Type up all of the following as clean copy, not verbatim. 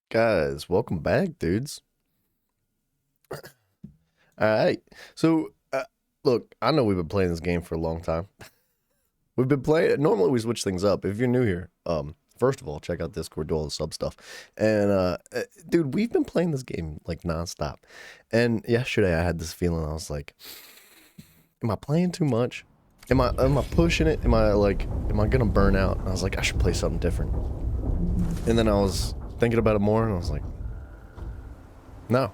Guys, welcome back, dudes. All right. So, look, I know we've been playing this game for a long time. We've been playing. Normally, we switch things up. If you're new here, first of all, check out Discord, do all the sub stuff. And, dude, we've been playing this game like nonstop. And yesterday, I had this feeling. I was like, "Am I playing too much? Am I pushing it? Am I gonna burn out?" And I was like, "I should play something different." And then I was thinking about it more, and I was like, "No."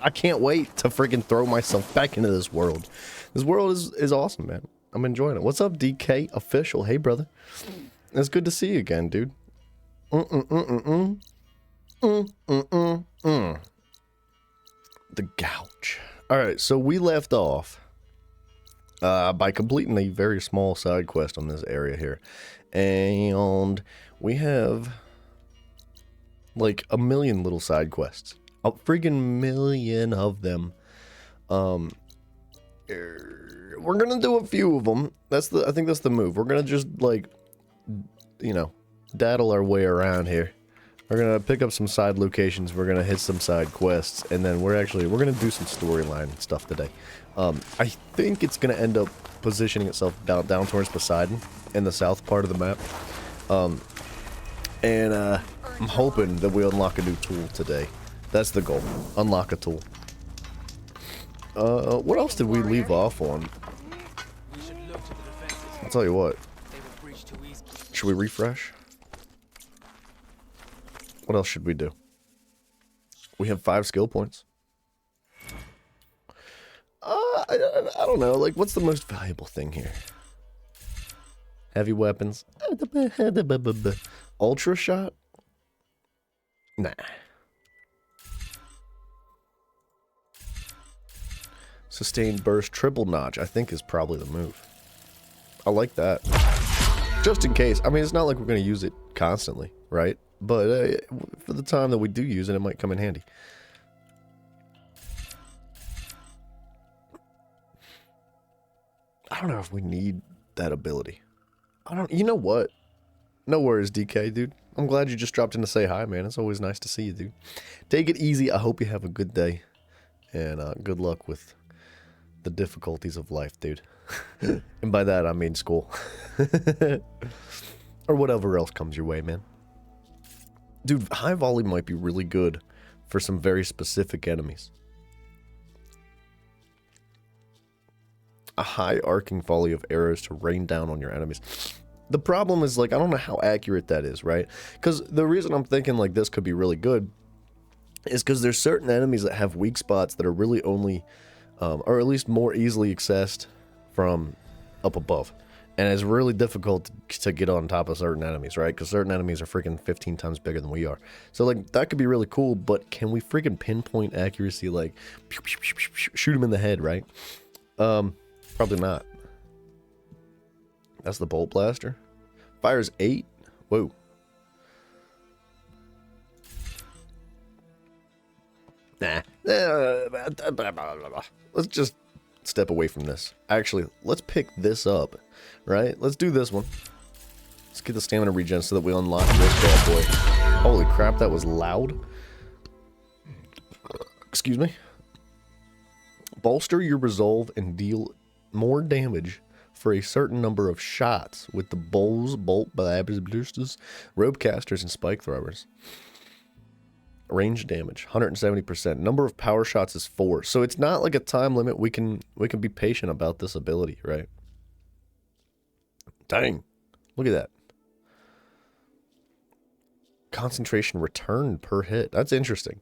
I can't wait to freaking throw myself back into this world. This world is awesome, man. I'm enjoying it. What's up, DK official? Hey, brother. It's good to see you again, dude. Mm-mm-mm-mm-mm. Mm-mm-mm-mm. The gouge. All right, so we left off by completing a very small side quest on this area here. And we have like a million little side quests. A freaking million of them. We're gonna do a few of them. I think that's the move. We're gonna just like, daddle our way around here. We're gonna pick up some side locations. We're gonna hit some side quests, and then we're gonna do some storyline stuff today. I think it's gonna end up positioning itself down towards Poseidon in the south part of the map. I'm hoping that we unlock a new tool today. That's the goal. Unlock a tool. What else did we leave off on? I'll tell you what. Should we refresh? What else should we do? We have 5 skill points. I don't know. Like, what's the most valuable thing here? Heavy weapons. Ultra shot? Nah. Sustained burst triple notch, I think, is probably the move. I like that. Just in case. I mean, it's not like we're going to use it constantly, right? But for the time that we do use it, it might come in handy. I don't know if we need that ability. You know what? No worries, DK, dude. I'm glad you just dropped in to say hi, man. It's always nice to see you, dude. Take it easy. I hope you have a good day. And good luck with the difficulties of life, dude. And by that, I mean school. Or whatever else comes your way, man. Dude, high volley might be really good for some very specific enemies. A high arcing volley of arrows to rain down on your enemies. The problem is, like, I don't know how accurate that is, right? Because the reason I'm thinking, like, this could be really good is because there's certain enemies that have weak spots that are really only, or at least more easily accessed from up above. And it's really difficult to get on top of certain enemies, right? Because certain enemies are freaking 15 times bigger than we are. So, like, that could be really cool, but can we freaking pinpoint accuracy, like, shoot him in the head, right? Probably not. That's the bolt blaster. Fires 8. Whoa. Nah. Let's just step away from this. Actually, let's pick this up, right? Let's do this one. Let's get the stamina regen so that we unlock this bad boy. Holy crap, that was loud. Excuse me. Bolster your resolve and deal more damage for a certain number of shots with the bolt blasters, rope casters, and spike throwers. Range damage 170%. Number of power shots is 4, so it's not like a time limit. We can be patient about this ability, right? Dang, look at that. Concentration return per hit. That's interesting.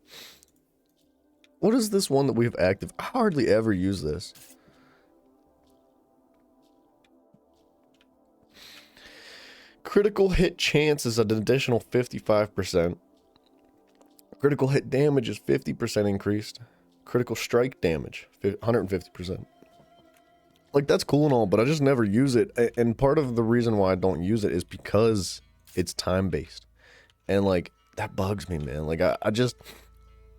What is this one that we have active? I hardly ever use this. Critical hit chance is an additional 55%. Critical hit damage is 50% increased. Critical strike damage, 150%. Like, that's cool and all, but I just never use it. And part of the reason why I don't use it is because it's time-based. And, like, that bugs me, man. Like, I just...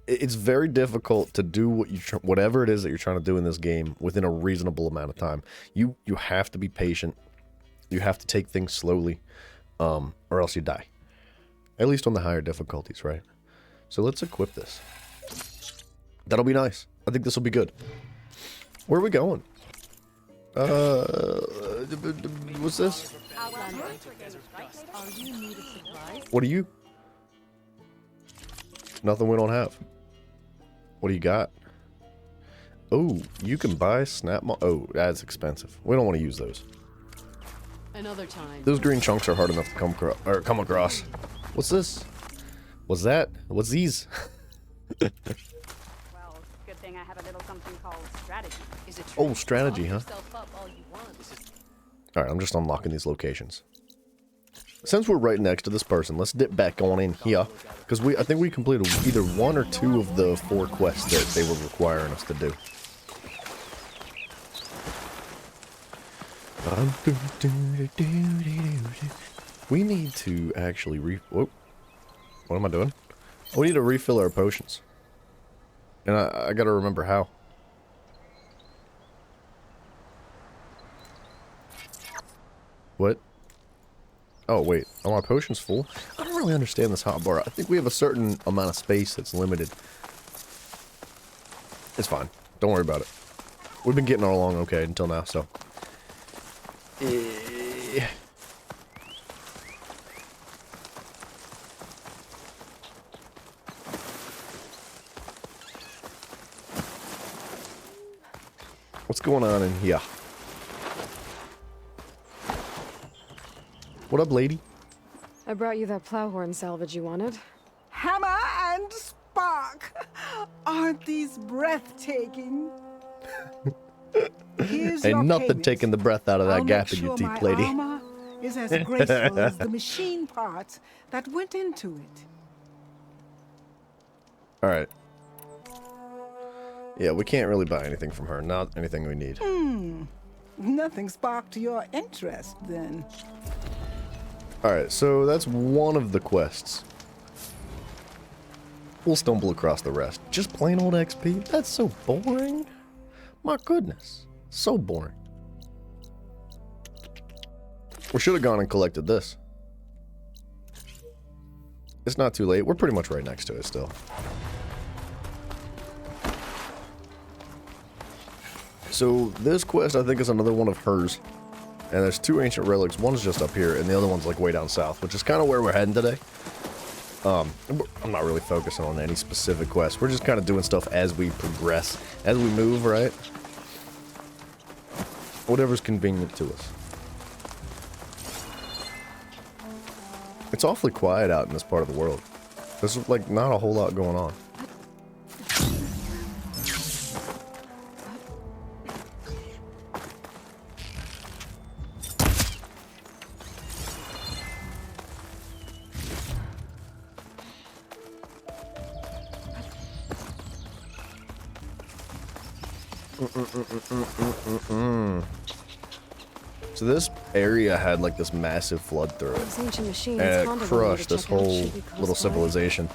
It's very difficult to do whatever it is that you're trying to do in this game within a reasonable amount of time. You have to be patient. You have to take things slowly, or else you die. At least on the higher difficulties, right? So let's equip this. That'll be nice. I think this will be good. Where are we going? What's this? What are you? Nothing we don't have. What do you got? Oh, you can buy snap. Oh, that's expensive. We don't want to use those. Another time. Those green chunks are hard enough to come across. What's this? What's that? What's these? Well, good thing I have a little something called strategy. Is it Oh, strategy, huh? All Alright, I'm just unlocking these locations. Since we're right next to this person, let's dip back on in here. Because I think we completed either 1 or 2 of the 4 quests that they were requiring us to do. We need to actually whoa. What am I doing? We need to refill our potions. And I gotta remember how. What? Oh, wait. Are my potions full? I don't really understand this hotbar. I think we have a certain amount of space that's limited. It's fine. Don't worry about it. We've been getting along okay until now, so. What's going on in here? What up, lady? I brought you that plowhorn salvage you wanted. Hammer and spark! Aren't these breathtaking? Here's your Ain't nothing payment. taking the breath out of that I'll gap make in your sure teeth, my lady. armor is as graceful as the machine parts that went into it. Alright. Yeah, we can't really buy anything from her. Not anything we need. Nothing sparked your interest, then. Alright, so that's one of the quests. We'll stumble across the rest. Just plain old XP? That's so boring. My goodness. So boring. We should have gone and collected this. It's not too late. We're pretty much right next to it still. So this quest, I think, is another one of hers. And there's 2 ancient relics. One's just up here, and the other one's like way down south, which is kind of where we're heading today. I'm not really focusing on any specific quest. We're just kind of doing stuff as we progress, as we move, right? Whatever's convenient to us. It's awfully quiet out in this part of the world. There's like not a whole lot going on. So this area had like this massive flood through it, Those ancient machines. and it Honda wanted me to crushed this check out. whole Should be close little by. civilization.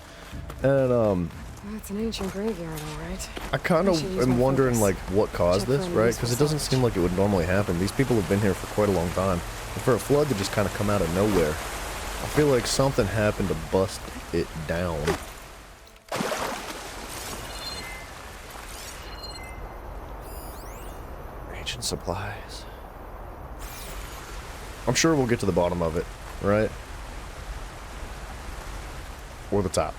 And That's an ancient graveyard, all right. I kind I should of use am my wondering focus. like what caused Check this, for right? enemies Because it for doesn't seem like it would normally happen. These people have been here for quite a long time, and for a flood to just kind of come out of nowhere, I feel like something happened to bust it down. Ancient supplies. I'm sure we'll get to the bottom of it, right? Or the top.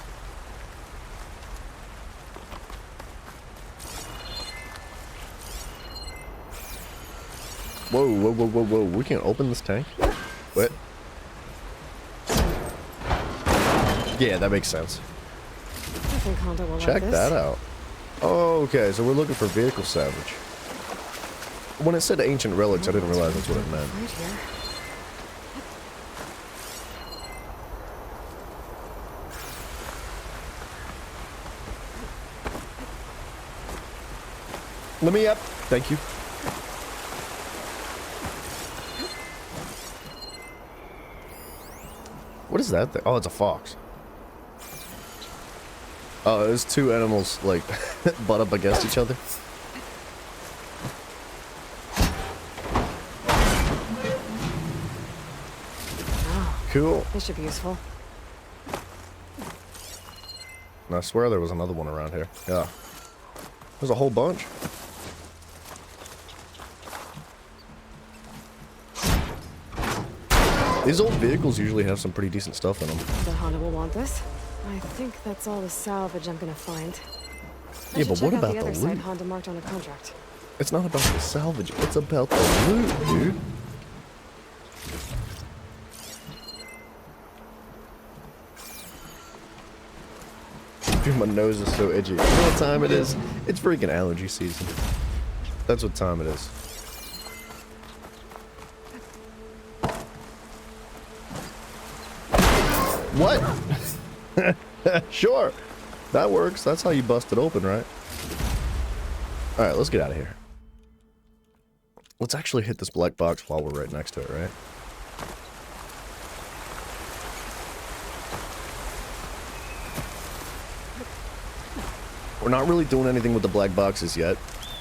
Whoa, whoa, whoa, whoa, whoa. We can't open this tank? What? Yeah, that makes sense. I think Honda will Check like this. that out. Oh, okay, so we're looking for vehicle salvage. When it said ancient relics, I didn't realize that's what it meant. Right here. Let me up. Thank you. What is that thing? Oh, it's a fox. Oh, there's 2 animals, like, butt up against each other. Oh, Cool. this should be useful. And I swear there was another one around here. Yeah. There's a whole bunch. These old vehicles usually have some pretty decent stuff in them. The Honda will want this. I think that's all the salvage I'm gonna find. Yeah, but what about the other the site loot? Honda marked on a contract? It's not about the salvage, it's about the loot, dude. Dude, my nose is so itchy. You know what time it is? It's freaking allergy season. That's what time it is. What? Sure. That works. That's how you bust it open, right? Alright, let's get out of here. Let's actually hit this black box while we're right next to it, right? We're not really doing anything with the black boxes yet,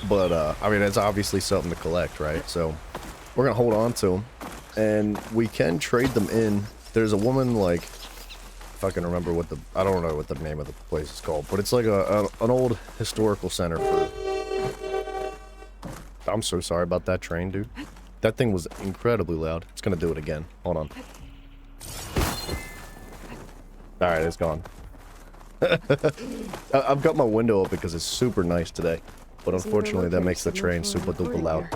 but I mean, it's obviously something to collect, right? So we're gonna hold on to them, and we can trade them in. There's a woman, like, if I can remember what I don't know what the name of the place is called, but it's like an old historical center for... I'm so sorry about that train, dude. That thing was incredibly loud. It's gonna do it again. Hold on. Alright, it's gone. I've got my window open because it's super nice today, but unfortunately that makes the train super duper loud.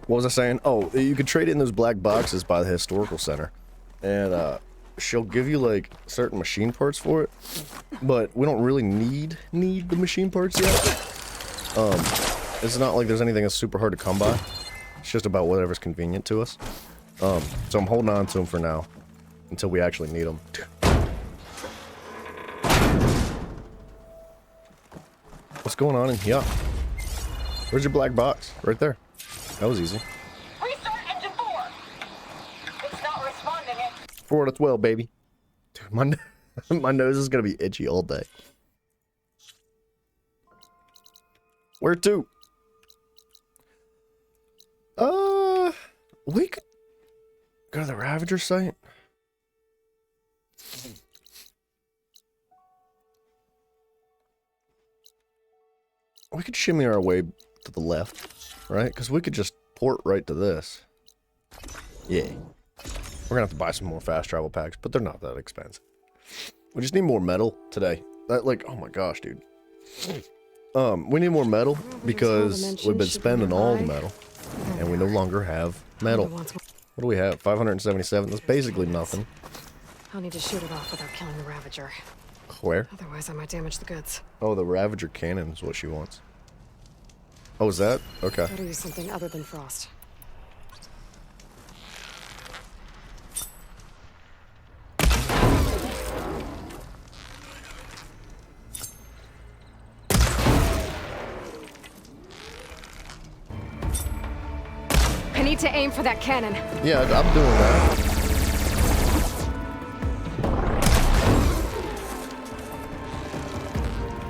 What was I saying? Oh, you could trade in those black boxes by the historical center, and she'll give you like certain machine parts for it, but we don't really need the machine parts yet. It's not like there's anything that's super hard to come by. It's just about whatever's convenient to us. So I'm holding on to them for now until we actually need them. What's going on in here? Where's your black box? Right there. That was easy. Restart engine 4. It's not responding. 4 out of 12, baby. Dude, my nose is gonna be itchy all day. Where to? We could go to the Ravager site. We could shimmy our way to the left, right? Because we could just port right to this. Yeah. We're gonna have to buy some more fast travel packs, but they're not that expensive. We just need more metal today. That, like, oh my gosh, dude. We need more metal because we've been spending all the metal, and we no longer have metal. What do we have? 577. That's basically nothing. I'll need to shoot it off without killing the Ravager. Where? Otherwise, I might damage the goods. Oh, the Ravager cannon is what she wants. Oh, is that? Okay. Gotta use something other than frost. I need to aim for that cannon. Yeah, I'm doing that.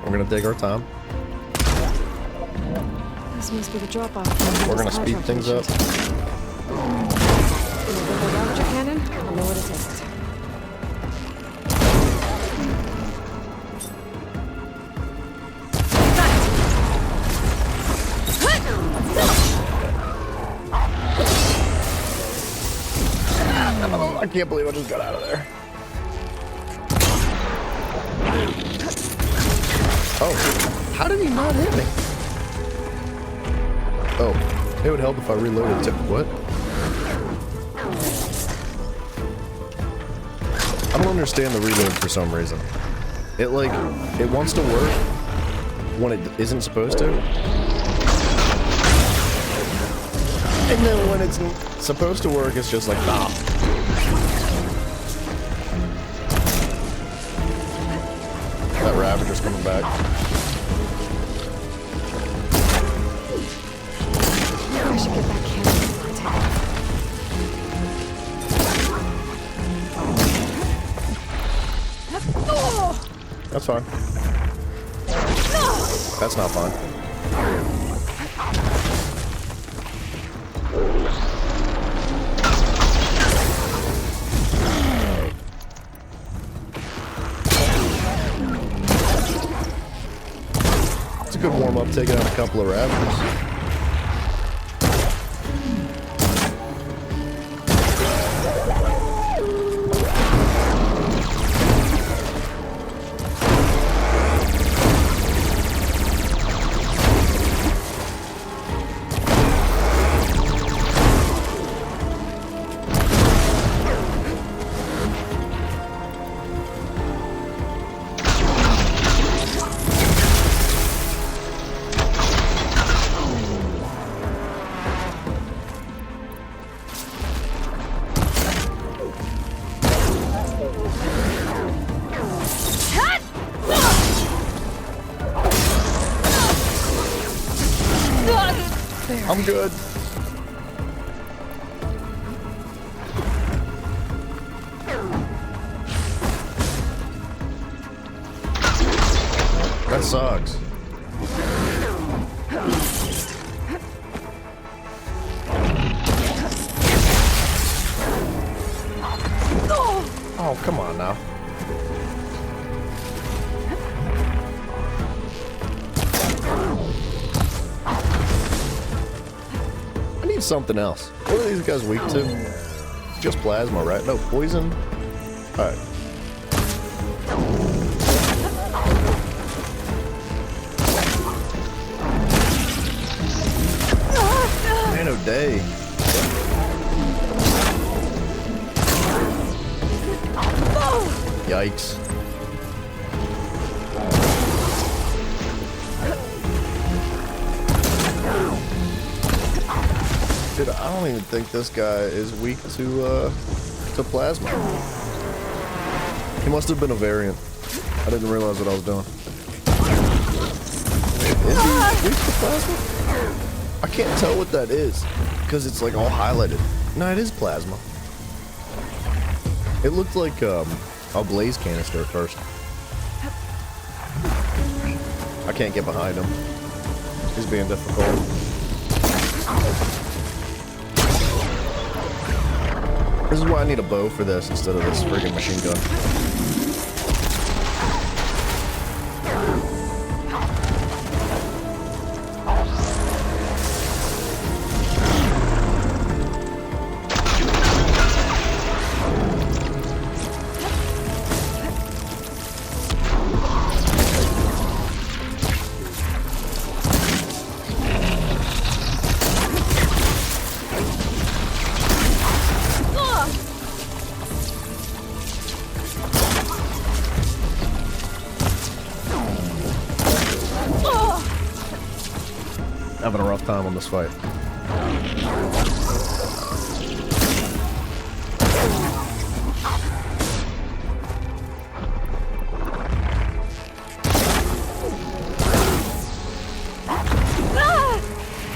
We're gonna take our time. This must be the drop-off. We're gonna speed things up. The Ravager cannon? I know what it is. I can't believe I just got out of there. Oh, how did he not hit me? Oh, it would help if I reloaded to what? I don't understand the reload for some reason. It wants to work when it isn't supposed to. And then when it's supposed to work, it's just like, nah. That Ravager's coming back. I should get that cannon before I take off. That's fine. That's not fine. good warm-up, taking out a couple of Ravens. I'm good. That sucks. Oh, come on now. I need something else. What are these guys weak to? Just plasma, right? No, poison? Alright. Man, oh day. Yikes. Dude, I don't even think this guy is weak to plasma. He must have been a variant. I didn't realize what I was doing. Is he weak to plasma? I can't tell what that is because it's like all highlighted. No, it is plasma. It looked like a blaze canister at first. I can't get behind him. He's being difficult. This is why I need a bow for this instead of this friggin' machine gun. Having a rough time on this fight.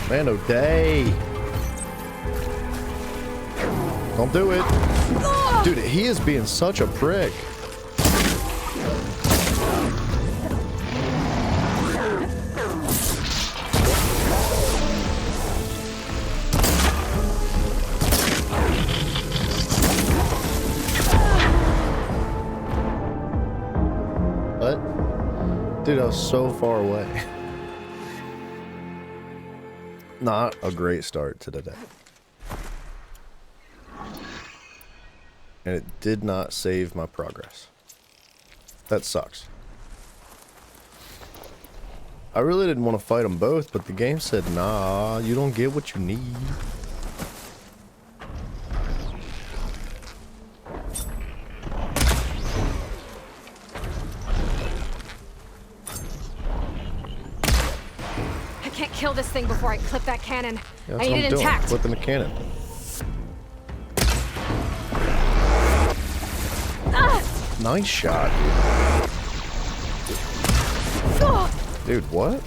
Man, oh day. Don't do it. Dude, he is being such a prick. Dude, I was so far away. Not a great start to the day. And it did not save my progress. That sucks. I really didn't want to fight them both, but the game said, nah, you don't get what you need. Kill this thing before I clip that cannon. Yeah, I that's need what it I'm doing. intact. Flipping the cannon. Nice shot, dude. Dude, what?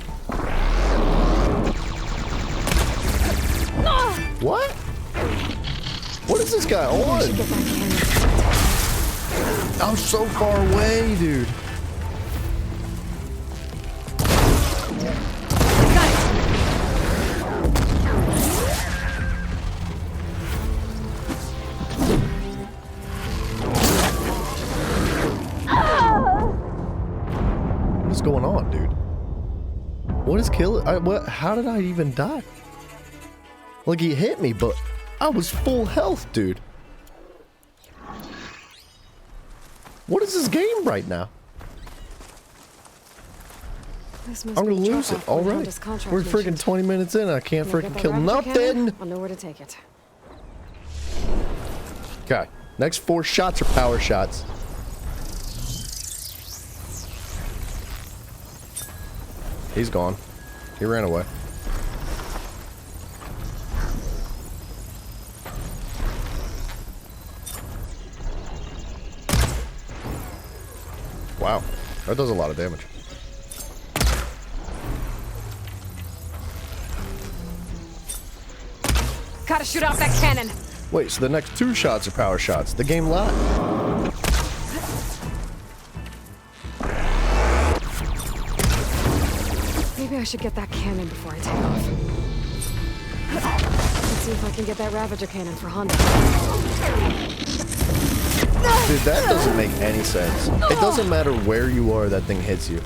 What? What is this guy on? I'm so far away, dude. What's going on, dude? What is killing? What? How did I even die? Like, he hit me, but I was full health, dude. What is this game right now? This must I'm be gonna the lose it drop-off when already. Honda's contract We're mentioned. freaking 20 minutes in. I can't When I freaking get that kill Ravager cannon, nothing. I'll know where to take it. Okay. Next 4 shots are power shots. He's gone. He ran away. Wow. That does a lot of damage. Gotta shoot off that cannon. Wait, so the next 2 shots are power shots. The game lied. Maybe I should get that cannon before I take off. Let's see if I can get that Ravager cannon for Honda. Dude, that doesn't make any sense. It doesn't matter where you are, that thing hits you.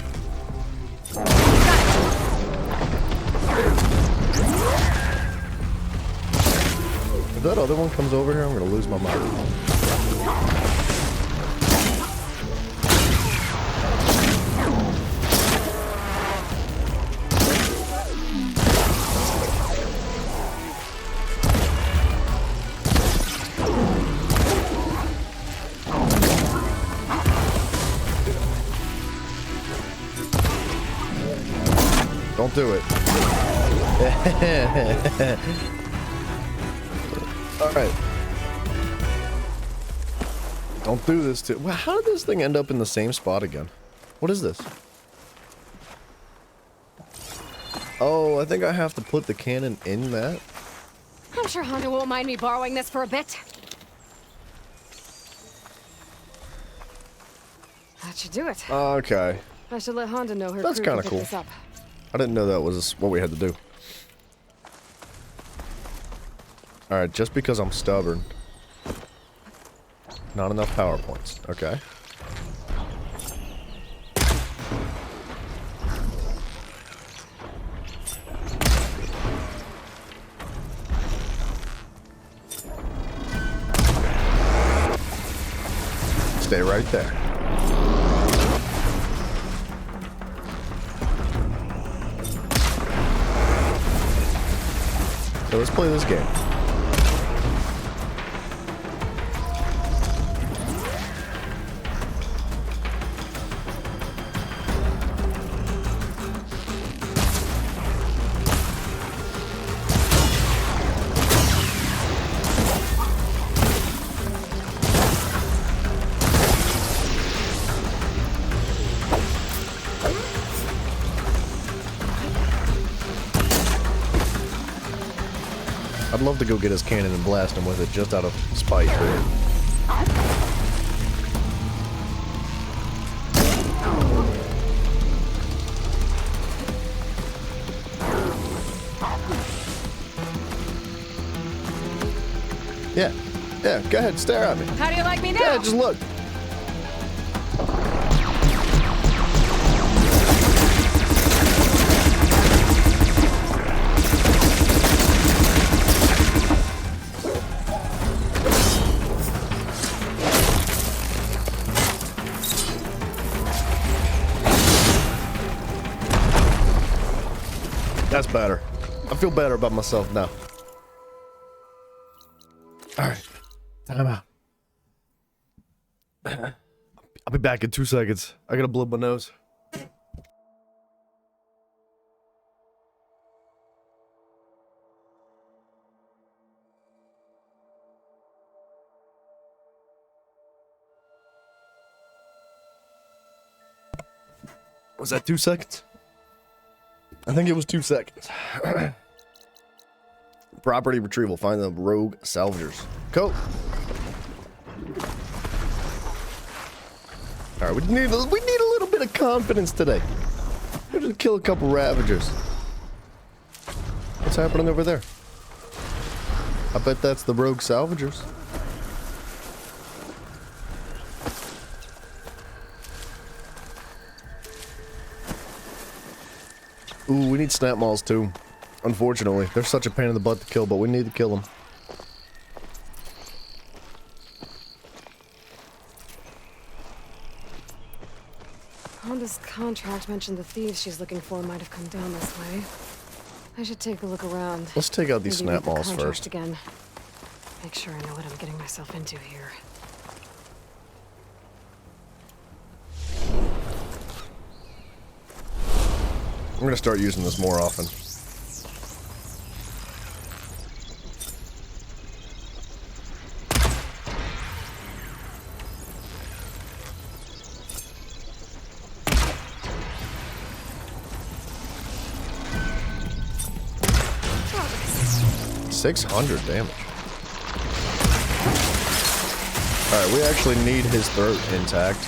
If that other one comes over here, I'm gonna lose my mind. Don't do it. Alright. Don't do this to... Well, how did this thing end up in the same spot again? What is this? Oh, I think I have to put the cannon in that. I'm sure Honda won't mind me borrowing this for a bit. That should do it. Okay. I should let Honda know her That's crew can kinda pick cool. this up. I didn't know that was what we had to do. Alright, just because I'm stubborn. Not enough power points. Okay. Stay right there. So let's play this game. I'd love to go get his cannon and blast him with it just out of spite. Yeah, go ahead, stare at me. How do you like me now? Yeah, just look. That's better. I feel better about myself now. Alright. Time out. I'll be back in 2 seconds. I gotta blow my nose. Was that 2 seconds? I think it was 2 seconds. Property retrieval. Find the rogue salvagers. Cool. Alright, we need a little bit of confidence today. We're just kill a couple ravagers. What's happening over there? I bet that's the rogue salvagers. Ooh, we need snap mauls too. Unfortunately, they're such a pain in the butt to kill, but we need to kill them. Honda's contract mentioned the thieves she's looking for might have come down this way. I should take a look around. Let's take out these Maybe read snap the mauls contract first. again. Make sure I know what I'm getting myself into here. I'm gonna start using this more often. Progress. 600 damage. Alright, we actually need his throat intact.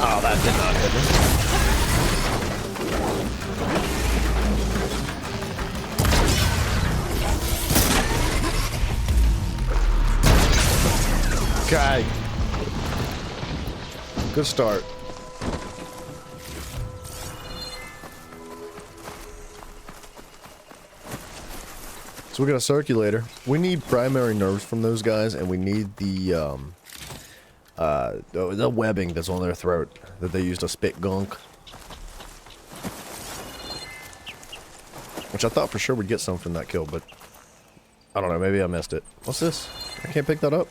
Oh, that did not hit me. Okay. Good start. So we got a circulator. We need primary nerves from those guys, and we need the webbing that's on their throat that they use to spit gunk. Which I thought for sure we'd get some from that kill, but I don't know, maybe I missed it. What's this? I can't pick that up?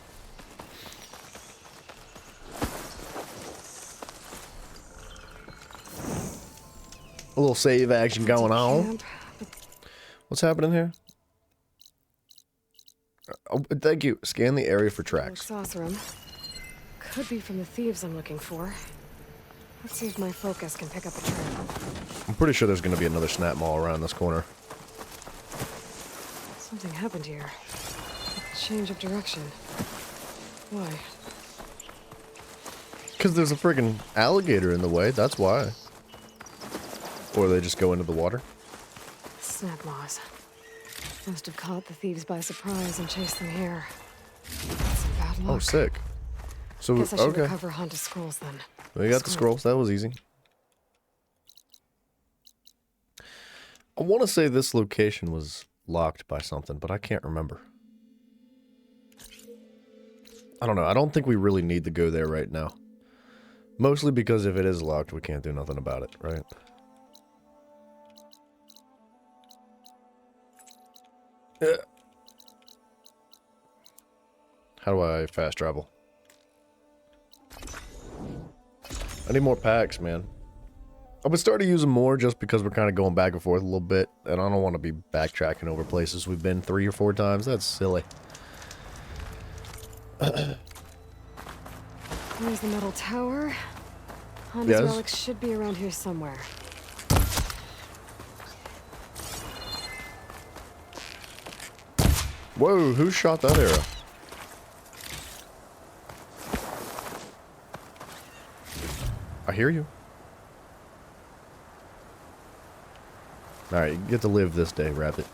A little save action going on. Camp. What's happening here? Oh, thank you. Scan the area for tracks. Sauce room. Could be from the thieves I'm looking for. Let's see if my focus can pick up a trail. I'm pretty sure there's going to be another snap mall around this corner. Something happened here. A change of direction. Why? Because there's a friggin' alligator in the way, that's why. Or they just go into the water. Snap maws. Must have caught the thieves by surprise and chased them here. That's some bad luck. Oh, sick. So, Guess I should okay. recover Honda's scrolls then. We got the scrolls, that was easy. I want to say this location was locked by something, but I can't remember. I don't know, I don't think we really need to go there right now. Mostly because if it is locked, we can't do nothing about it, right? How do I fast travel? I need more packs, man. I would start to use them more just because we're kind of going back and forth a little bit, and I don't want to be backtracking over places we've been 3 or 4 times. That's silly. There's the metal tower. Honda's Yes. relics should be around here somewhere. Whoa, who shot that arrow? I hear you. Alright, you get to live this day, Rabbit.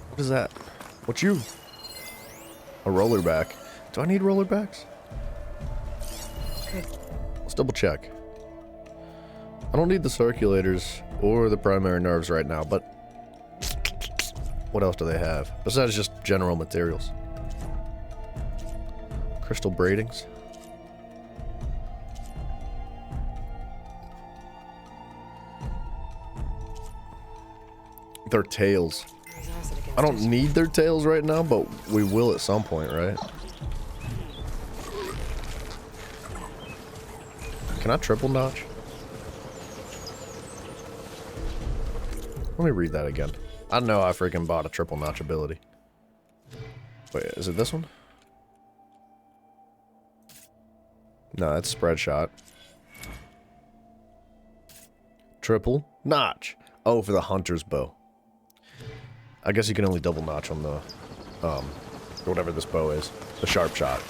What is that? What you? A roller back. Do I need roller backs? Good. Let's double check. I don't need the circulators or the primary nerves right now, but what else do they have? Besides just general materials. Crystal braidings. Their tails. There's acid against I don't it. need their tails right now, but we will at some point, right? Can I triple notch? Let me read that again. I know I freaking bought a triple notch ability. Wait, is it this one? No, that's spread shot. Triple notch. Oh, for the hunter's bow. I guess you can only double notch on the, whatever this bow is. The sharp shot.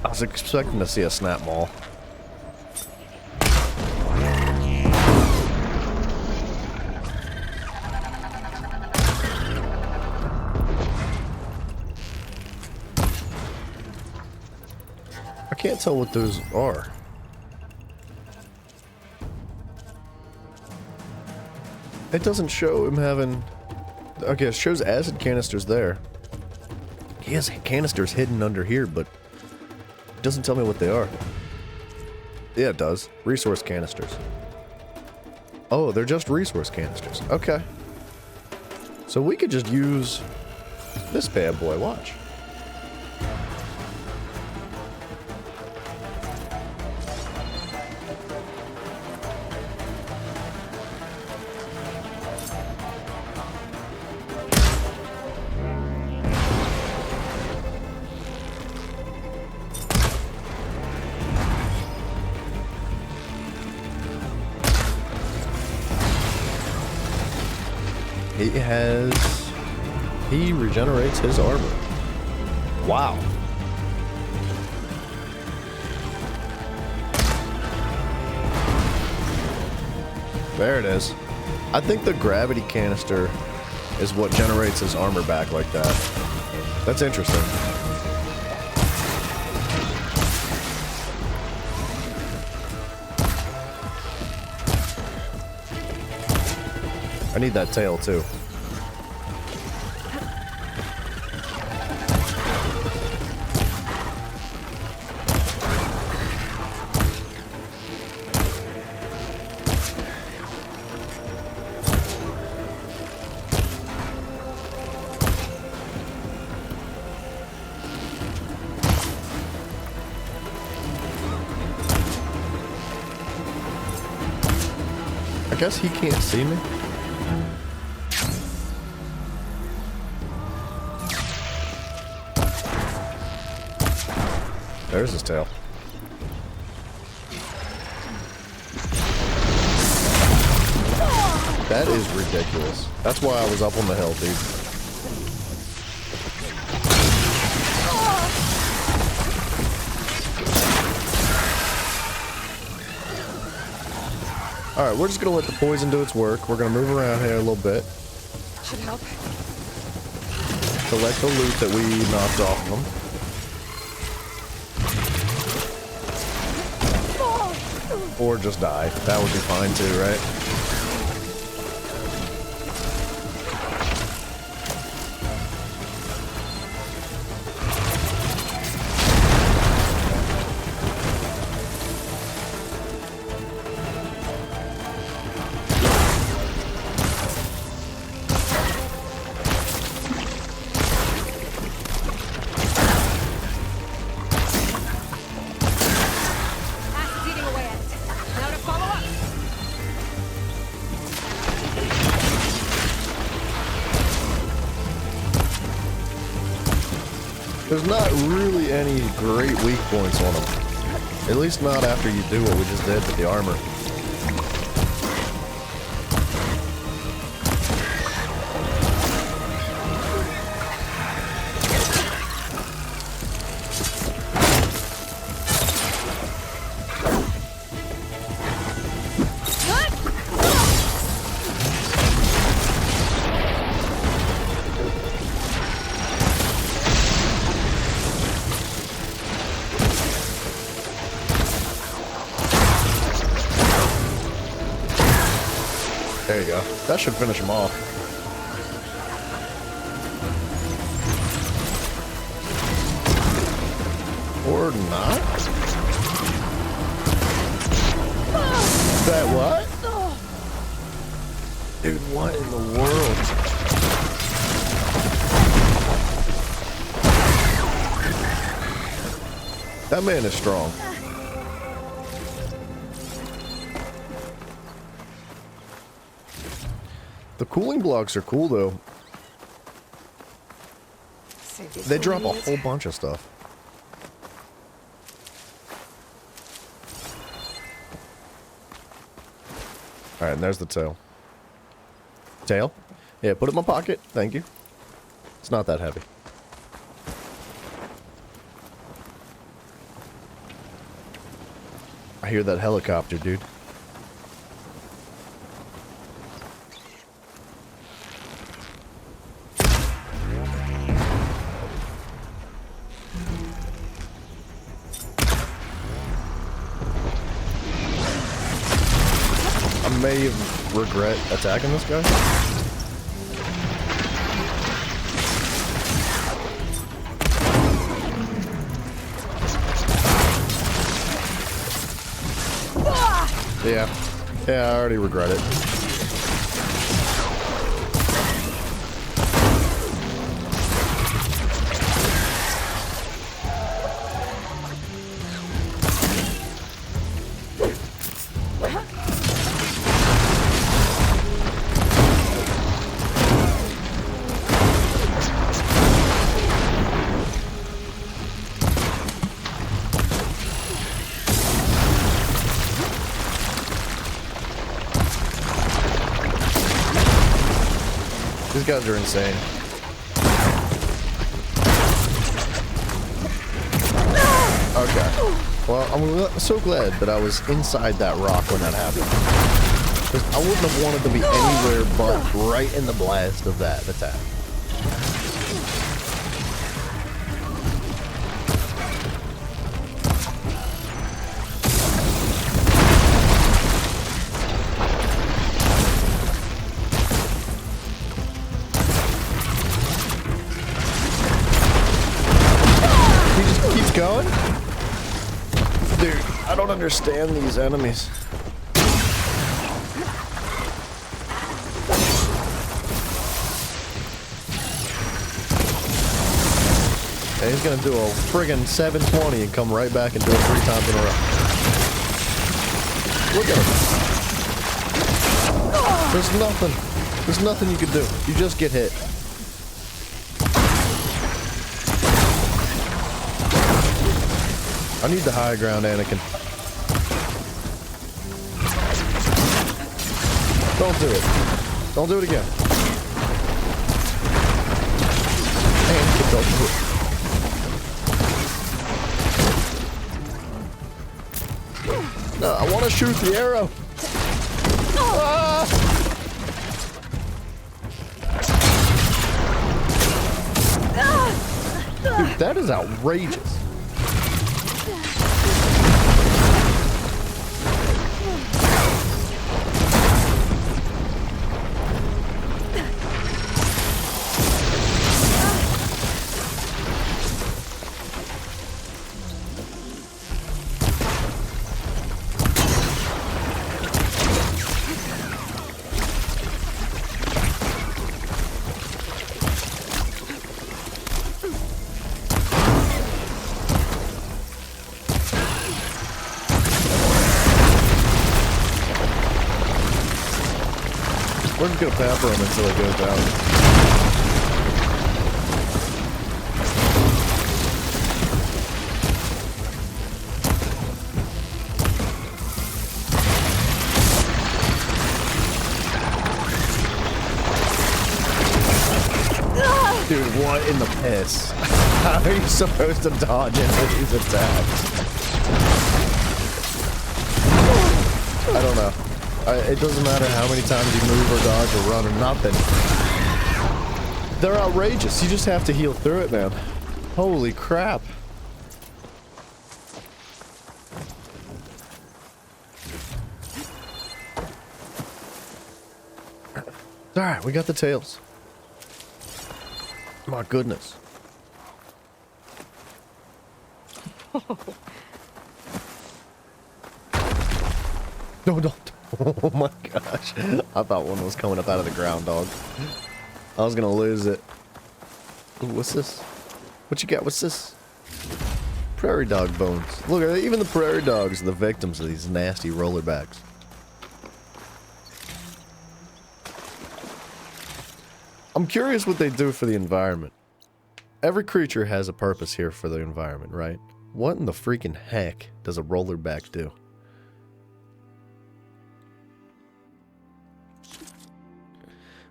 I was expecting to see a snap maul. I can't tell what those are. It doesn't show him having... Okay, it shows acid canisters there. He has canisters hidden under here, but it doesn't tell me what they are. Yeah, it does. Resource canisters. Oh, they're just resource canisters. Okay. So we could just use this bad boy. Watch. He regenerates his armor. Wow. There it is. I think the gravity canister is what generates his armor back like that. That's interesting. I need that tail too. I guess he can't see me. There's his tail. That is ridiculous. That's why I was up on the hill, dude. Alright, we're just gonna let the poison do its work. We're gonna move around here a little bit. Should help. Collect the loot that we knocked off of them. Or just die. That would be fine too, right? There's not really any great weak points on them. At least not after you do what we just did with the armor. There you go. That should finish him off. Or not? That what? Dude, what in the world? That man is strong. The cooling blocks are cool though. They drop a whole bunch of stuff. Alright, and there's the tail. Tail? Yeah, put it in my pocket. Thank you. It's not that heavy. I hear that helicopter, dude. I may regret attacking this guy. Yeah. Yeah, I already regret it. These guys are insane. Okay. Well, I'm so glad that I was inside that rock when that happened. Because I wouldn't have wanted to be anywhere but right in the blast of that attack. Going? Dude, I don't understand these enemies. And he's gonna do a friggin' 720 and come right back and do it 3 times in a row. Look at him. There's nothing you can do. You just get hit. I need the high ground, Anakin. Don't do it. Don't do it again. Anakin, don't do it. No, I want to shoot the arrow. Ah! Dude, that is outrageous. We're just gonna pepper him until he goes down. Dude, what in the piss? How are you supposed to dodge into these attacks? I don't know. It doesn't matter how many times you move or dodge or run or nothing. They're outrageous. You just have to heal through it, man. Holy crap. Alright, we got the tails. My goodness. No, don't. Oh my gosh. I thought one was coming up out of the ground, dog. I was gonna lose it. Ooh, what's this? What you got? What's this? Prairie dog bones. Look, even the prairie dogs are the victims of these nasty rollerbacks. I'm curious what they do for the environment. every creature has a purpose here for the environment, right? What in the freaking heck does a rollerback do?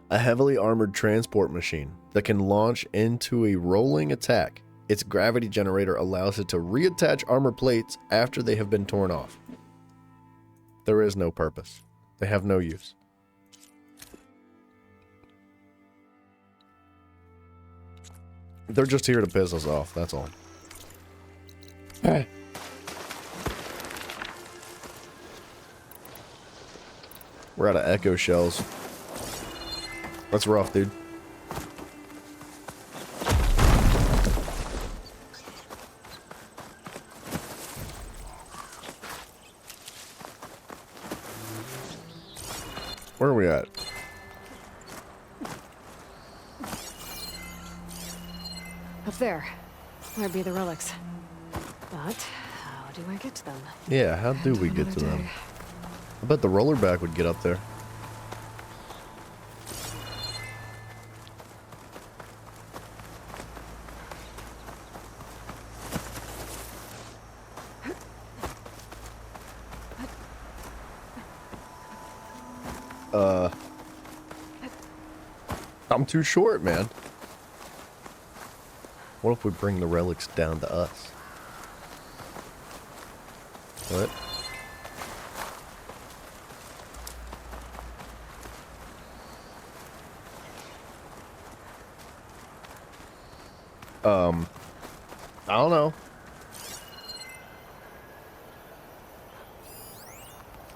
A heavily armored transport machine that can launch into a rolling attack. Its gravity generator allows it to reattach armor plates after they have been torn off. There is no purpose. They have no use. They're just here to piss us off, that's all. Hey. We're out of echo shells. That's rough, dude. Where are we at? Up there. Might be the relics. But how do I get to them? Yeah, how do we get to them? I bet the rollerback would get up there. I'm too short, man. What if we bring the relics down to us? What? I don't know.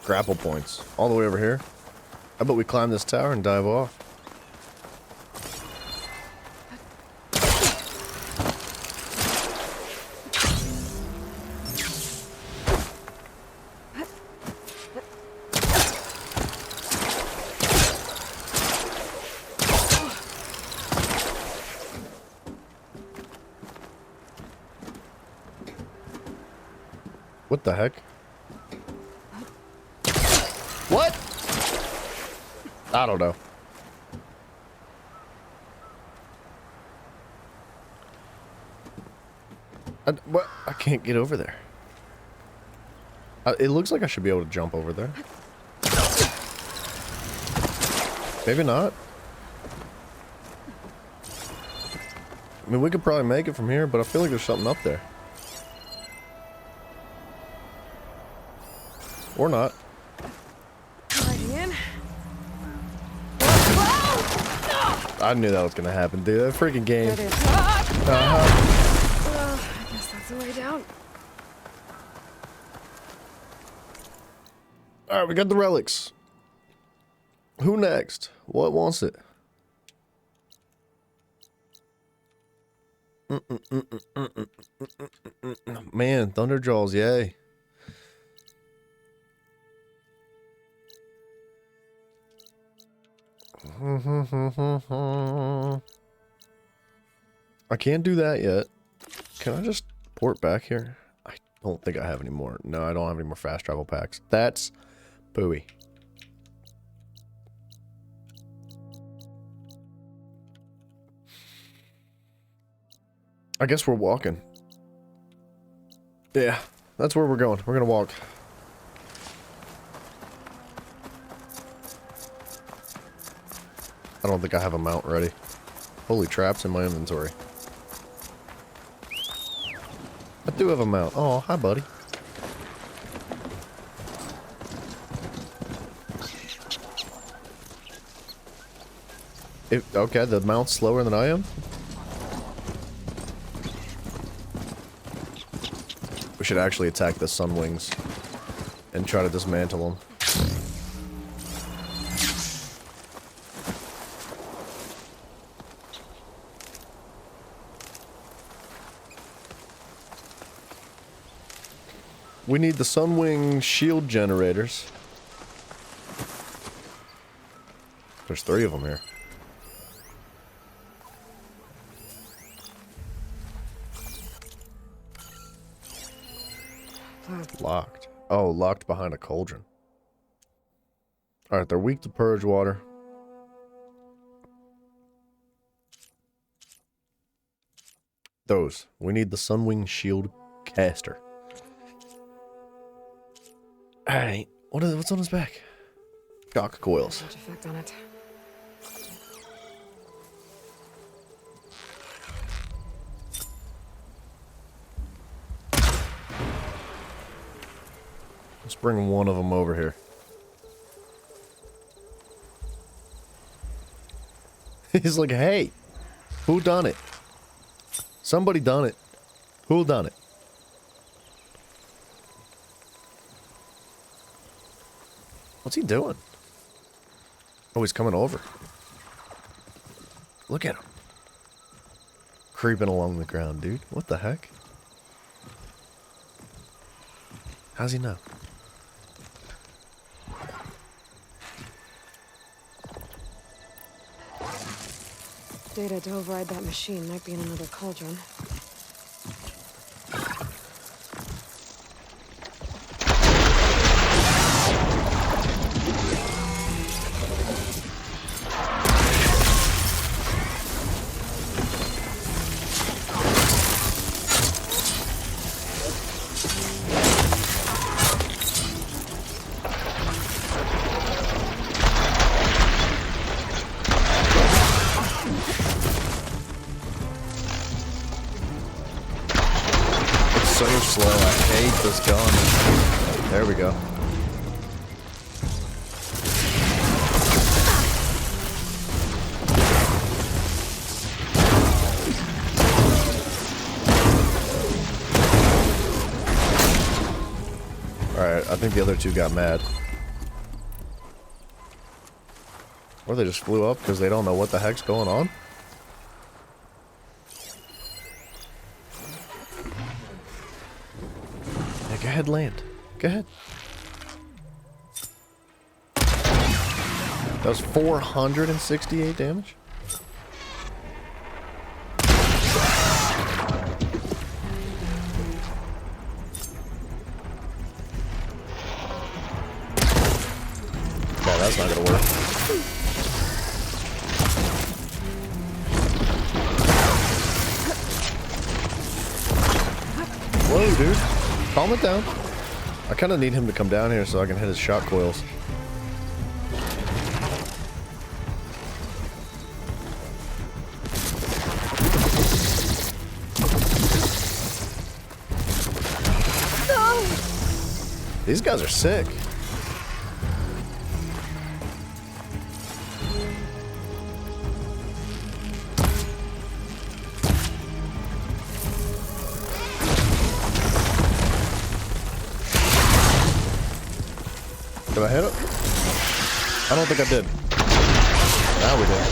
Grapple points. All the way over here. How about we climb this tower and dive off? What the heck? What? I don't know. What? I can't get over there. It looks like I should be able to jump over there. Maybe not. I mean, we could probably make it from here, but I feel like there's something up there. Or not. Sliding in. I knew that was gonna happen, dude. That freaking game. There it is. Uh-huh. I guess that's the way down. Alright, we got the relics. Who next? What wants it? Man, Thunderjaws, yay. I can't do that yet. Can I just port back here? I don't think I have any more. No, I don't have any more fast travel packs. That's booey. I guess we're walking. Yeah, that's where we're going. We're gonna walk. I don't think I have a mount ready. Holy traps in my inventory. I do have a mount. Oh, hi, buddy. Okay, the mount's slower than I am? We should actually attack the Sunwings and try to dismantle them. We need the Sunwing shield generators. There's 3 of them here. Locked. Oh, locked behind a cauldron. Alright, they're weak to purge water. Those. We need the Sunwing Shield caster. Alright. What's on his back? Shock coils. Much effect on it. Let's bring one of them over here. He's like, hey, who done it? Somebody done it. Who done it? What's he doing? Oh, he's coming over. Look at him. Creeping along the ground, dude. What the heck? How's he know? Data to override that machine might be in another cauldron. So slow. I hate this gun. There we go. Alright, I think the other two got mad. Or they just flew up because they don't know what the heck's going on. Go ahead, land. Go ahead. That was 468 damage. Yeah, that's not gonna work. Whoa, dude. Calm it down. I kind of need him to come down here so I can hit his shot coils. No! These guys are sick. Did I hit it? I don't think I did. Now we did.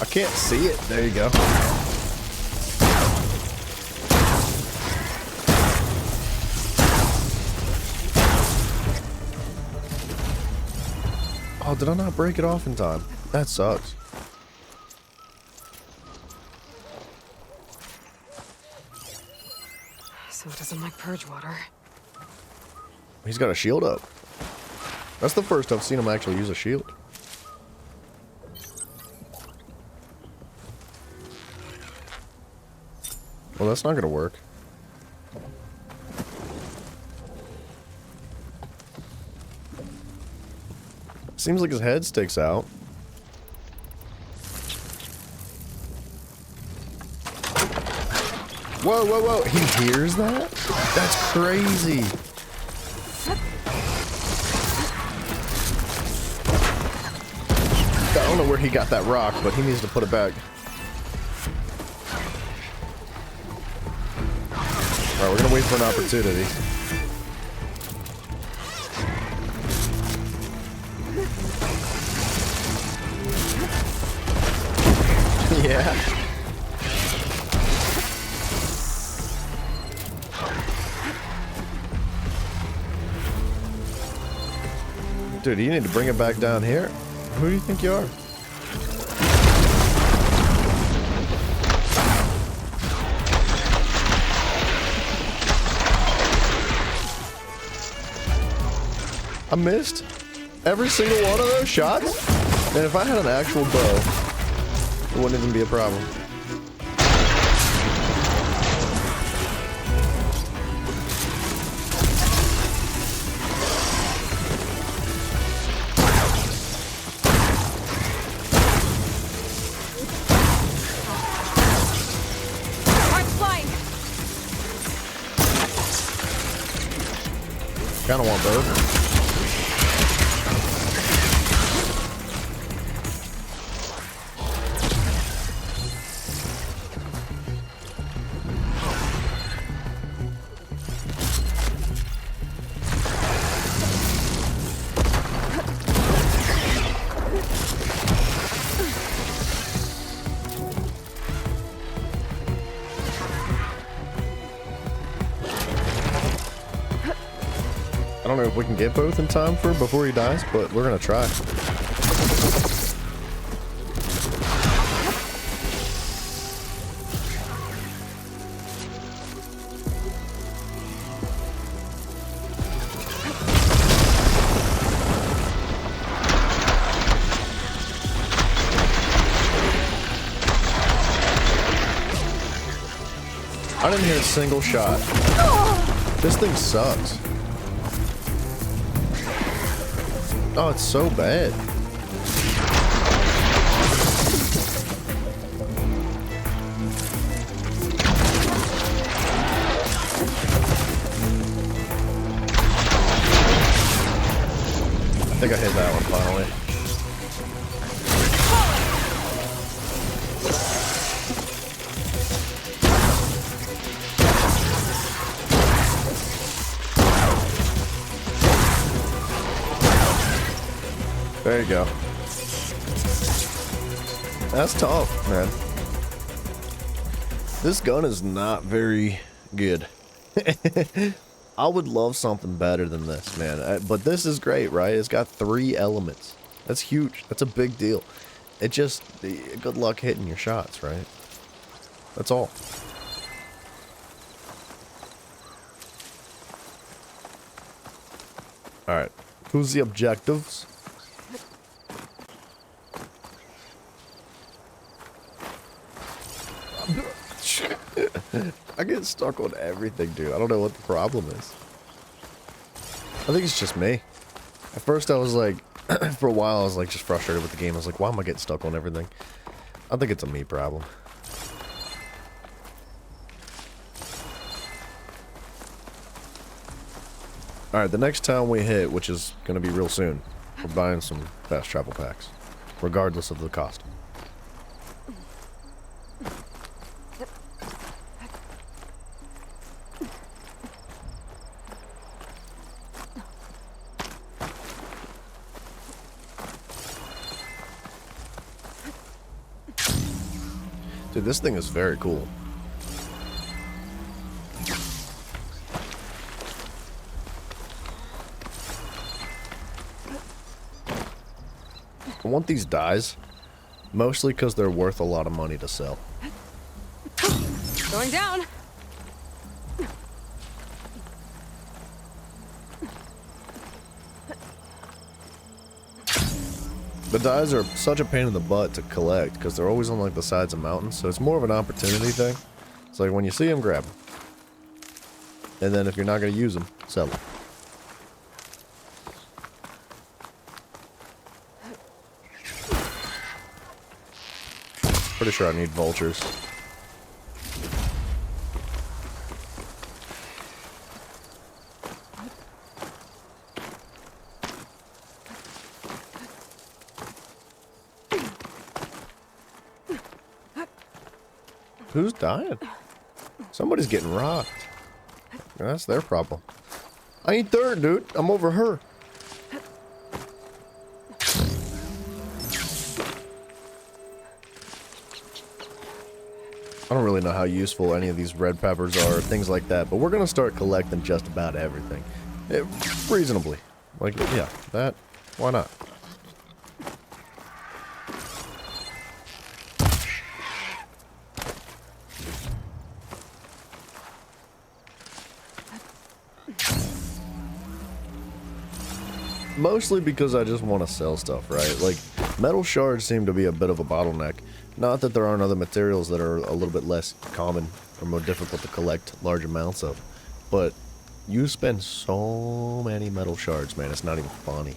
I can't see it. There you go. Oh, did I not break it off in time? That sucks. So it doesn't like purge water. He's got a shield up. That's the first I've seen him actually use a shield. Well, that's not gonna work. Seems like his head sticks out. Whoa, whoa, whoa. He hears that? That's crazy. I don't know where he got that rock, but he needs to put it back. Alright, we're gonna wait for an opportunity. Yeah. Dude, you need to bring it back down here. Who do you think you are? I missed. Every single one of those shots? And if I had an actual bow, it wouldn't even be a problem. Kinda want both. I don't know if we can get both in time for before he dies, but we're gonna try. I didn't hear a single shot. This thing sucks. Oh, it's so bad. I think I hit that one finally. There you go. That's tough, man. This gun is not very good. I would love something better than this, man. But this is great, right? It's got 3 elements. That's huge. That's a big deal. It just, good luck hitting your shots, right? That's all. Alright. Who's the objectives? I get stuck on everything, dude. I don't know what the problem is. I think it's just me. At first I was like, for a while I was like just frustrated with the game. I was like, why am I getting stuck on everything? I think it's a me problem. Alright, the next town we hit, which is going to be real soon, we're buying some fast travel packs, regardless of the cost. Dude, this thing is very cool. I want these dyes, mostly because they're worth a lot of money to sell. Going down. The dyes are such a pain in the butt to collect because they're always on like the sides of mountains, so it's more of an opportunity thing. It's like when you see them, grab them. And then if you're not going to use them, sell them. Pretty sure I need vultures. Who's dying? Somebody's getting rocked. That's their problem. I ain't third, dude. I'm over her. I don't really know how useful any of these red peppers are or things like that, but we're going to start collecting just about everything. Reasonably. Like, yeah, that, why not? Mostly because I just want to sell stuff, right? Like, metal shards seem to be a bit of a bottleneck. Not that there aren't other materials that are a little bit less common or more difficult to collect large amounts of, but you spend so many metal shards, man, it's not even funny.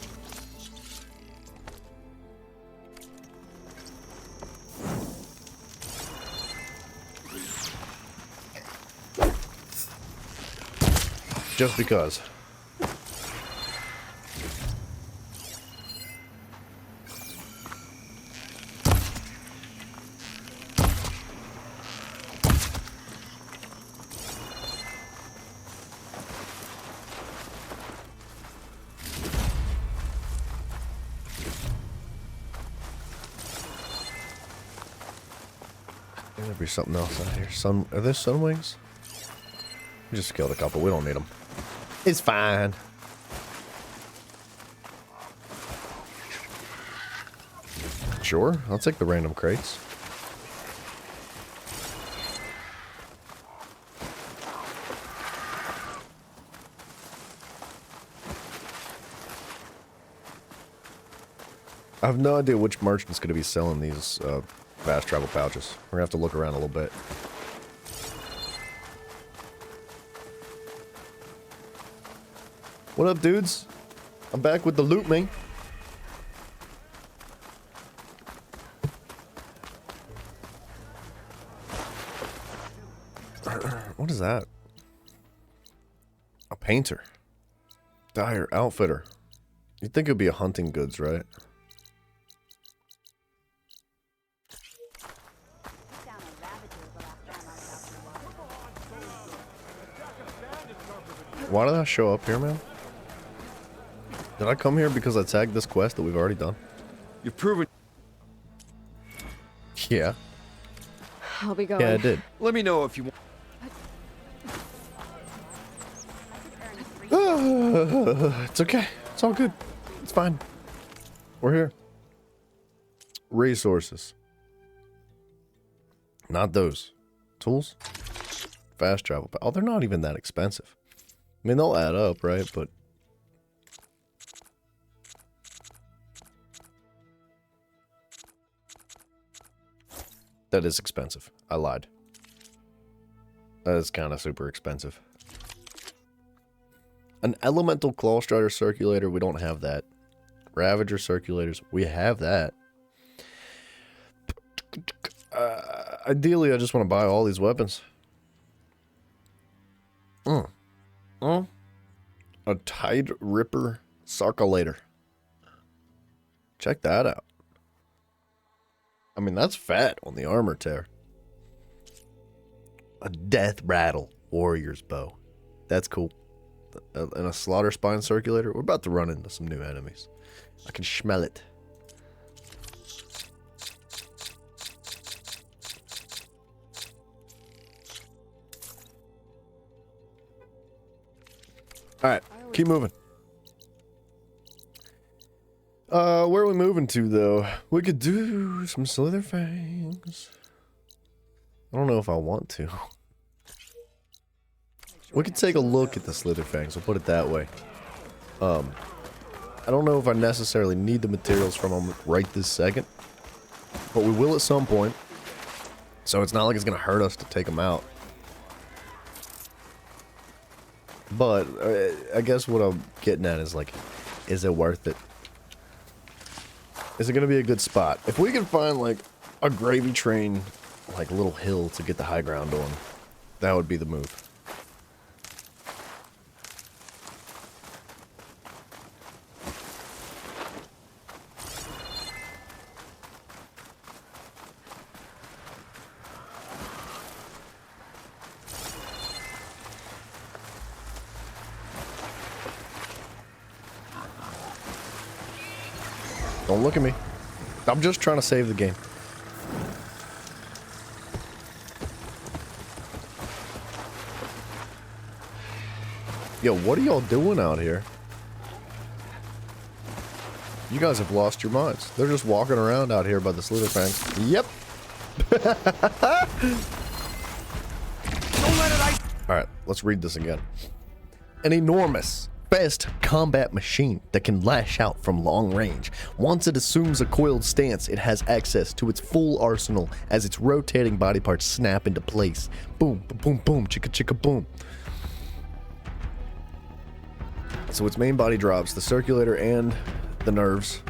Just because. There'll be something else out here. Are there sun wings? We just killed a couple. We don't need them. It's fine. Sure, I'll take the random crates. I have no idea which merchant's going to be selling these fast travel pouches. We're going to have to look around a little bit. What up, dudes? I'm back with the loot, man. What is that? A painter. Dyer, outfitter. You'd think it'd be a hunting goods, right? Why did I show up here, man? Did I come here because I tagged this quest that we've already done? You've proven. Yeah. I'll be going. Yeah, I did. Let me know if you want. It's okay. It's all good. It's fine. We're here. Resources. Not those. Tools? Fast travel. Oh, they're not even that expensive. I mean, they'll add up, right? But that is expensive. I lied. That is kind of super expensive. An elemental claw strider circulator, we don't have that. Ravager circulators, we have that. Ideally, I just want to buy all these weapons. A Tide Ripper Circulator. Check that out. I mean, that's fat on the armor tear. A Death Rattle Warrior's Bow. That's cool. And a Slaughter Spine Circulator. We're about to run into some new enemies. I can smell it. Alright, keep moving. Where are we moving to, though? We could do some Slither Fangs. I don't know if I want to. We could take a look at the Slither Fangs, we'll put it that way. I don't know if I necessarily need the materials from them right this second. But we will at some point. So it's not like it's going to hurt us to take them out. But I guess what I'm getting at is, like, is it worth it? Is it going to be a good spot? If we can find, like, a gravy train, like, little hill to get the high ground on, that would be the move. Don't look at me. I'm just trying to save the game. Yo, what are y'all doing out here? You guys have lost your minds. They're just walking around out here by the Slither Fangs. Yep. Alright, let's read this again. An enormous best combat machine that can lash out from long range. Once it assumes a coiled stance, it has access to its full arsenal as its rotating body parts snap into place. Boom, boom, boom, boom, chicka, chicka, boom. So its main body drops, the circulator and the nerves.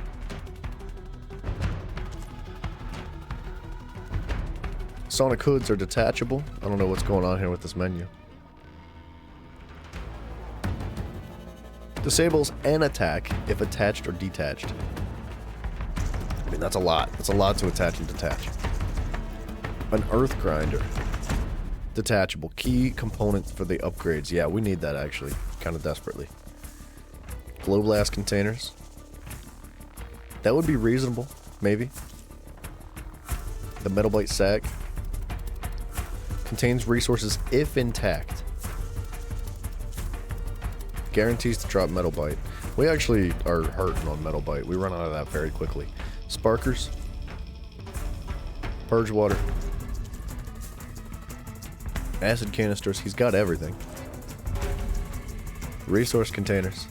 Sonic hoods are detachable. I don't know what's going on here with this menu. Disables an attack if attached or detached. I mean, that's a lot. That's a lot to attach and detach. An earth grinder. Detachable. Key component for the upgrades. Yeah, we need that actually. Kind of desperately. Glow blast containers. That would be reasonable. Maybe. The metal bite sack. Contains resources if intact. Guarantees to drop metal bite. We actually are hurting on metal bite. We run out of that very quickly. Sparkers. Purge water. Acid canisters. He's got everything. Resource containers.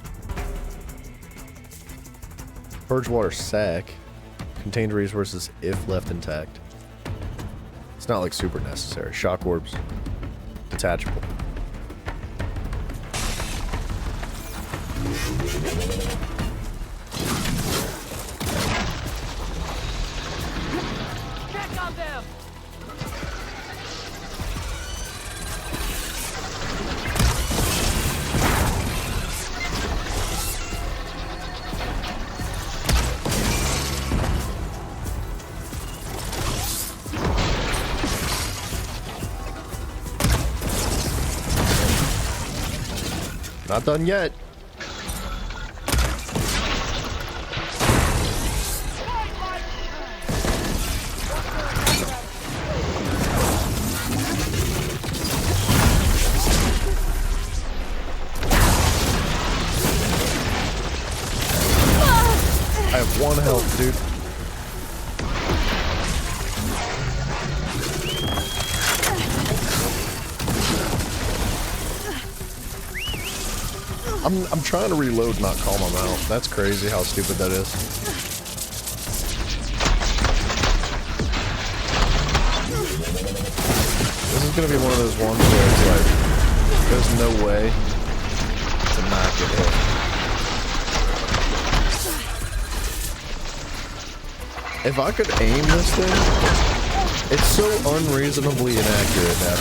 Purge water sack. Contained resources if left intact. It's not like super necessary. Shock orbs. Detachable. Check on them! Not done yet. I have 1 health, dude. I'm trying to reload, not call him out. That's crazy how stupid that is. This is gonna be one of those ones where it's like, there's no way to not get hit. If I could aim this thing, it's so unreasonably inaccurate now.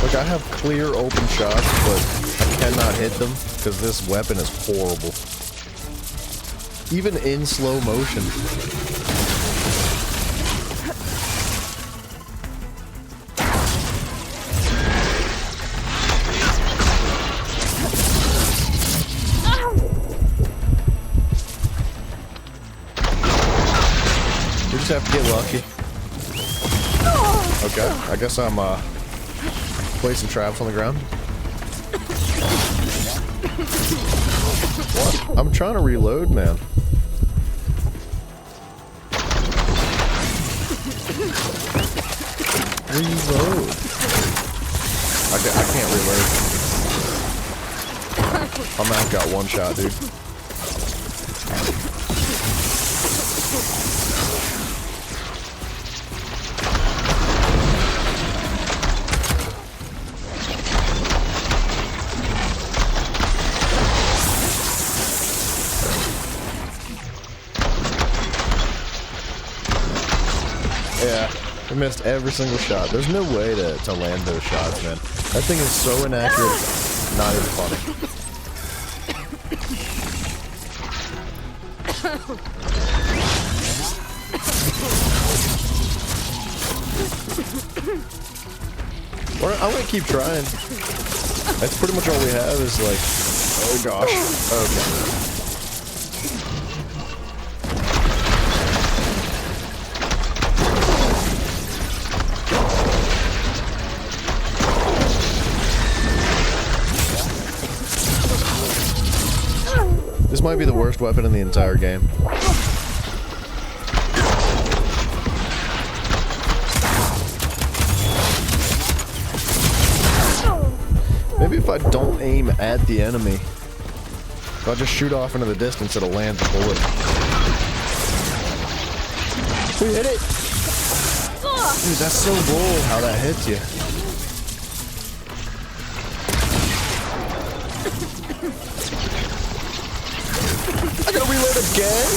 Like, I have clear open shots, but I cannot hit them because this weapon is horrible. Even in slow motion. You just have to get lucky. Okay, I guess I'm placing traps on the ground. What? I'm trying to reload, man. Reload. I can't reload. My mouth got 1 shot, dude. Yeah, we missed every single shot. There's no way to land those shots, man. That thing is so inaccurate, not even funny. I'm gonna keep trying. That's pretty much all we have is like, oh gosh, okay. This might be the worst weapon in the entire game. if I don't aim at the enemy? If I just shoot off into the distance, it'll land the bullet. We hit it! Dude, that's so bull how that hits you. I gotta reload again?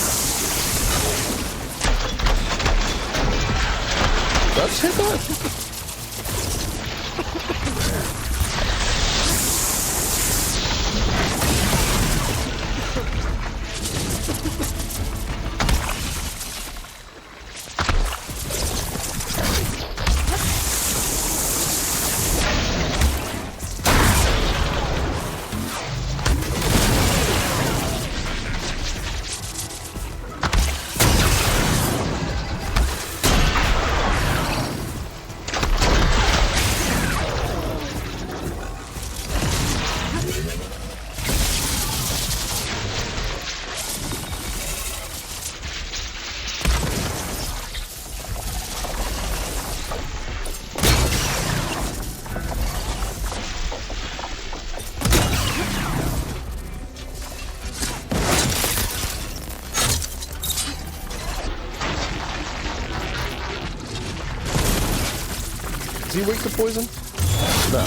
Let's hit that. Is he weak to poison? No.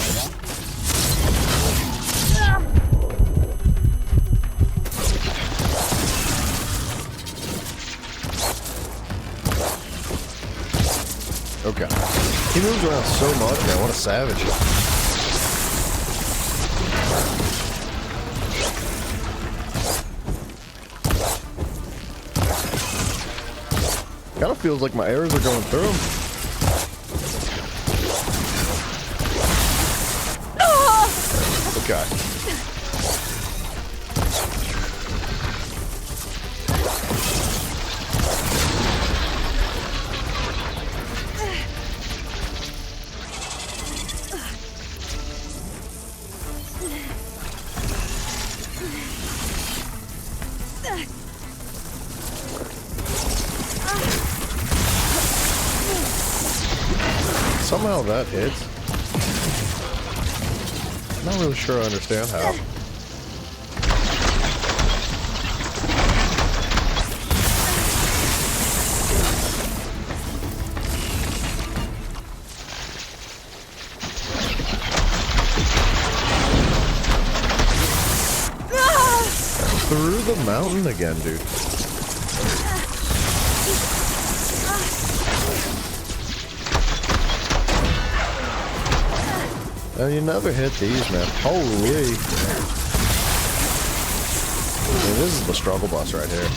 Okay. He moves around so much, man. What a savage. Kind of feels like my arrows are going through him. Okay. Somehow that hits. Not really sure I understand how. Through the mountain again, dude. Oh, you never hit these, man. Holy. Man, this is the struggle boss right here.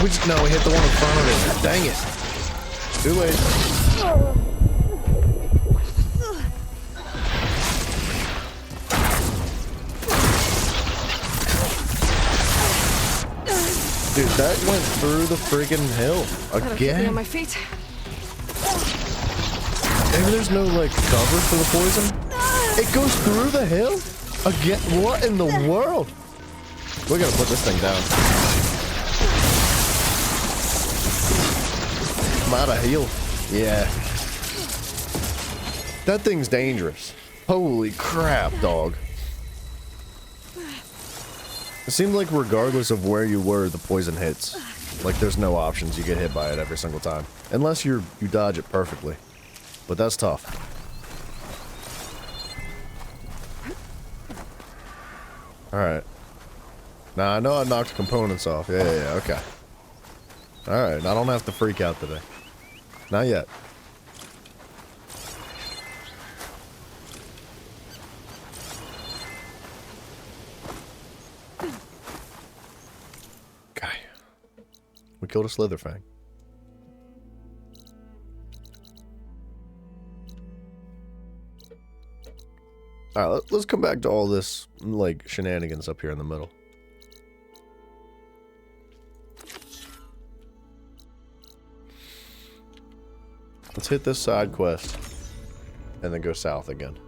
We just, no, we hit the one in front of it. Dang it. Too late. Dude, that went through the friggin' hill Gotta keep me again. on my feet. Maybe there's no like cover for the poison. It goes through the hill again. What in the world? We gotta put this thing down. I'm out of heal. Yeah. That thing's dangerous. Holy crap, dog. It seemed like regardless of where you were, the poison hits. Like there's no options, you get hit by it every single time. Unless you dodge it perfectly. But that's tough. Alright. Now I know I knocked components off. Yeah, okay. Alright, I don't have to freak out today. Not yet. We killed a Slitherfang. Alright, let's come back to all this, like, shenanigans up here in the middle. Let's hit this side quest. And then go south again.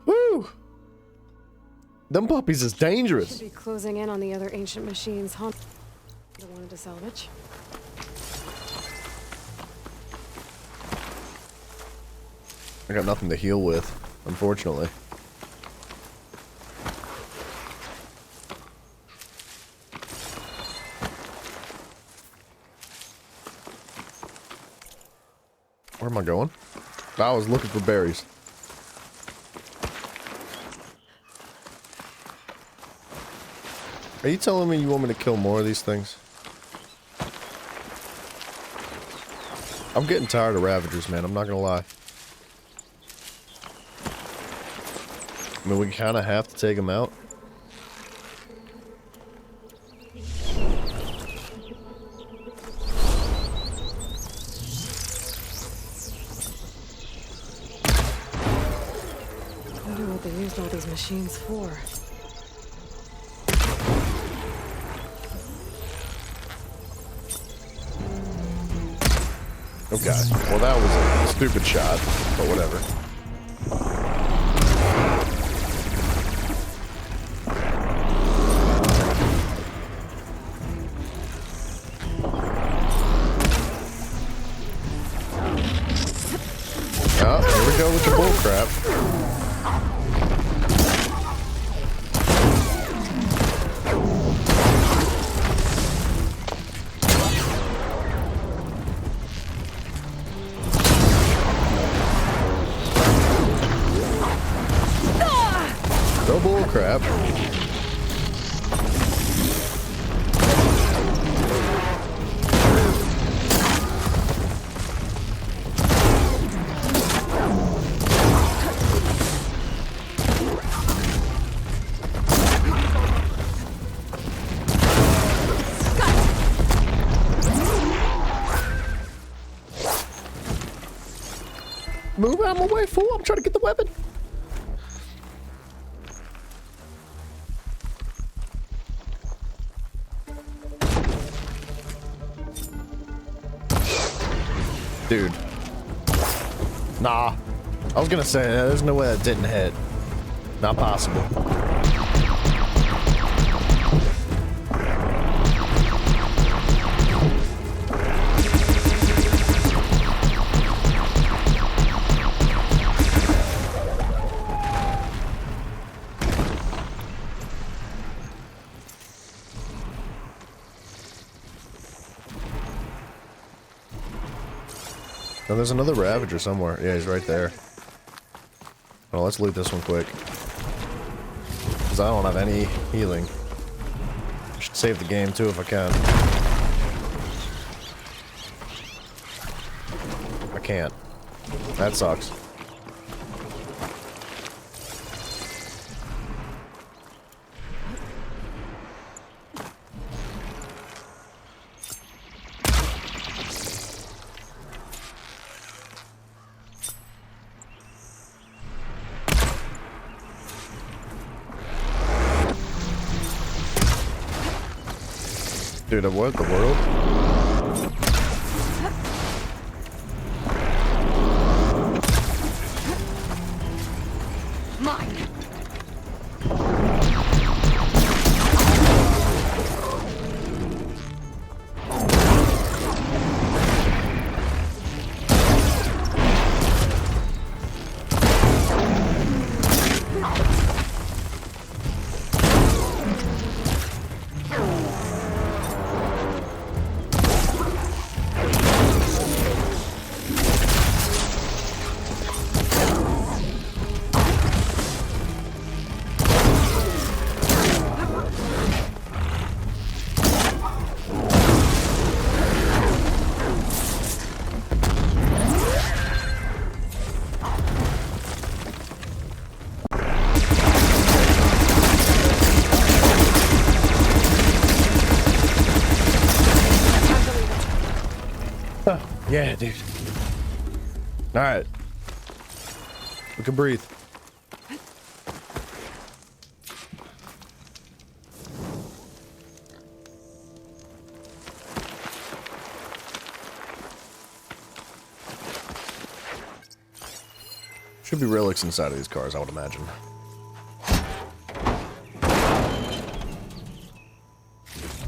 Woo! Them puppies is dangerous. Should be closing in on the other ancient machines, huh? I wanted to salvage. I got nothing to heal with, unfortunately. Where am I going? I was looking for berries. Are you telling me you want me to kill more of these things? I'm getting tired of Ravagers, man. I'm not gonna lie. I mean, we kind of have to take them out. I wonder what they used all these machines for. Okay. Well, that was a stupid shot, but whatever. Oh, here we go with the bullcrap. No bullcrap. Move out of my way, fool. I'm trying to get the weapon. Dude. Nah. I was gonna say, there's no way that didn't hit. Not possible. No, there's another Ravager somewhere. Yeah, he's right there. Oh, let's loot this one quick. Because I don't have any healing. I should save the game too if I can. I can't. That sucks. Dude, what the world? Mine. Yeah, dude. Alright. We can breathe. Should be relics inside of these cars, I would imagine. I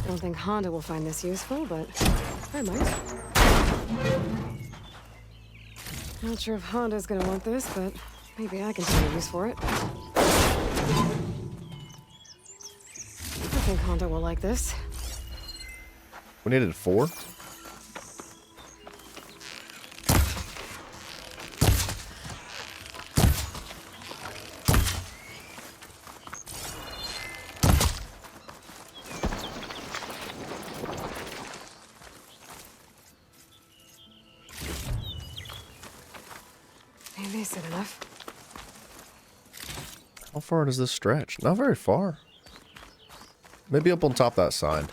don't think Honda will find this useful, but I might. Not sure if Honda's gonna want this, but maybe I can find a use for it. I think Honda will like this. We needed 4. Maybe they said enough. How far does this stretch? Not very far. Maybe up on top of that sign.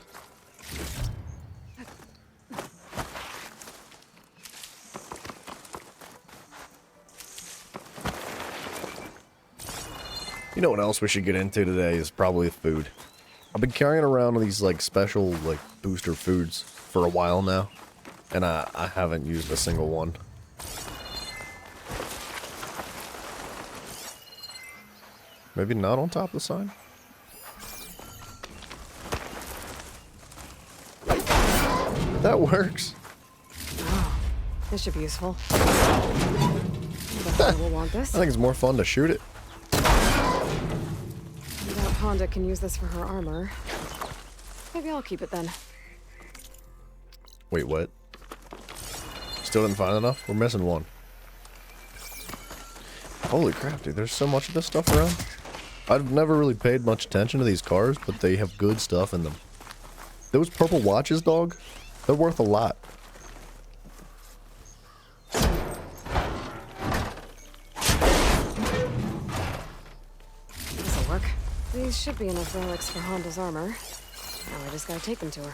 You know what else we should get into today is probably food. I've been carrying around these like special like booster foods for a while now, and I haven't used a single one. Maybe not on top of the sign? That works. Oh, this should be useful. Honda will want this. I think it's more fun to shoot it. I doubt Honda can use this for her armor. Maybe I'll keep it then. Wait, what? Still didn't find enough? We're missing one. Holy crap, dude. There's so much of this stuff around. I've never really paid much attention to these cars, but they have good stuff in them. Those purple watches, dog, they're worth a lot. This'll work. These should be enough relics for Honda's armor. Now I just gotta take them to her.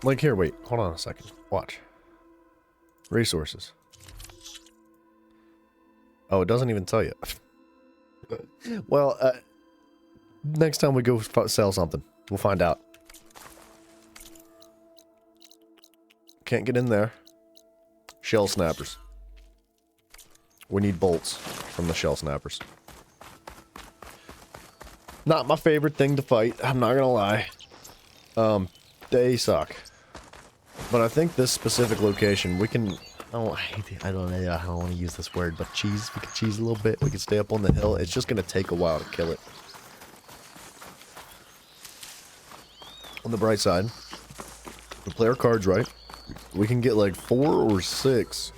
Like, here, wait. Hold on a second. Watch. Resources. Oh, it doesn't even tell you. Well, next time we go sell something, we'll find out. Can't get in there. Shell snappers. We need bolts from the shell snappers. Not my favorite thing to fight, I'm not gonna lie. They suck. But I think this specific location, we can... I don't want to use this word, but cheese. We can cheese a little bit. We can stay up on the hill. It's just going to take a while to kill it. On the bright side, if we play our cards right, we can get like 4 or 6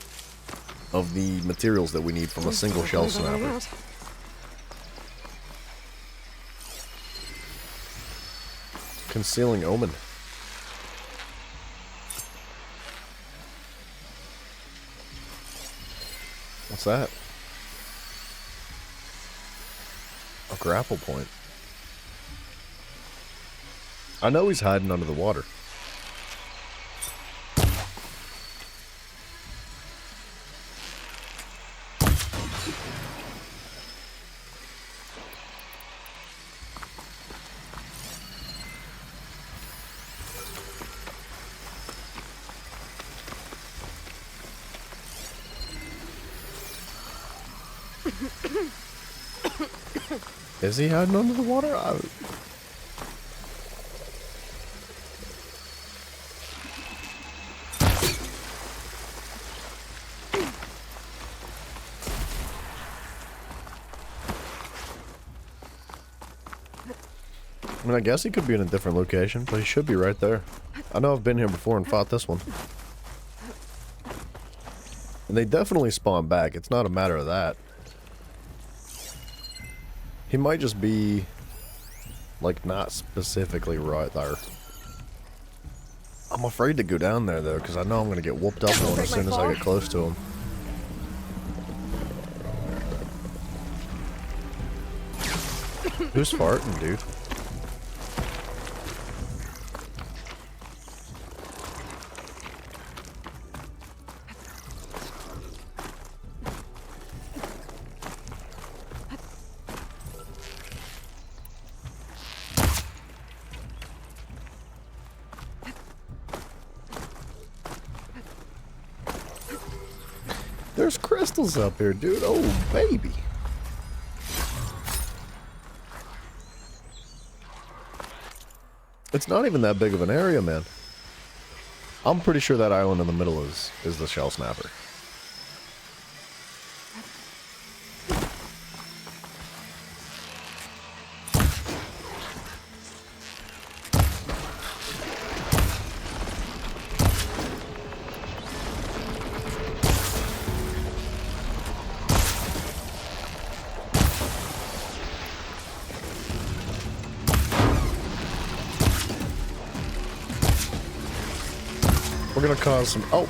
of the materials that we need from a single shell snapper. Concealing Omen. What's that? A grapple point. I know he's hiding under the water. Is he hiding under the water? I mean, I guess he could be in a different location, but he should be right there. I know I've been here before and fought this one. And they definitely spawn back. It's not a matter of that. He might just be, like, not specifically right there. I'm afraid to go down there, though, because I know I'm going to get whooped up on as soon as I get close to him. Who's farting, dude? There's crystals up here, dude. Oh, baby. It's not even that big of an area, man. I'm pretty sure that island in the middle is the Shell Snapper. We're gonna cause some... Oh!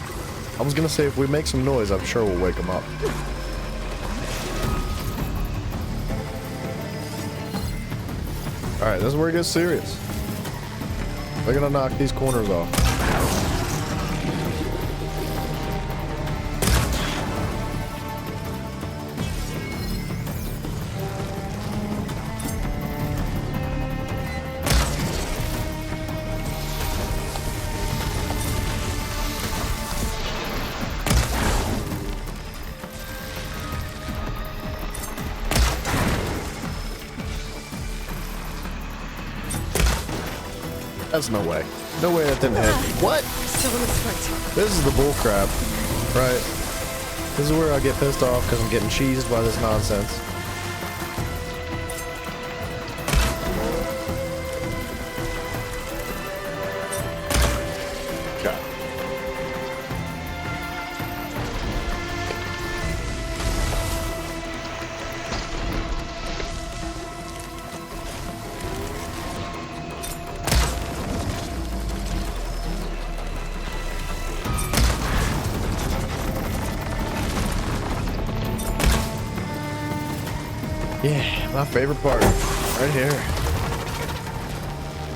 I was gonna say, if we make some noise, I'm sure we'll wake them up. Alright, this is where it gets serious. We're gonna knock these corners off. That's no way. No way that didn't hit. What? Still in the sprint. This is the bull crap, right? This is where I get pissed off because I'm getting cheesed by this nonsense. God. Yeah, my favorite part. Right here.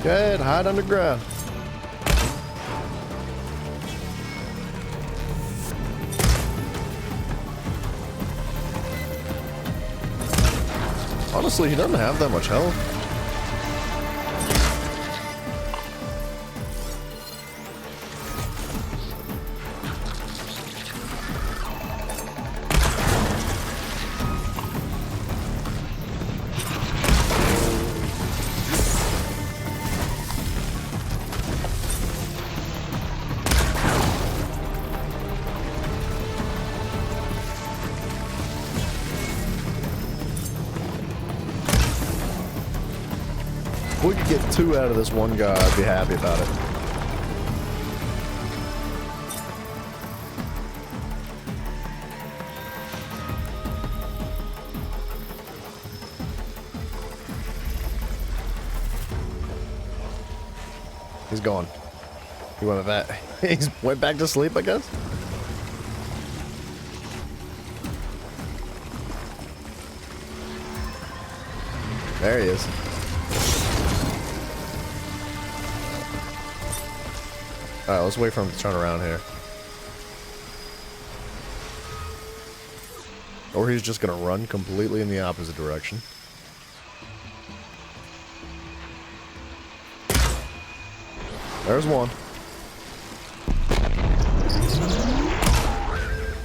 Go ahead, hide underground. Honestly, he doesn't have that much health. If we could get 2 out of this one guy, I'd be happy about it. He's gone. He went back. He's went back to sleep, I guess. There he is. Alright, let's wait for him to turn around here. Or he's just gonna run completely in the opposite direction. There's one.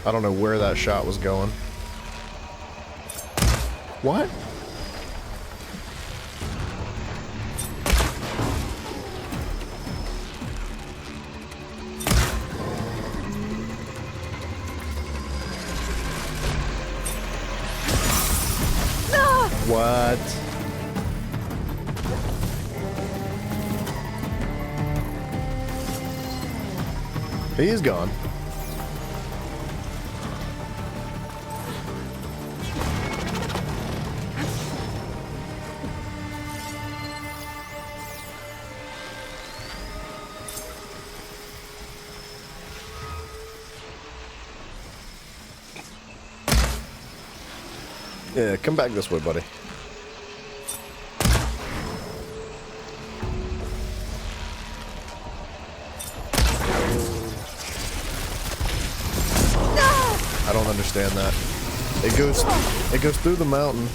I don't know where that shot was going. What? What? He's gone. Yeah, come back this way, buddy. I don't understand that. It goes through the mountain.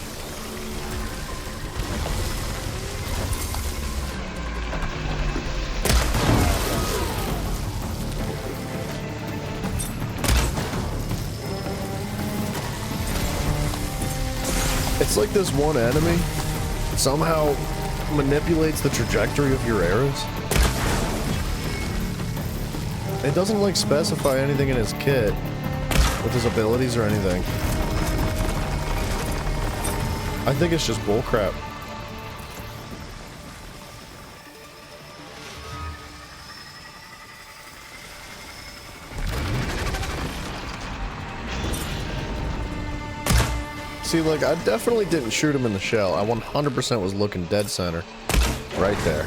It's like this one enemy somehow manipulates the trajectory of your arrows? It doesn't like specify anything in his kit with his abilities or anything. I think it's just bullcrap. See, like, I definitely didn't shoot him in the shell. I 100% was looking dead center. Right there.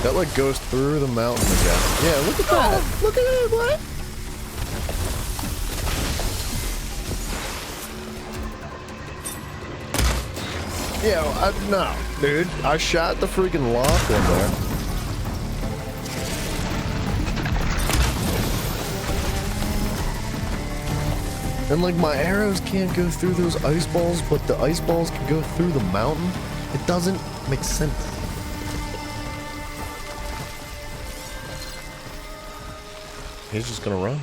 That, like, goes through the mountain again. Yeah, look at that! Look at it, what? Yeah, no, dude. I shot the freaking lock one there. And like my arrows can't go through those ice balls, but the ice balls can go through the mountain. It doesn't make sense. He's just gonna run.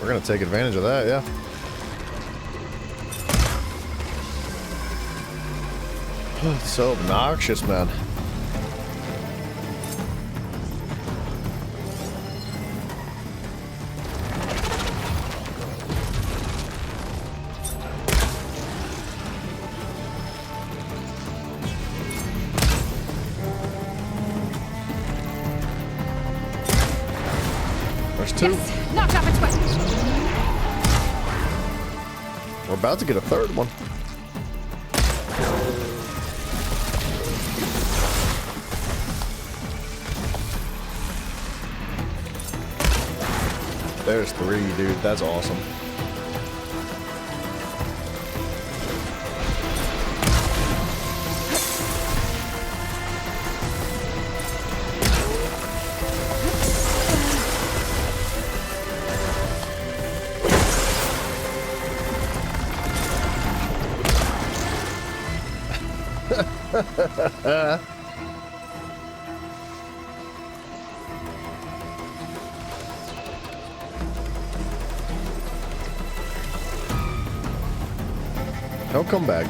We're gonna take advantage of that, yeah. It's so obnoxious, man. There's two. Yes, knocked off its weapon. We're about to get a third one. There's three, dude. That's awesome. He'll come back.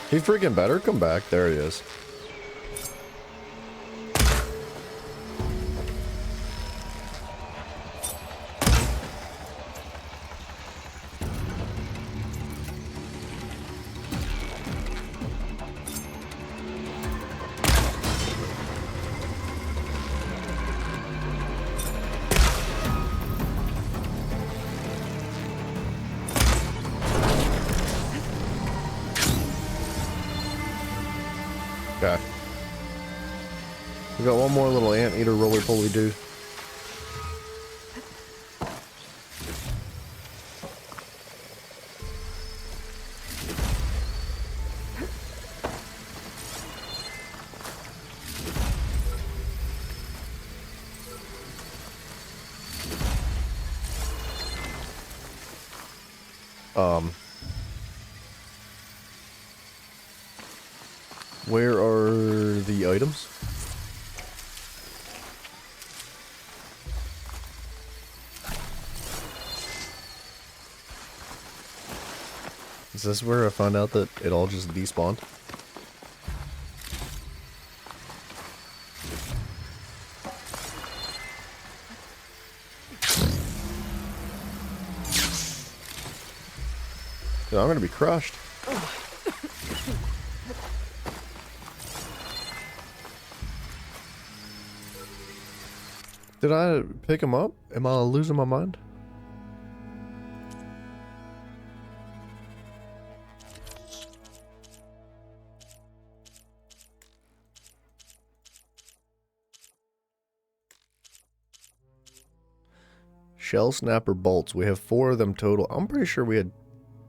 He freaking better come back. There he is. Okay. We got one more little anteater roly-poly dude. Where are the items? Is this where I found out that it all just despawned? Dude, I'm gonna be crushed. Did I pick him up? Am I losing my mind? Shell snapper bolts. We have 4 of them total. I'm pretty sure we had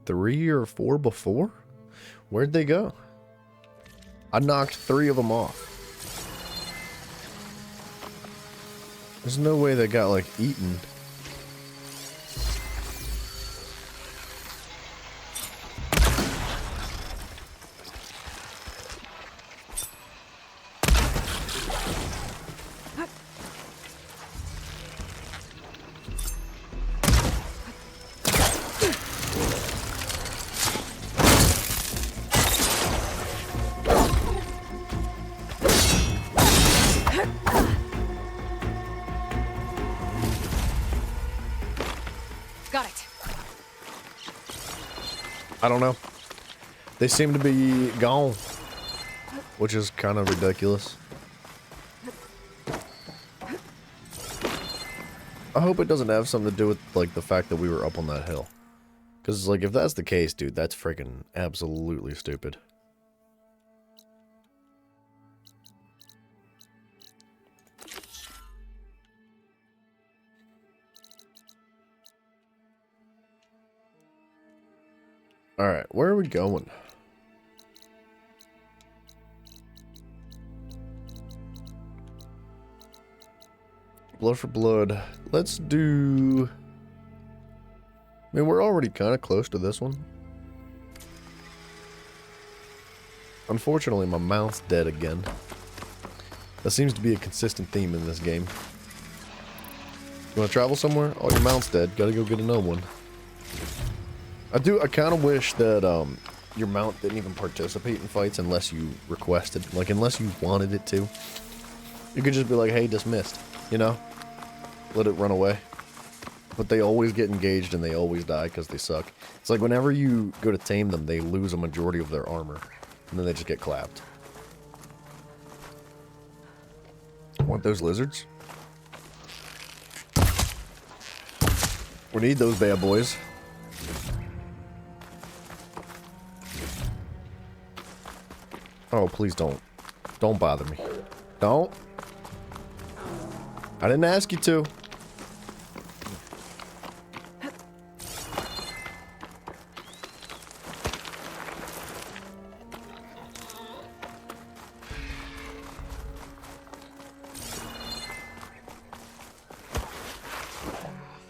3 or 4 before. Where'd they go? I knocked 3 of them off. There's no way they got, like, eaten. Got it. I don't know. They seem to be gone, which is kind of ridiculous. I hope it doesn't have something to do with, like, the fact that we were up on that hill. Because, like, if that's the case, dude, that's freaking absolutely stupid. Alright, where are we going? Blood for blood. Let's do... I mean, we're already kind of close to this one. Unfortunately, my mount's dead again. That seems to be a consistent theme in this game. You want to travel somewhere? Oh, your mount's dead. Gotta go get another one. I kind of wish that your mount didn't even participate in fights unless you requested. Like, unless you wanted it to. You could just be like, hey, dismissed. You know? Let it run away. But they always get engaged and they always die because they suck. It's like whenever you go to tame them, they lose a majority of their armor. And then they just get clapped. Want those lizards? We need those bad boys. Oh, please don't. Don't bother me. Don't. I didn't ask you to. They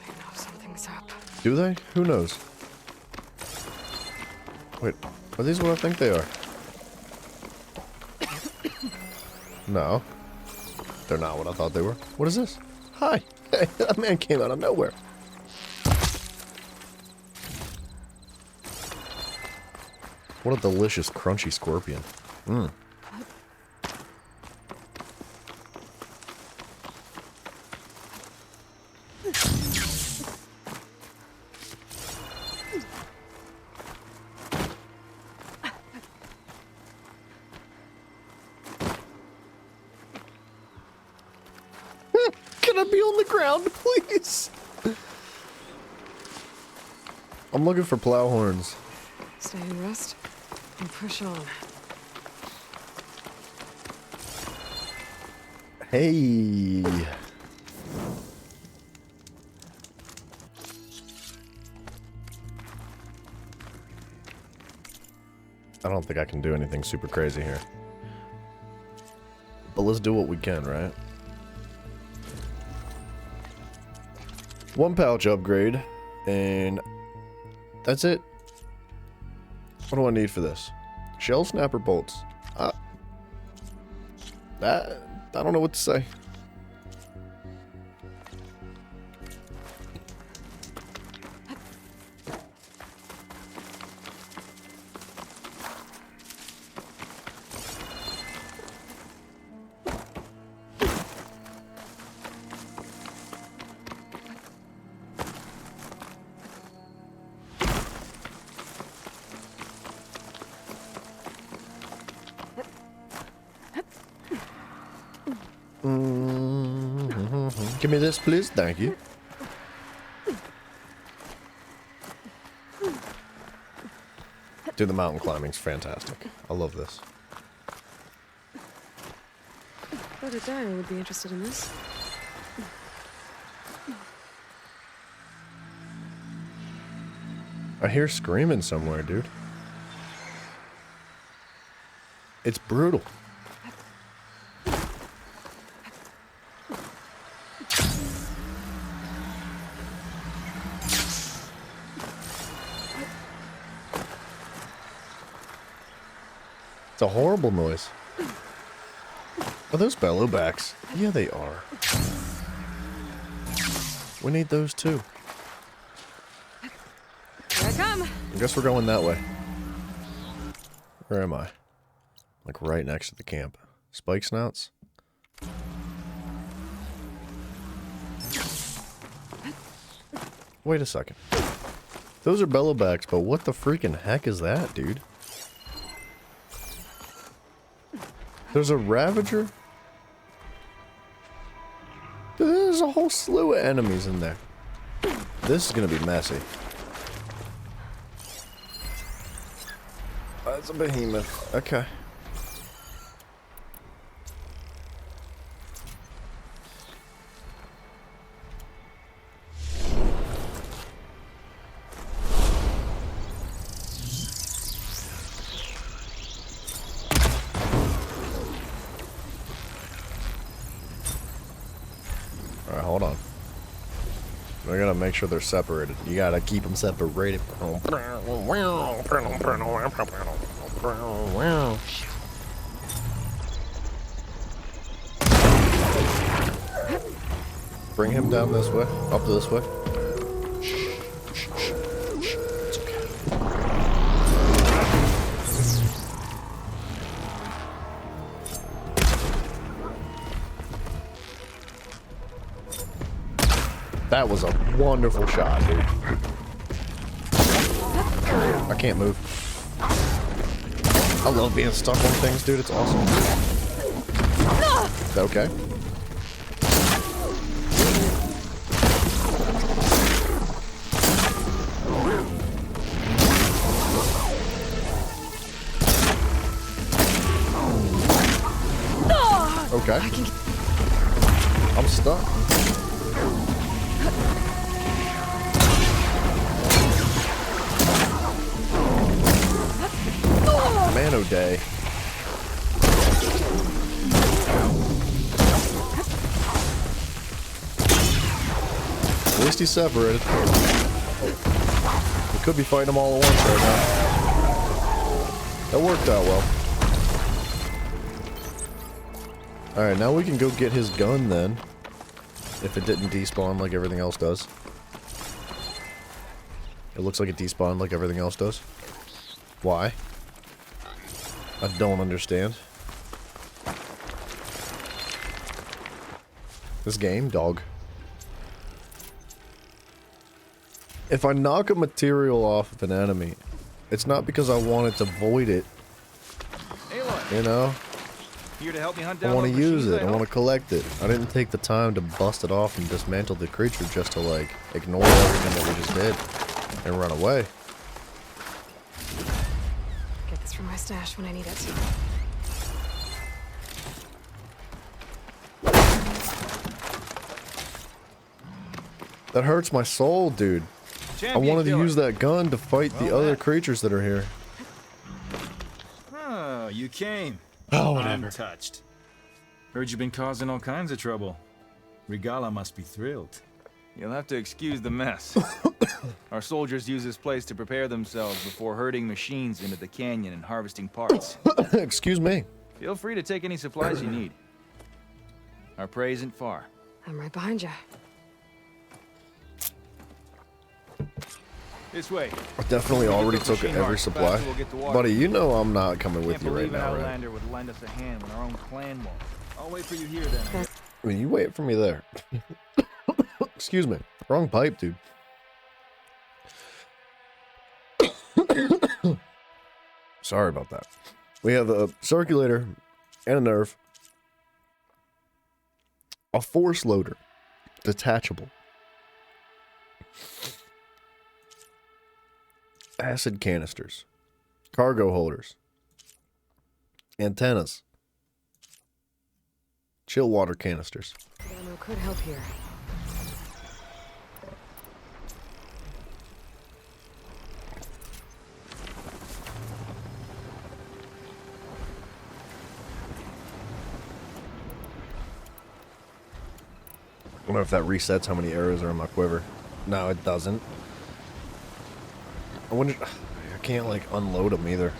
know something's up. Do they? Who knows? Wait, are these what I think they are? No. They're not what I thought they were. What is this? Hi. Hey, that man came out of nowhere. What a delicious, crunchy scorpion. Mmm. Can I be on the ground, please? I'm looking for plow horns. Stay in rest and push on. Hey. I don't think I can do anything super crazy here. But let's do what we can, right? 1 pouch upgrade, and that's it. What do I need for this? Shell snapper bolts. I don't know what to say. Give me this, please. Thank you. Dude, the mountain climbing's fantastic. I love this. Bet a Dyer would be interested in this. I hear screaming somewhere, dude. It's brutal. It's a horrible noise. Are those bellowbacks? Yeah, they are. We need those too. Here I come. I guess we're going that way. Where am I? Like right next to the camp. Spike snouts? Wait a second. Those are bellowbacks, but what the freaking heck is that, dude? There's a Ravager? There's a whole slew of enemies in there. This is gonna be messy. That's a behemoth. Okay. Alright, hold on. I gotta make sure they're separated. You gotta keep them separated. Bring him down this way, up this way. It's okay. That was a wonderful shot, dude. I can't move. I love being stuck on things, dude. It's awesome. Is that okay? Okay. I'm stuck. Mano day. At least he's separated. We could be fighting them all at once right now. That worked out well. Alright, now we can go get his gun then. If it didn't despawn like everything else does. It looks like it despawned like everything else does. Why? I don't understand. This game, dog. If I knock a material off of an enemy, it's not because I wanted to void it. Aloy, You know? here to help me hunt I down want to those use machines, it. I hope? want to collect it. I didn't take the time to bust it off and dismantle the creature just to, like, ignore everything that we just did and run away. Get this from my stash when I need it. That hurts my soul, dude. I Champion wanted to killer. use that gun to fight the Well other met. creatures that are here. Oh, you came. Oh, I'm touched. Heard you've been causing all kinds of trouble. Regala must be thrilled. You'll have to excuse the mess. Our soldiers use this place to prepare themselves before herding machines into the canyon and harvesting parts. Excuse me. Feel free to take any supplies you need. Our prey isn't far. I'm right behind you. This way. I definitely already those took machine every marks, supply. faster we'll get to water. Buddy, you know I'm not coming with Can't you right believe an now, right? outlander would lend us a hand when our own clan won't. I'll wait for you here then. I mean, you wait for me there. Excuse me. Wrong pipe, dude. Sorry about that. We have a circulator and a nerve. A force loader. Detachable. Acid canisters. Cargo holders. Antennas. Chill water canisters. Ammo could help here. wonder if that resets how many arrows are in my quiver. No, it doesn't. I wonder... I can't, like, unload them either.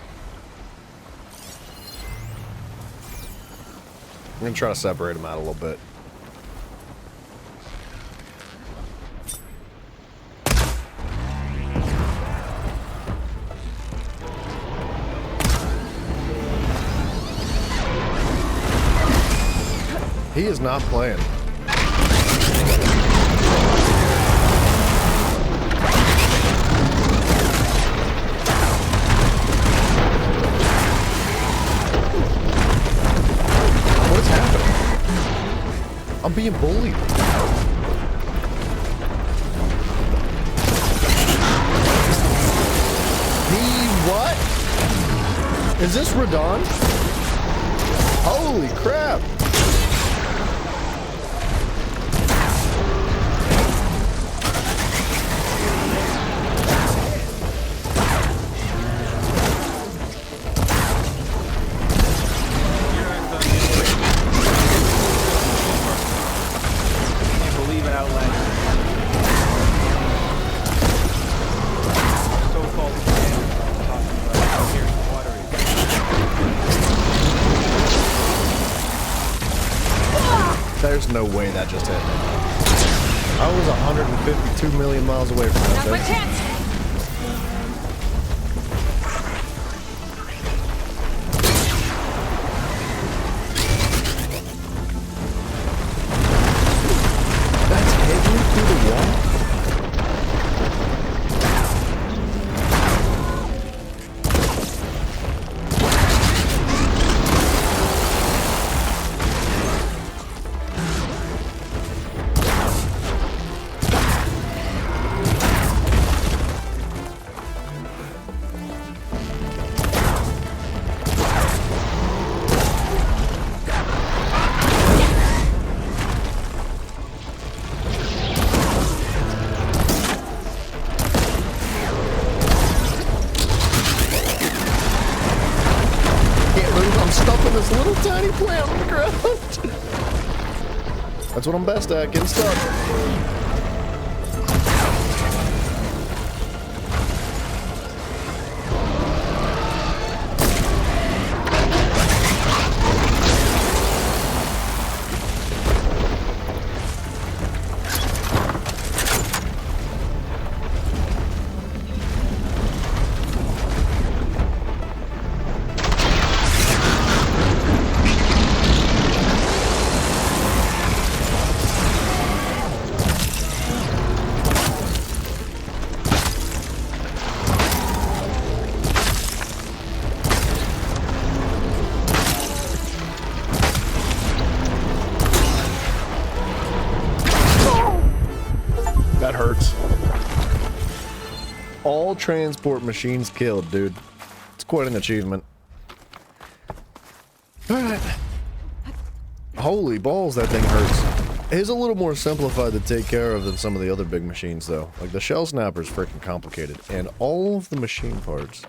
I'm gonna try to separate them out a little bit. He is not playing. What is happening? I'm being bullied. What? Is this Radon? Holy crap! There's no way that just hit me. I was 152 million miles away from that thing. That's hit me through the wall? This little tiny plant on the ground. That's what I'm best at, getting stuck. That hurts. All transport machines killed, dude. It's quite an achievement. Alright. Holy balls, that thing hurts. It is a little more simplified to take care of than some of the other big machines, though. Like, the Shell Snapper is freaking complicated. And all of the machine parts...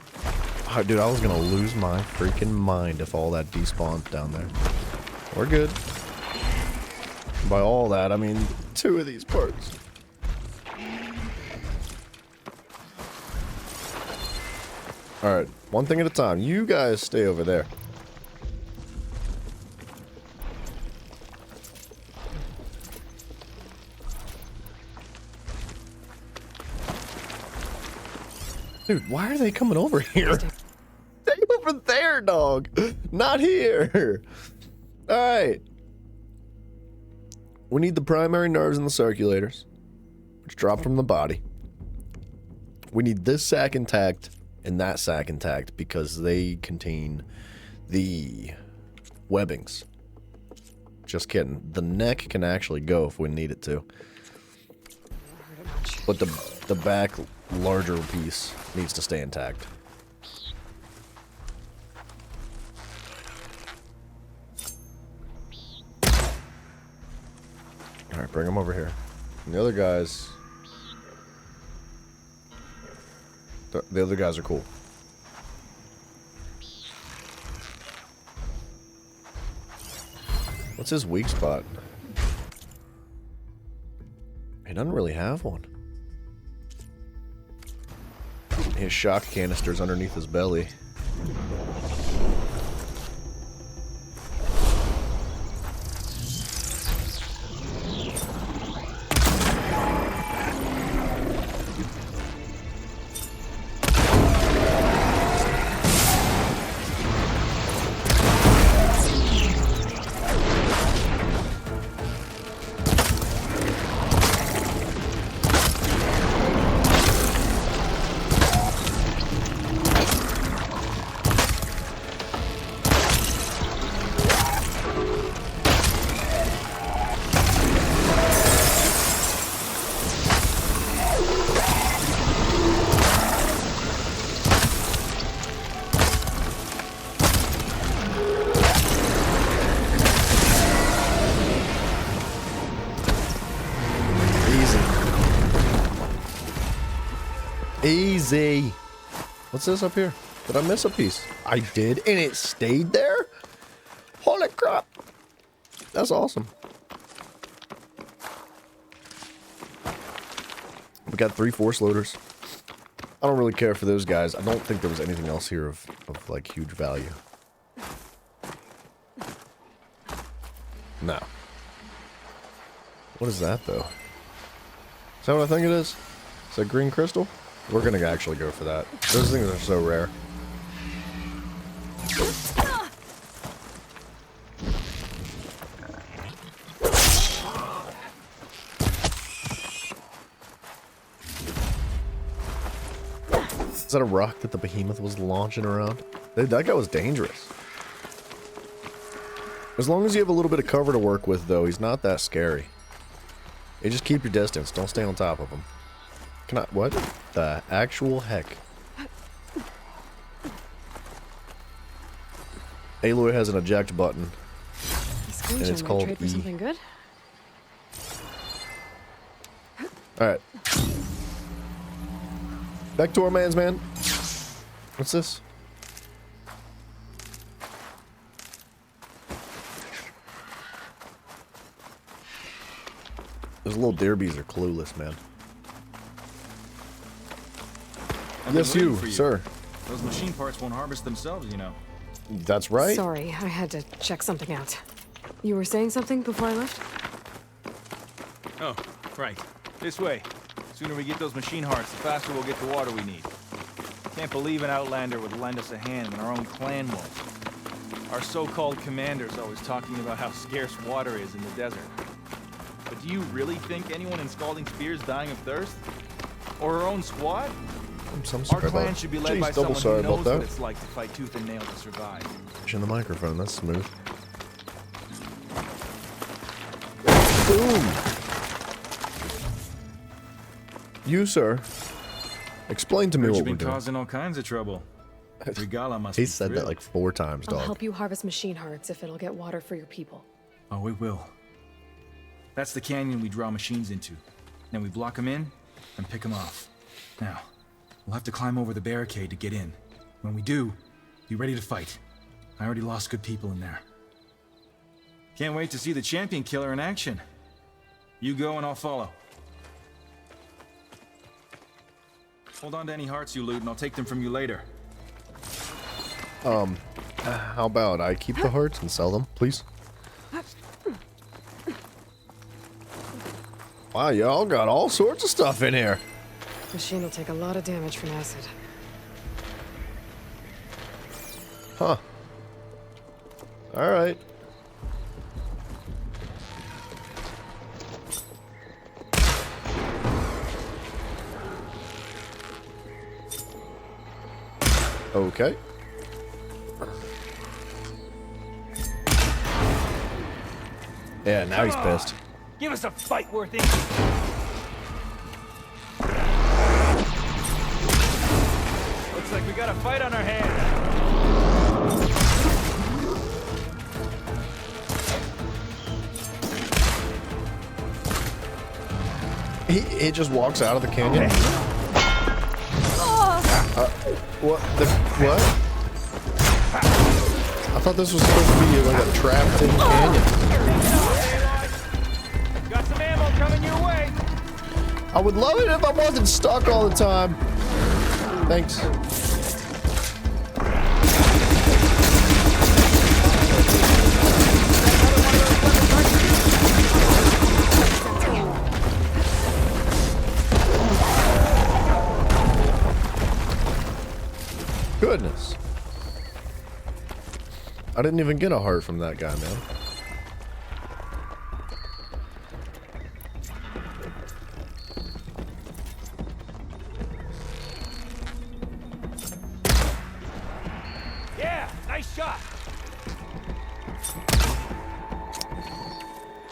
Oh, dude, I was gonna lose my freaking mind if all that despawned down there. We're good. By all that, I mean 2 of these parts. Alright, one thing at a time. You guys stay over there. Dude, why are they coming over here? Stay over there, dog. Not here. Alright. We need the primary nerves and the circulators, which drop from the body. We need this sac intact and that sac intact because they contain the webbings. Just kidding. The neck can actually go if we need it to. But the back larger piece needs to stay intact. Alright, bring them over here. And the other guys... The other guys are cool. What's his weak spot? He doesn't really have one. His shock canister's underneath his belly. Easy. What's this up here? Did I miss a piece? I did, and it stayed there? Holy crap. That's awesome. We got 3 force loaders. I don't really care for those guys. I don't think there was anything else here of like huge value. No. What is that though? Is that what I think it is? Is that green crystal? We're gonna actually go for that. Those things are so rare. Is that a rock that the behemoth was launching around? That guy was dangerous. As long as you have a little bit of cover to work with, though, he's not that scary. You just keep your distance. Don't stay on top of him. Can I... What the actual heck? Aloy has an eject button. And it's called trade for E. something good? Alright. Back to our man's man. What's this? Those little deerbees are clueless, man. Yes, you, sir. Those machine parts won't harvest themselves, you know. That's right. Sorry, I had to check something out. You were saying something before I left? Oh, right. This way. Sooner we get those machine hearts, the faster we'll get the water we need. Can't believe an outlander would lend us a hand when our own clan won't. Our so-called commander's always talking about how scarce water is in the desert. But do you really think anyone in Scalding Spear's dying of thirst? Or our own squad? I'm so Our sorry about clan that. should be led Jeez, by double someone sorry who knows about what that. it's like to fight tooth and nail to survive. Pushing the microphone, that's smooth. Boom! You, sir. Explain to me Heard what you've we're been doing. causing all kinds of trouble. Regala must He be said that thrilled. like 4 times, I'll dog. help you harvest machine hearts if it'll get water for your people. Oh, it will. That's the canyon we draw machines into. Then we block them in and pick them off. Now, we'll have to climb over the barricade to get in. When we do, be ready to fight. I already lost good people in there. Can't wait to see the champion killer in action. You go and I'll follow. Hold on to any hearts you loot and I'll take them from you later. How about I keep the hearts and sell them, please? Wow, y'all got all sorts of stuff in here. Machine will take a lot of damage from acid. Huh. Alright. Okay. Yeah, now he's pissed. Give us a fight worth it. Looks like we got a fight on our hands. He just walks out of the canyon. What? What? I thought this was supposed to be like a trapped in canyon. Got some ammo coming your way. I would love it if I wasn't stuck all the time. Thanks. Goodness. I didn't even get a heart from that guy, man. Yeah, nice shot.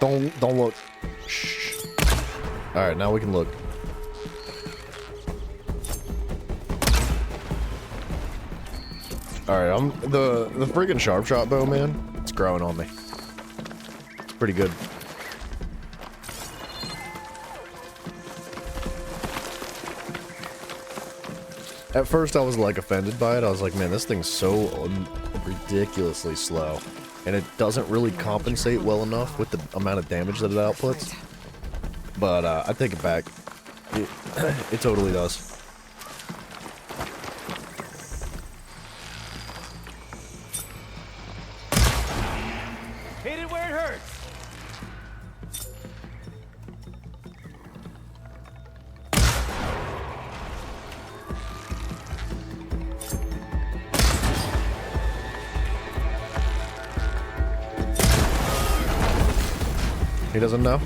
Don't look. Shh. All right, now we can look. All right, the freaking sharp shot bow, man. It's growing on me. It's pretty good. At first, I was like offended by it. I was like, man, this thing's so ridiculously slow, and it doesn't really compensate well enough with the amount of damage that it outputs. But I take it back. It totally does. Hit it where it hurts. He doesn't know?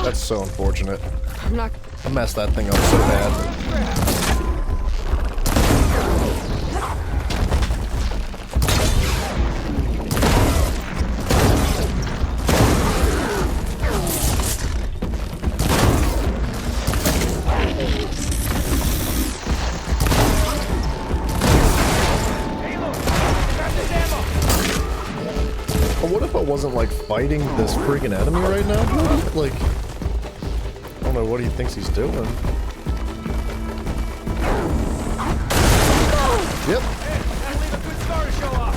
That's so unfortunate. I'm not. I messed that thing up so bad. But what if I wasn't like fighting this freaking enemy right now? Like, I don't know what he thinks he's doing. Yep. That'll leave a good scar to show off.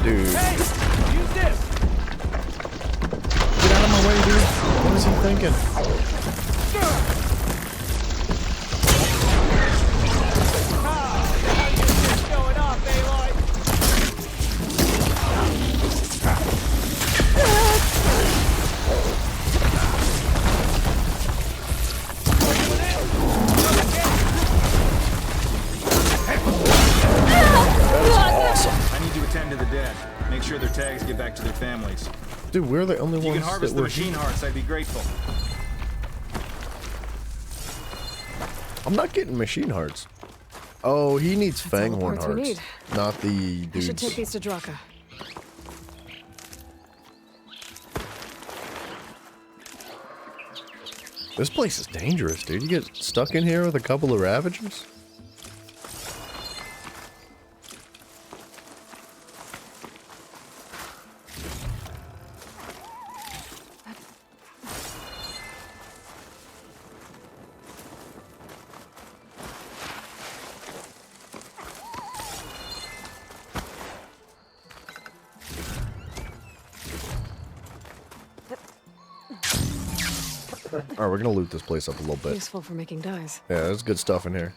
Dude. Hey, use this. Get out of my way, dude. What is he thinking? Showing off, Aloy. I need to attend to the dead. Make sure their tags get back to their families. Dude, we're the only If you ones can harvest that the were machine hearts, I'd be grateful. I'm not getting machine hearts. Oh, he needs That's all the fanghorn parts we hearts, need. not the I should take dudes. these to Draka. This place is dangerous, dude. You get stuck in here with a couple of Ravagers? Alright, we're gonna loot this place up a little bit. Useful for making dyes. Yeah, there's good stuff in here.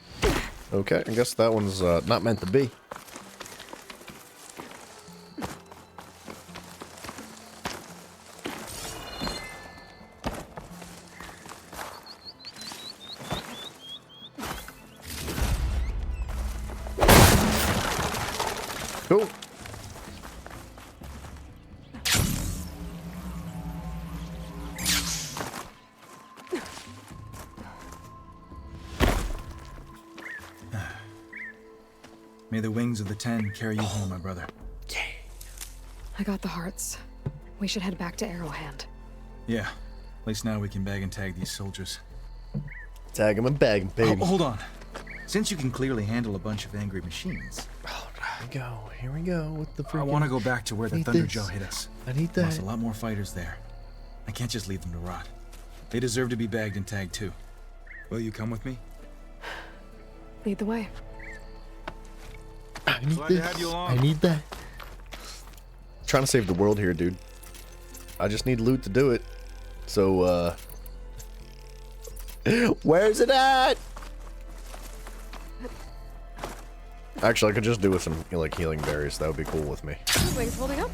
Okay, I guess that one's not meant to be. Cool. May the wings of the Ten carry you home, my brother. I got the hearts. We should head back to Arrowhand. Yeah. At least now we can bag and tag these soldiers. Tag him and bag him, baby. Hold on. Since you can clearly handle a bunch of angry machines, Here we go with the freaking... I want to go back to where the Need Thunderjaw this. hit us. I need Lost that. a lot more fighters there. I can't just leave them to rot. They deserve to be bagged and tagged too. Will you come with me? Lead the way. I need Glad to this. have you along. I need that. Trying to save the world here, dude. I just need loot to do it. So, where's it at? Actually, I could just do with some, like, healing berries. That would be cool with me. Wings holding up?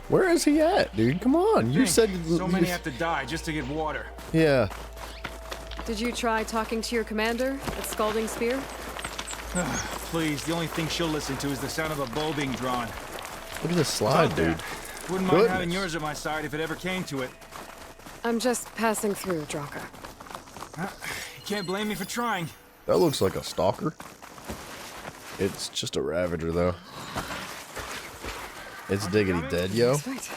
Where is he at, dude? Come on. You said... So many have to die just to get water. Yeah. Did you try talking to your commander at Scalding Spear? Please, the only thing she'll listen to is the sound of a bow being drawn. Look at this slide, About dude. that. Wouldn't mind having Goodness. yours at my side if it ever came to it. I'm just passing through, Draka. You can't blame me for trying. That looks like a stalker. It's just a Ravager, though. It's diggity dead, yo. That's right.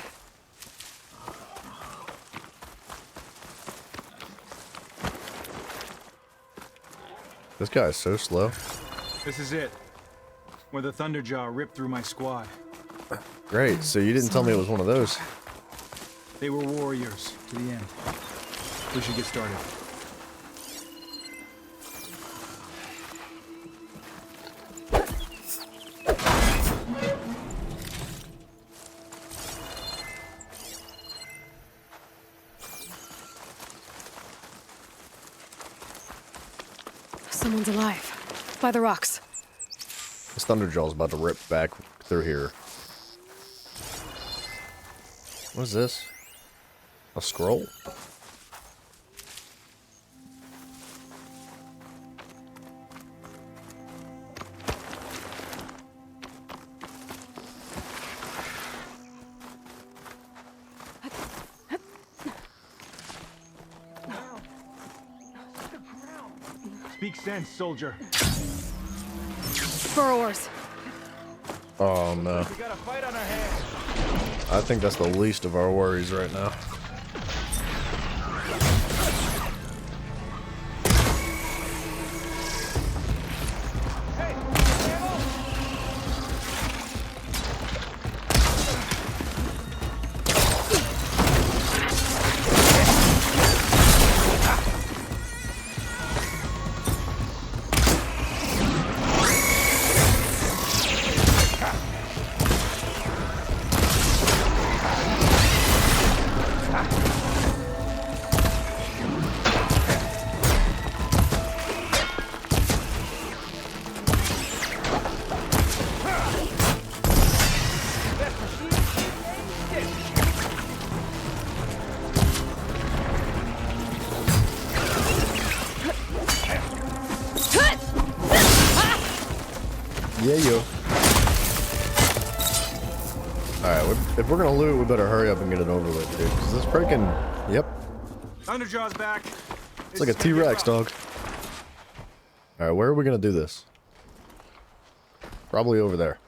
This guy is so slow. This is it. Where the Thunderjaw ripped through my squad. Great, so you didn't tell me it was one of those. They were warriors to the end. We should get started. Someone's alive. By the rocks. This Thunderjaw's about to rip back through here. What is this? A scroll? Speak sense, soldier. Burrowers. Oh no. We got a fight on our hands. I think that's the least of our worries right now. Hey, ammo! Yeah, yo. Alright, if we're gonna loot, we better hurry up and get it over with, dude. 'Cause this freaking... Yep. Thunderjaw's back. It's like a T-Rex, dog. Alright, where are we gonna do this? Probably over there.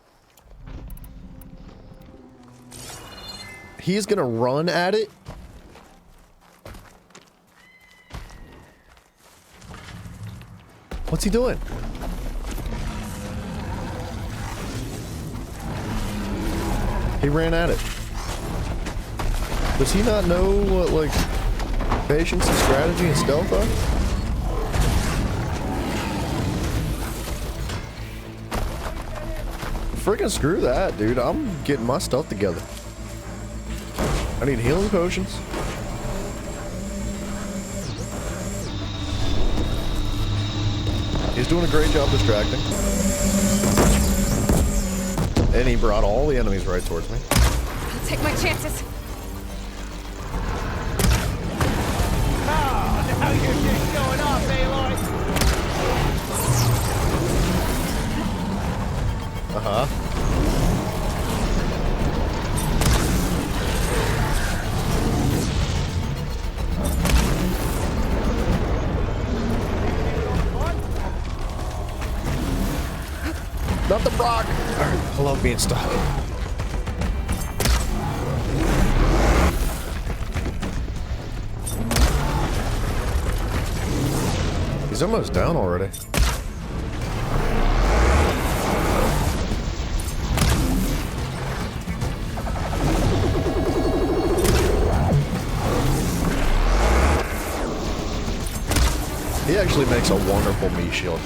He's gonna run at it? What's he doing? He ran at it. Does he not know what, like, patience and strategy and stealth are? Freaking screw that, dude. I'm getting my stuff together. I need healing potions. He's doing a great job distracting. And he brought all the enemies right towards me. I'll take my chances. Now your shit's going off, Aloy. Uh-huh. Not the Brock! I love being stuck. He's almost down already. He actually makes a wonderful meat shield.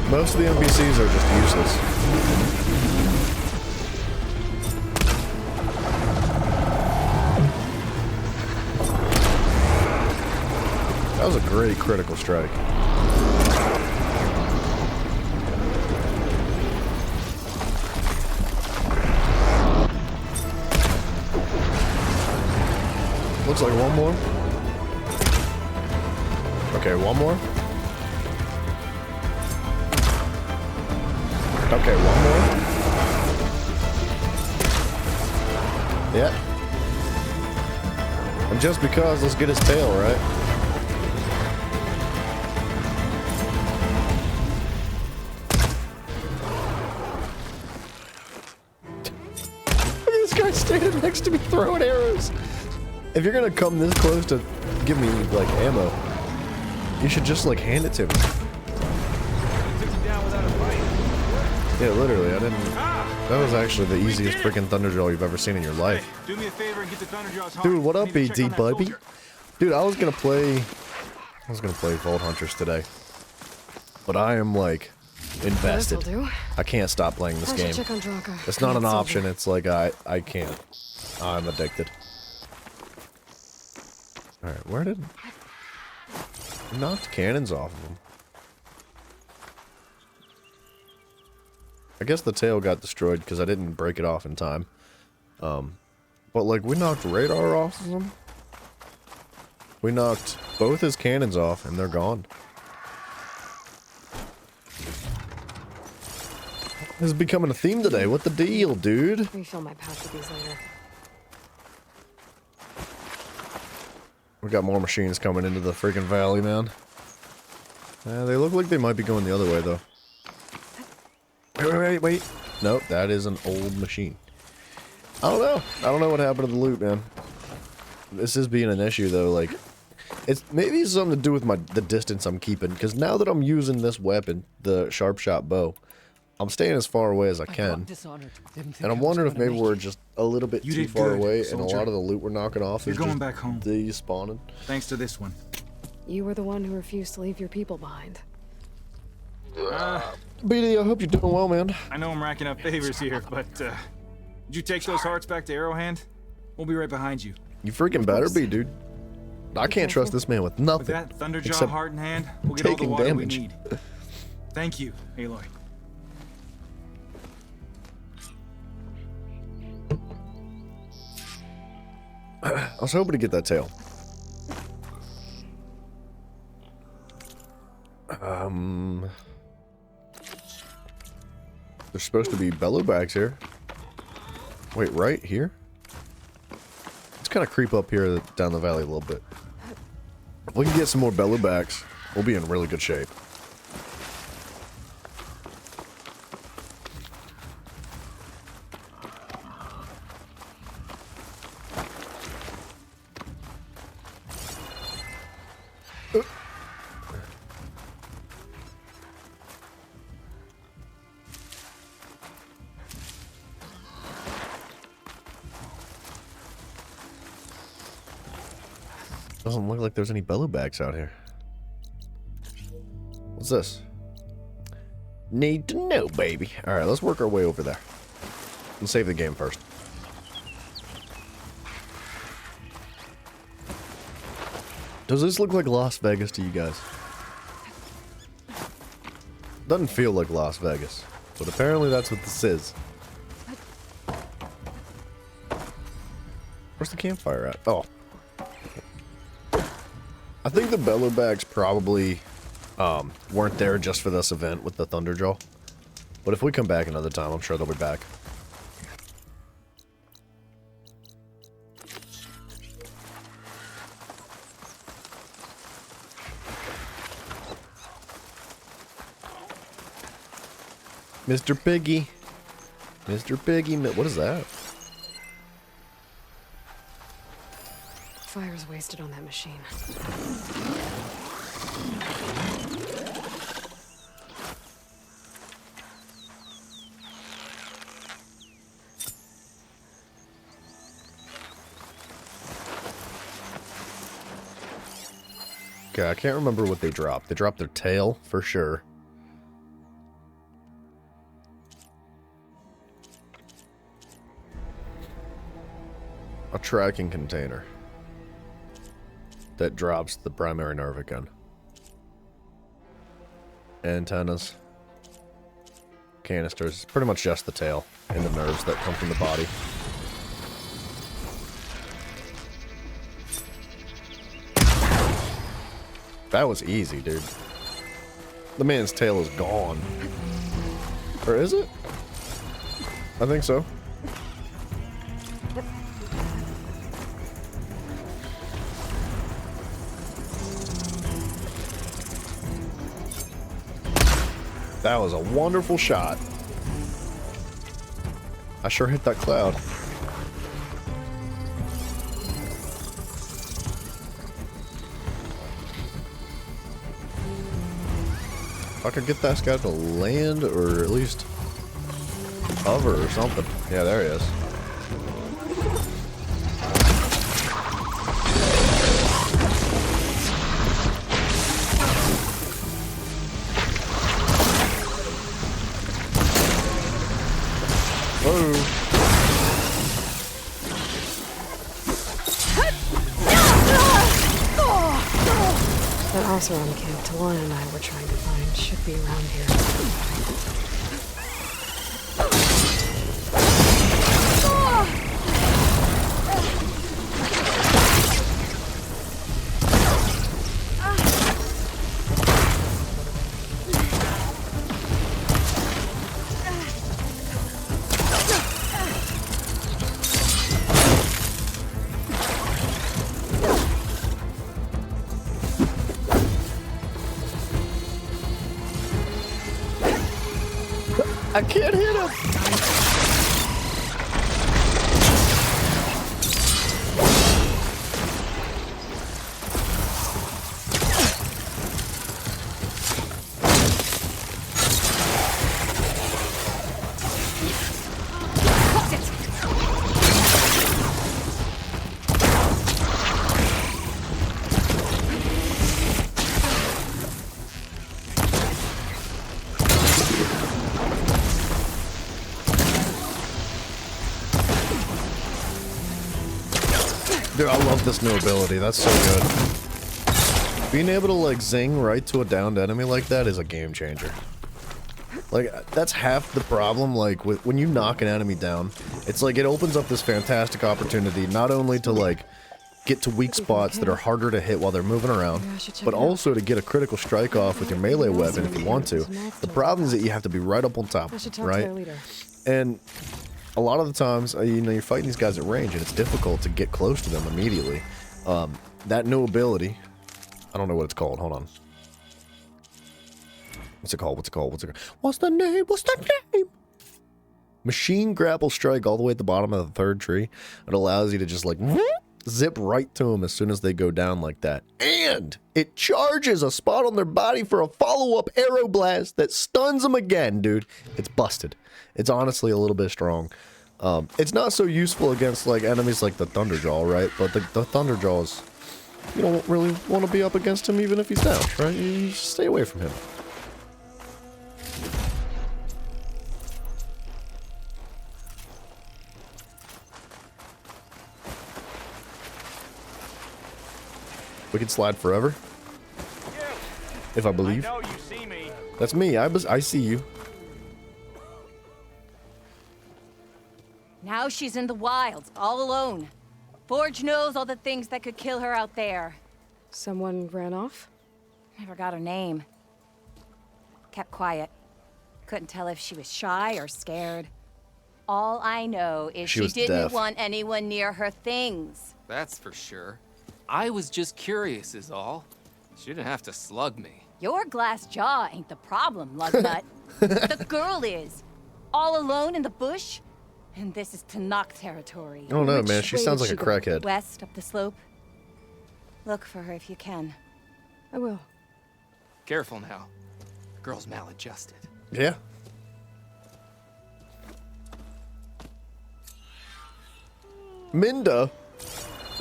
Most of the NPCs are just useless. That was a great critical strike. Looks like one more. Okay, one more. Okay, one more. Yeah. And just because, let's get his tail, right? Look at this guy standing next to me throwing arrows. If you're gonna come this close to give me, like, ammo, you should just, like, hand it to me. Yeah, literally, I didn't... That was actually the easiest freaking Thunderjaw you've ever seen in your life. Hey, do me a favor and get the Thunderjaws hard. Dude, what up, I need to check BT, on that baby? soldier. Dude, I was gonna play Vault Hunters today. But I am, like, invested. This'll do. I can't stop playing this I should game. check on Draka. It's not an Soldier. option, it's like, I can't. I'm addicted. Alright, where did... I knocked cannons off of him. I guess the tail got destroyed because I didn't break it off in time. But like, we knocked radar off of him. We knocked both his cannons off and they're gone. This is becoming a theme today. What the deal, dude? Refill my pouch with these later. We got more machines coming into the freaking valley, man. They look like they might be going the other way, though. Wait. Nope, that is an old machine. I don't know. I don't know what happened to the loot, man. This is being an issue, though. Like, it's maybe something to do with the distance I'm keeping. Because now that I'm using this weapon, the sharp shot bow, I'm staying as far away as I can. And I'm wondering if maybe we're just a little bit You too did far good, away, and a soldier. lot of the loot we're knocking off You're is going just back home. despawning. Thanks to this one. You were the one who refused to leave your people behind. BD, I hope you're doing well, man. I know I'm racking up favors here, but did you take those hearts back to Arrowhand? We'll be right behind you. You freaking better be, dude. I can't trust this man with nothing. With that Thunderjaw except heart in hand, we'll get all the taking water damage. we need. Thank you, Aloy. I was hoping to get that tail. There's supposed to be bellow bags here. Wait, right here? Let's kind of creep up here down the valley a little bit. If we can get some more bellow bags, we'll be in really good shape. Doesn't look like there's any bellow bags out here. What's this? Need to know, baby. Alright, let's work our way over there. Let's save the game first. Does this look like Las Vegas to you guys? Doesn't feel like Las Vegas, but apparently that's what this is. Where's the campfire at? Oh. I think the bellow bags probably weren't there just for this event with the Thunderjaw. But if we come back another time, I'm sure they'll be back. Mr. Piggy. Mr. Piggy. What is that? Fire's wasted on that machine. Okay, I can't remember what they dropped. They dropped their tail, for sure. A tracking container that drops the primary nerve again. Antennas. Canisters. Pretty much just the tail and the nerves that come from the body. That was easy, dude. The man's tail is gone. Or is it? I think so. That was a wonderful shot. I sure hit that cloud. If I could get that guy to land, or at least hover or something. Yeah, there he is. That Oseram camp Tawana and I were trying to find should be around here. I can't hit him! Dude, I love this new ability. That's so good. Being able to, like, zing right to a downed enemy like that is a game changer. Like, that's half the problem, like, when you knock an enemy down, it's like it opens up this fantastic opportunity not only to, like, get to weak spots that are harder to hit while they're moving around, but also to get a critical strike off with your melee weapon if you want to. The problem is that you have to be right up on top, right? And a lot of the times, you know, you're fighting these guys at range, and it's difficult to get close to them immediately. That new ability, I don't know what it's called. Hold on. What's it called? What's it called? What's it called? What's the name? What's the name? Machine Grapple Strike all the way at the bottom of the third tree. It allows you to just, like, zip right to them as soon as they go down like that. And it charges a spot on their body for a follow-up arrow blast that stuns them again, dude. It's busted. It's honestly a little bit strong. It's not so useful against, like, enemies like the Thunderjaw, right? But the Thunderjaws, you don't really want to be up against him even if he's down, right? You just stay away from him. We can slide forever. If I believe. I know you see me. That's me. I see you. Now she's in the wilds, all alone. Forge knows all the things that could kill her out there. Someone ran off? Never got her name. Kept quiet. Couldn't tell if she was shy or scared. All I know is She she was didn't deaf. want anyone near her things. That's for sure. I was just curious is all. She didn't have to slug me. Your glass jaw ain't the problem, Lugnut. The girl is. All alone in the bush. And this is Tanakh territory. I don't know, Which man. She way sounds did like a she go? crackhead. West up the slope. Look for her if you can. I will. Careful now. The girl's maladjusted. Yeah. Minda.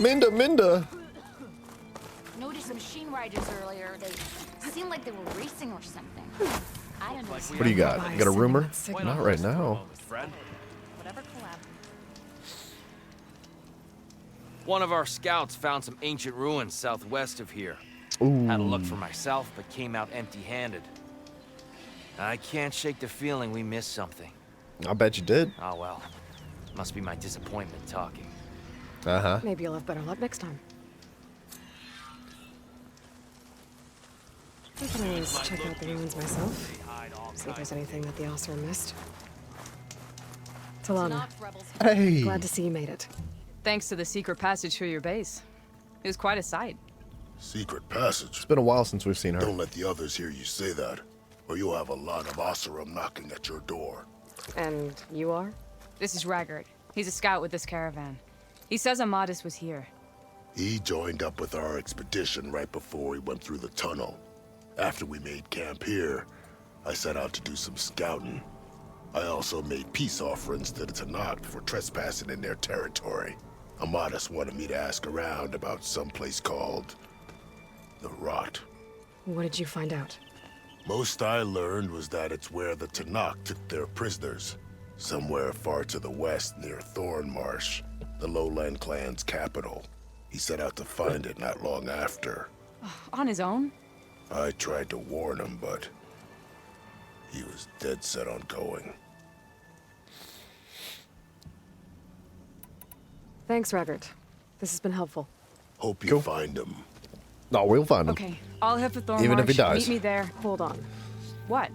Minda. Noticed the machine riders earlier. They seemed like they were racing or something. I don't know. What do you got? You got a rumor? Not right now. Whatever collab. One of our scouts found some ancient ruins southwest of here. Ooh. Had a look for myself, but came out empty-handed. I can't shake the feeling we missed something. I bet you did. Oh well. Must be my disappointment talking. Uh-huh. Maybe you'll have better luck next time. I can always check out the ruins myself. See if there's anything that the Ossor missed. Talana, Hey. glad to see you made it. Thanks to the secret passage through your base. It was quite a sight. Secret passage. It's been a while since we've seen her. Don't let the others hear you say that, or you'll have a lot of Oseram knocking at your door. And you are? This is Raggard. He's a scout with this caravan. He says Amadis was here. He joined up with our expedition right before we went through the tunnel. After we made camp here, I set out to do some scouting. I also made peace offerings to the Tanakh for trespassing in their territory. Amadis wanted me to ask around about some place called the Rot. What did you find out? Most I learned was that it's where the Tanakh took their prisoners. Somewhere far to the west near Thornmarsh, the Lowland clan's capital. He set out to find it not long after. On his own? I tried to warn him, but he was dead set on going. Thanks, Raggard. This has been helpful. Hope you Cool. find him. No, we'll find him. Okay, I'll head for Thornmarsh. Even if he dies. Meet me there. Hold on. What?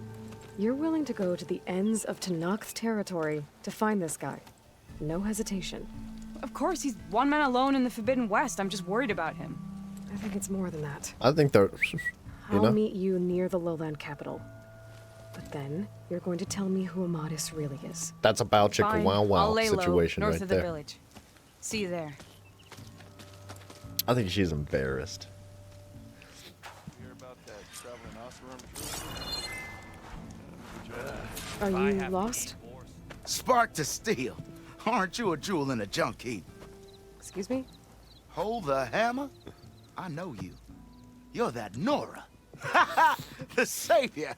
You're willing to go to the ends of Tanakh's territory to find this guy. No hesitation. Of course, he's one man alone in the Forbidden West. I'm just worried about him. I think it's more than that. I think they're, I'll know? meet you near the lowland capital. But then, you're going to tell me who Amadis really is. That's a bow chicka Fine, wow I'll wow lay situation low, north right of the there. village. See you there. I think she's embarrassed. Hear about that traveling Are you lost? Spark to steel. Aren't you a jewel in a junk heap? Excuse me? Hold the hammer? I know you. You're that Nora. The savior.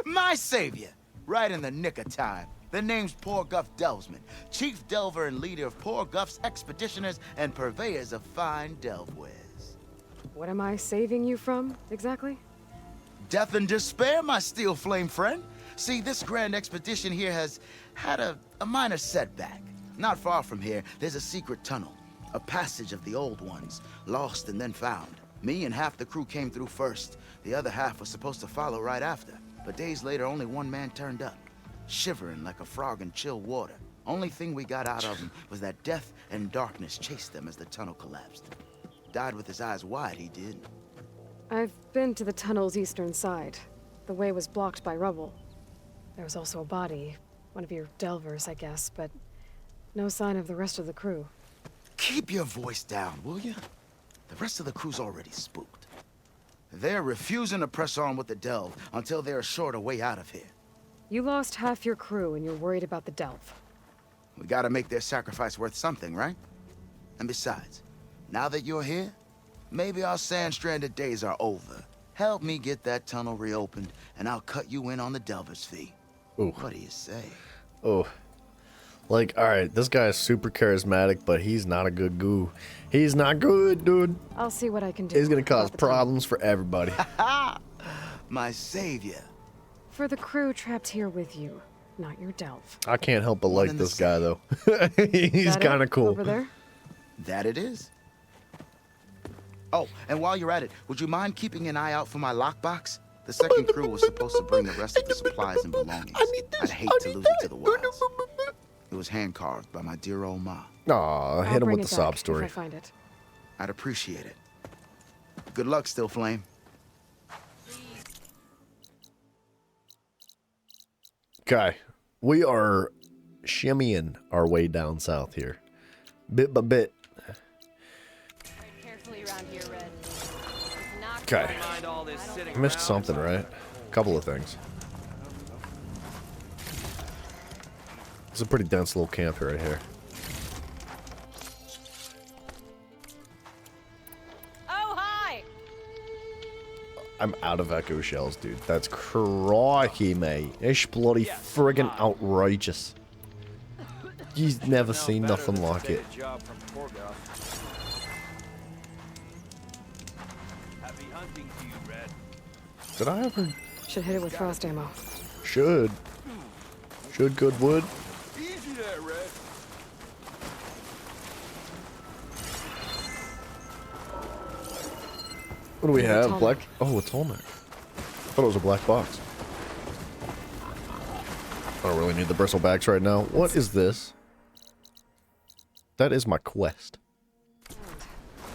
My savior. Right in the nick of time. The name's Poor Guff Delvesman, chief delver and leader of Poor Guff's expeditioners and purveyors of fine delvewares. What am I saving you from, exactly? Death and despair, my steel flame friend. See, this grand expedition here has had a minor setback. Not far from here, there's a secret tunnel. A passage of the old ones, lost and then found. Me and half the crew came through first. The other half was supposed to follow right after. But days later, only one man turned up, shivering like a frog in chill water. Only thing we got out of him was that death and darkness chased them as the tunnel collapsed. Died with his eyes wide, he did. I've been to the tunnel's eastern side. The way was blocked by rubble. There was also a body, one of your delvers, I guess, but no sign of the rest of the crew. Keep your voice down, will you? The rest of the crew's already spooked. They're refusing to press on with the delve until they're assured a way out of here. You lost half your crew and you're worried about the delve. We gotta make their sacrifice worth something, right? And besides, now that you're here, maybe our sand-stranded days are over. Help me get that tunnel reopened, and I'll cut you in on the delver's fee. Ooh. What do you say? Oh. Like, alright, this guy is super charismatic, but he's not a good goo. He's not good, dude. I'll see what I can do. He's gonna cause about the tunnel. problems for everybody. My savior. For the crew trapped here with you, not your delve. I can't help but like in the this guy, though. He's That it? kind of cool. Over there? That it is. Oh, and while you're at it, would you mind keeping an eye out for my lockbox? The second crew was supposed to bring the rest of the supplies and belongings. I'd hate to lose it to the wilds. It was hand-carved by my dear old ma. Aw, hit him with the sob story. If I find it. I'd appreciate it. Good luck, Still Flame. Okay, we are shimmying our way down south here, bit by bit. Carefully around here, Red. Okay, I missed something, right? A couple of things. It's a pretty dense little camp right here. Oh, hi! I'm out of echo shells, dude. That's crikey, mate. It's bloody friggin' outrageous. You've never seen nothing like it. Did I ever? Should hit it with frost ammo. Should good wood. Easy there, Red. What do we have? Tallneck. Black? Oh, a Tallneck. Thought it was a black box. I don't really need the bristlebacks right now. What is this? That is my quest.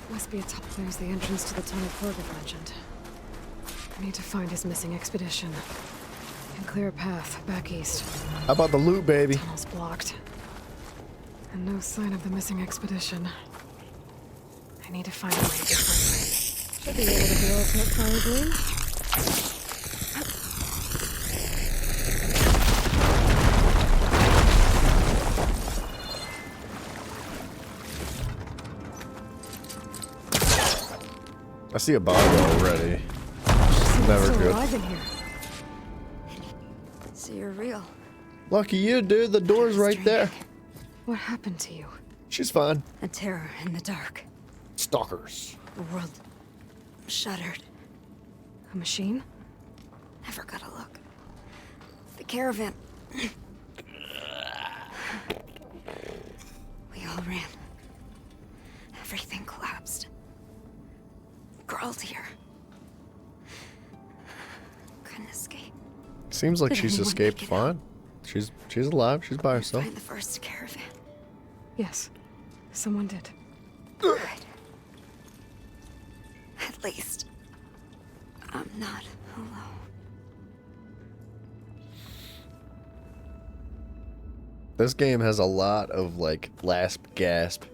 Must be a top. There's the entrance to the tunnel Torgid mentioned. I need to find his missing expedition and clear a path back east. How about the loot, baby? Tunnel's blocked. And no sign of the missing expedition. I need to find a way to get free. Should be able to blow up that fire gleam. I see a body already. Never Still good. alive in here. So you're real. Lucky you, dude. The door's right there. What happened to you? She's fine. A terror in the dark. Stalkers. The world shuddered. A machine? Never got a look. The caravan. We all ran. Everything collapsed. Crawled here. Couldn't escape. Seems like Did she's anyone escaped make it fine. She's alive. She's by herself. Find the first caravan. Yes. Someone did. Good. At least I'm not alone. This game has a lot of like last gasp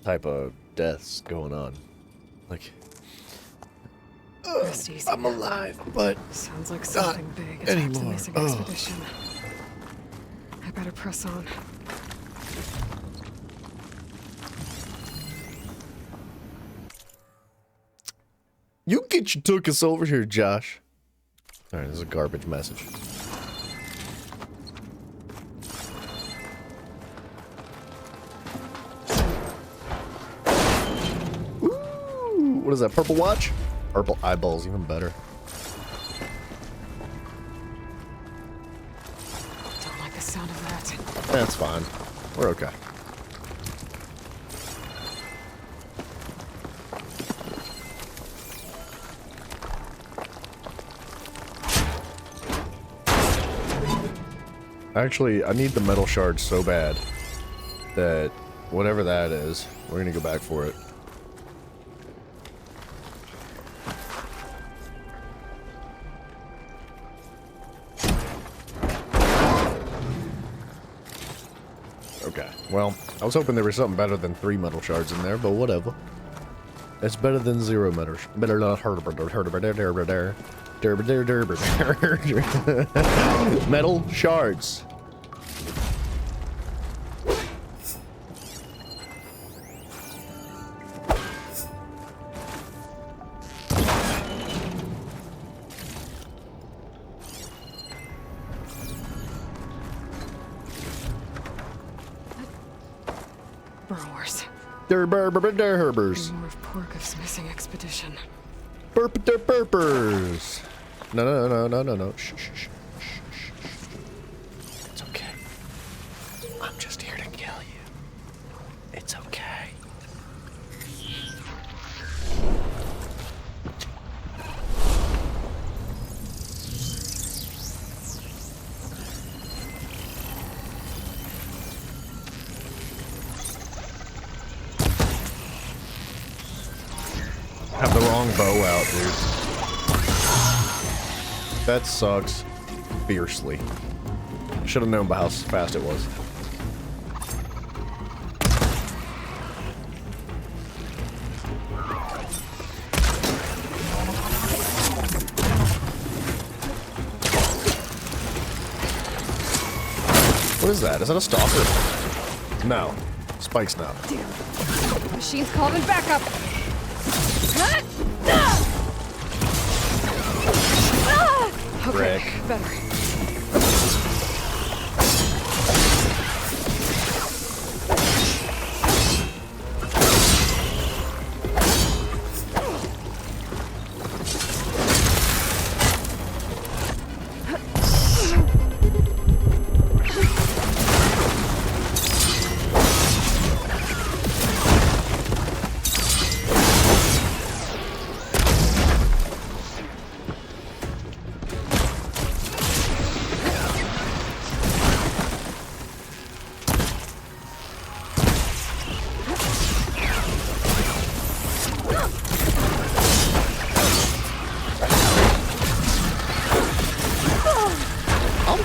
type of deaths going on. Like, Rest easy. I'm alive, but sounds like something big attacked the anymore. missing expedition. I better press on. You get your tuchus over here, Josh. All right, this is a garbage message. Ooh, what is that? Purple watch? Purple eyeballs, even better. Don't like the sound of that. That's fine. We're okay. Actually, I need the metal shard so bad that whatever that is, we're gonna go back for it. Okay, well, I was hoping there was something better than 3 metal shards in there, but whatever. It's better than 0 metal. Better not metal shards. Burrowers. Herbers. More of Porkov's missing expedition. Burpers. No. Shh. It's okay. I'm just here to kill you. It's okay. Have the wrong bow out, dude. That sucks fiercely. Should have known by how fast it was. What is that? Is that a stalker? No. Spike snap. Machine's calling back up. Okay, Rick. better.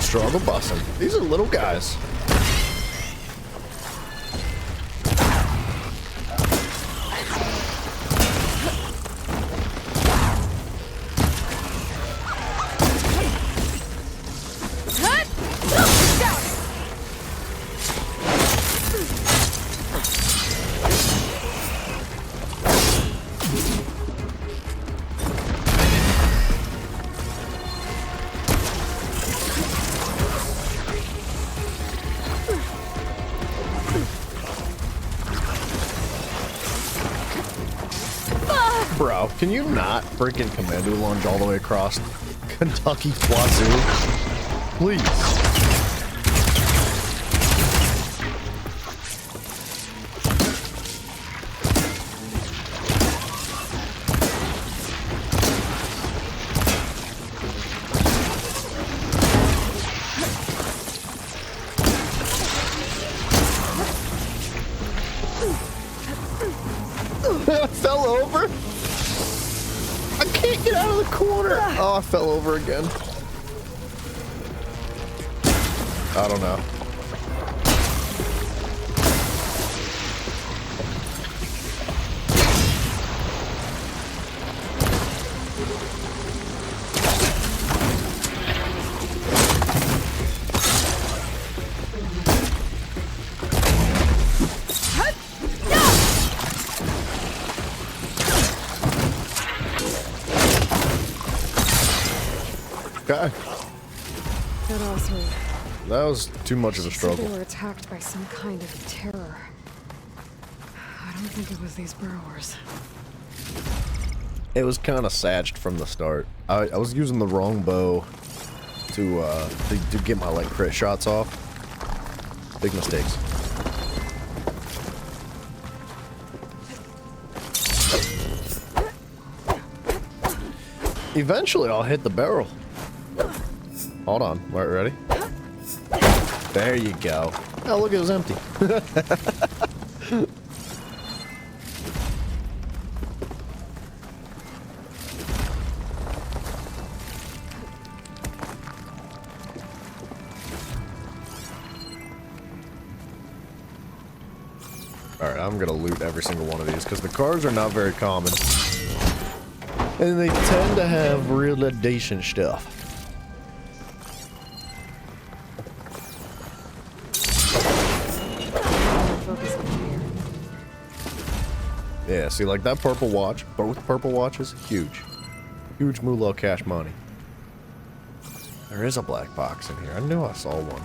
Struggle busting. These are little guys. Bro, can you not freaking commando lunge all the way across Kentucky Wazoo? Please. I fell over. I can't get out of the corner. Oh, I fell over again. I don't know. Okay. That was too much of a struggle. They were attacked by some kind of terror. I don't think it was these burrowers. It was kind of satched from the start. I was using the wrong bow to get my like crit shots off. Big mistakes. Eventually, I'll hit the barrel. Hold on. Right, ready? There you go. Oh, look, it was empty. Alright, I'm gonna loot every single one of these because the cards are not very common. And they tend to have really decent stuff. Yeah, see, like that purple watch, both purple watches, huge. Huge moolah cash money. There is a black box in here. I knew I saw one.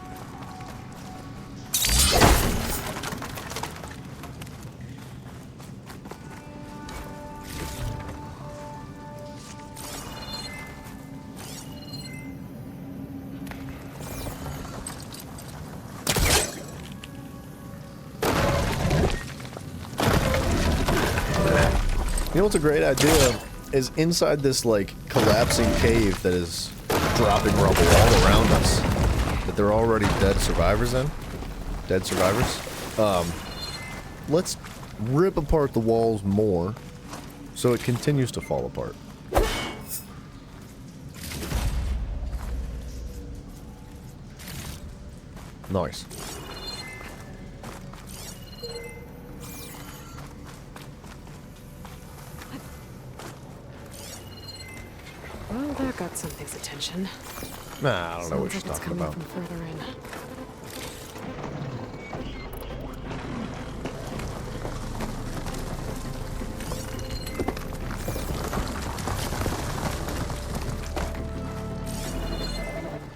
You know what's a great idea is inside this like collapsing cave that is dropping rubble all around us that they're already dead survivors in. Dead survivors. Let's rip apart the walls more So it continues to fall apart. Nice. Well, that got something's attention. Nah, I don't know what Sounds she's like it's talking coming about. from further in.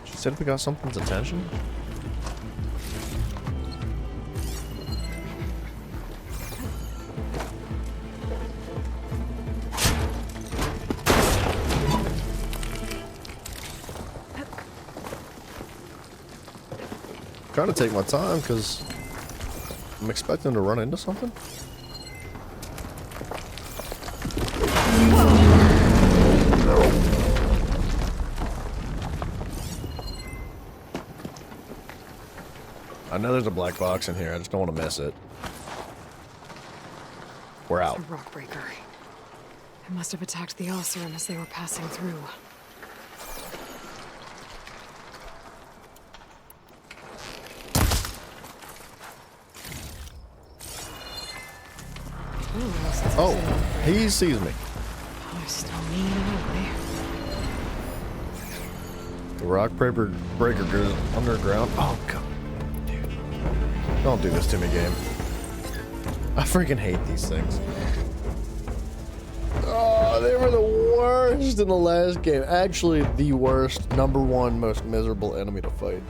She said we got something's attention? Trying to take my time because I'm expecting to run into something. I know there's a black box in here. I just don't want to miss it. We're out. It's a rock breaker. It must have attacked the Oseram as they were passing through. Oh, he sees me. I still mean anyway. The rock breaker goes underground. Oh, God. Dude. Don't do this to me, game. I freaking hate these things. Oh, they were the worst in the last game. Actually, the worst, #1 most miserable enemy to fight.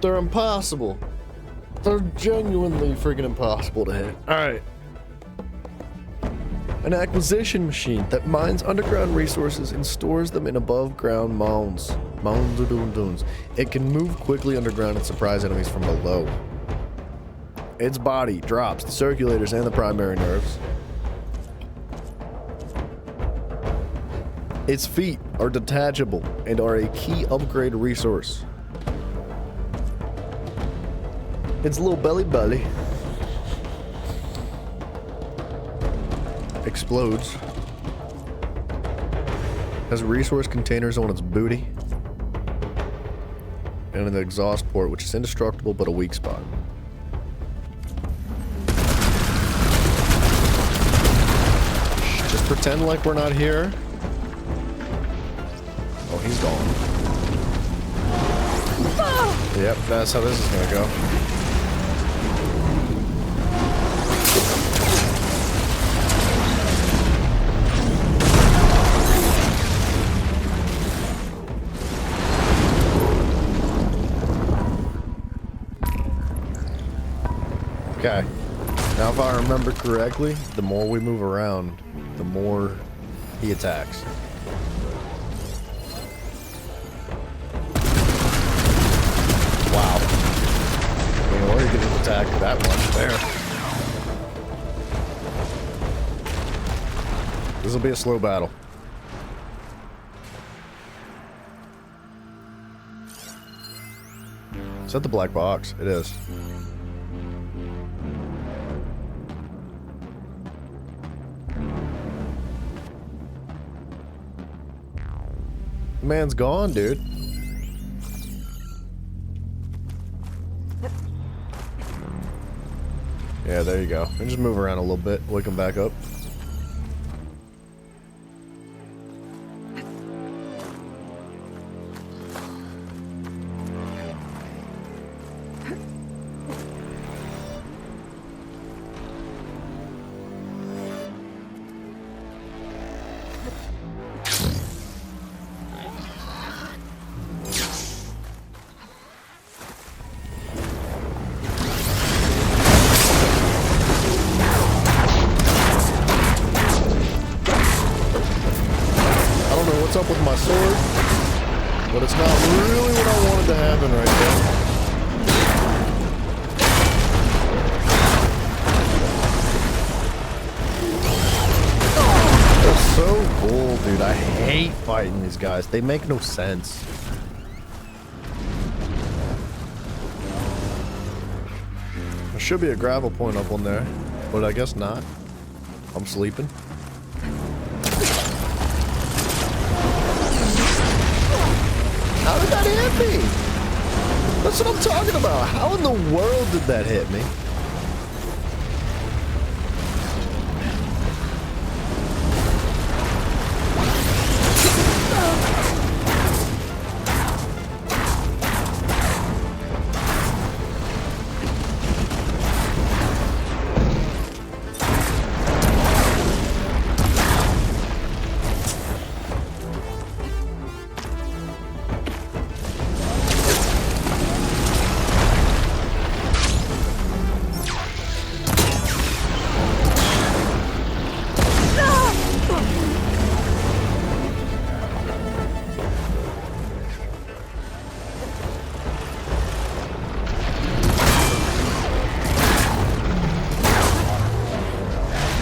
They're impossible. They're genuinely freaking impossible to hit. Alright. An acquisition machine that mines underground resources and stores them in above ground mounds. Mounds or dunes. It can move quickly underground and surprise enemies from below. Its body drops the circulators and the primary nerves. Its feet are detachable and are a key upgrade resource. Its little belly explodes. Has resource containers on its booty. And an exhaust port, which is indestructible but a weak spot. Just pretend like we're not here. Oh, he's gone. Yep, that's how this is gonna go. Okay. Now, if I remember correctly, the more we move around, the more he attacks. Wow. I mean, or you can just attack that much there. This will be a slow battle. Is that the black box? It is. The man's gone, dude. Yeah, there you go. And just move around a little bit, wake him back up. Up with my sword, but it's not really what I wanted to happen right there. They're so cool, dude. I hate fighting these guys. They make no sense. There should be a gravel point up on there, but I guess not. I'm sleeping. How did that hit me? That's what I'm talking about. How in the world did that hit me?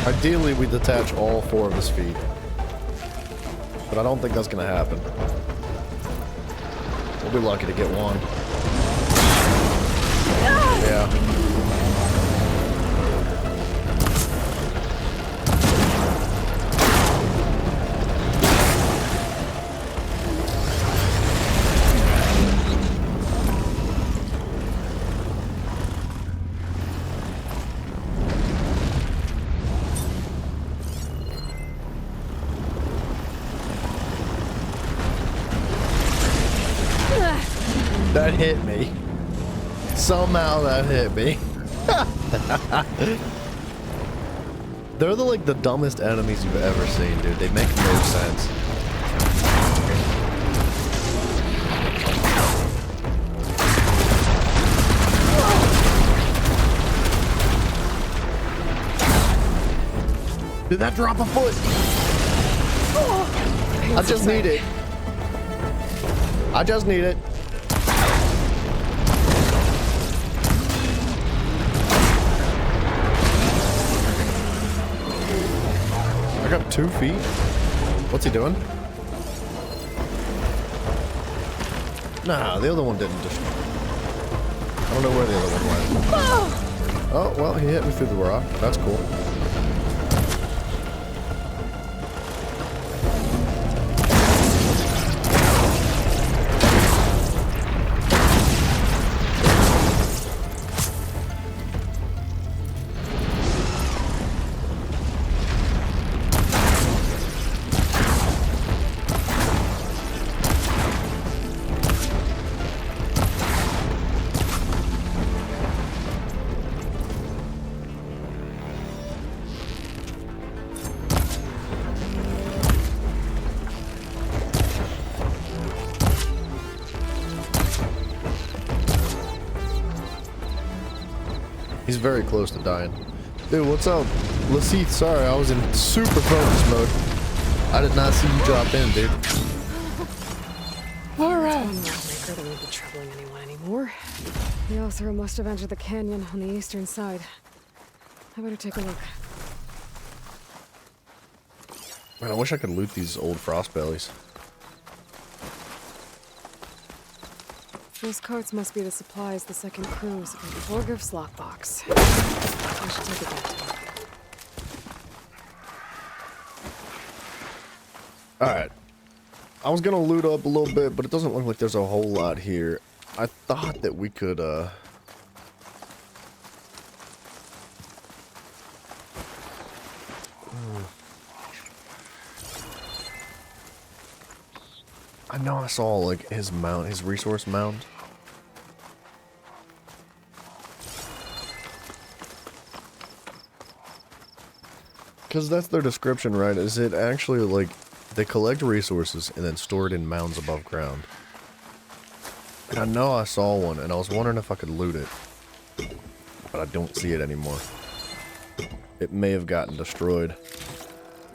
Ideally, we detach all 4 of his feet. But I don't think that's gonna happen. We'll be lucky to get one. Yeah. That hit me. Somehow that hit me. They're like the dumbest enemies you've ever seen, dude. They make no sense. Did that drop a foot? I just need it. I just need it. I got 2 feet. What's he doing? Nah, the other one didn't just... I don't know where the other one went. Oh, well, he hit me through the rock. That's cool. He's very close to dying. Dude, what's up? Lasith, sorry, I was in super focus mode. I did not see you drop in, dude. Alright. That won't be troubling anyone anymore. The Othra must have entered the canyon on the eastern side. I better take a look. Man, I wish I could loot these old frostbellies. Those carts must be the supplies the second cruise in the Vorgev's lockbox. I should take it back to him. Alright. I was gonna loot up a little bit, but it doesn't look like there's a whole lot here. I thought that we could, I know I saw, like, his mount, his resource mount. Because that's their description, right? Is it actually, like, they collect resources and then store it in mounds above ground. And I know I saw one, and I was wondering if I could loot it. But I don't see it anymore. It may have gotten destroyed.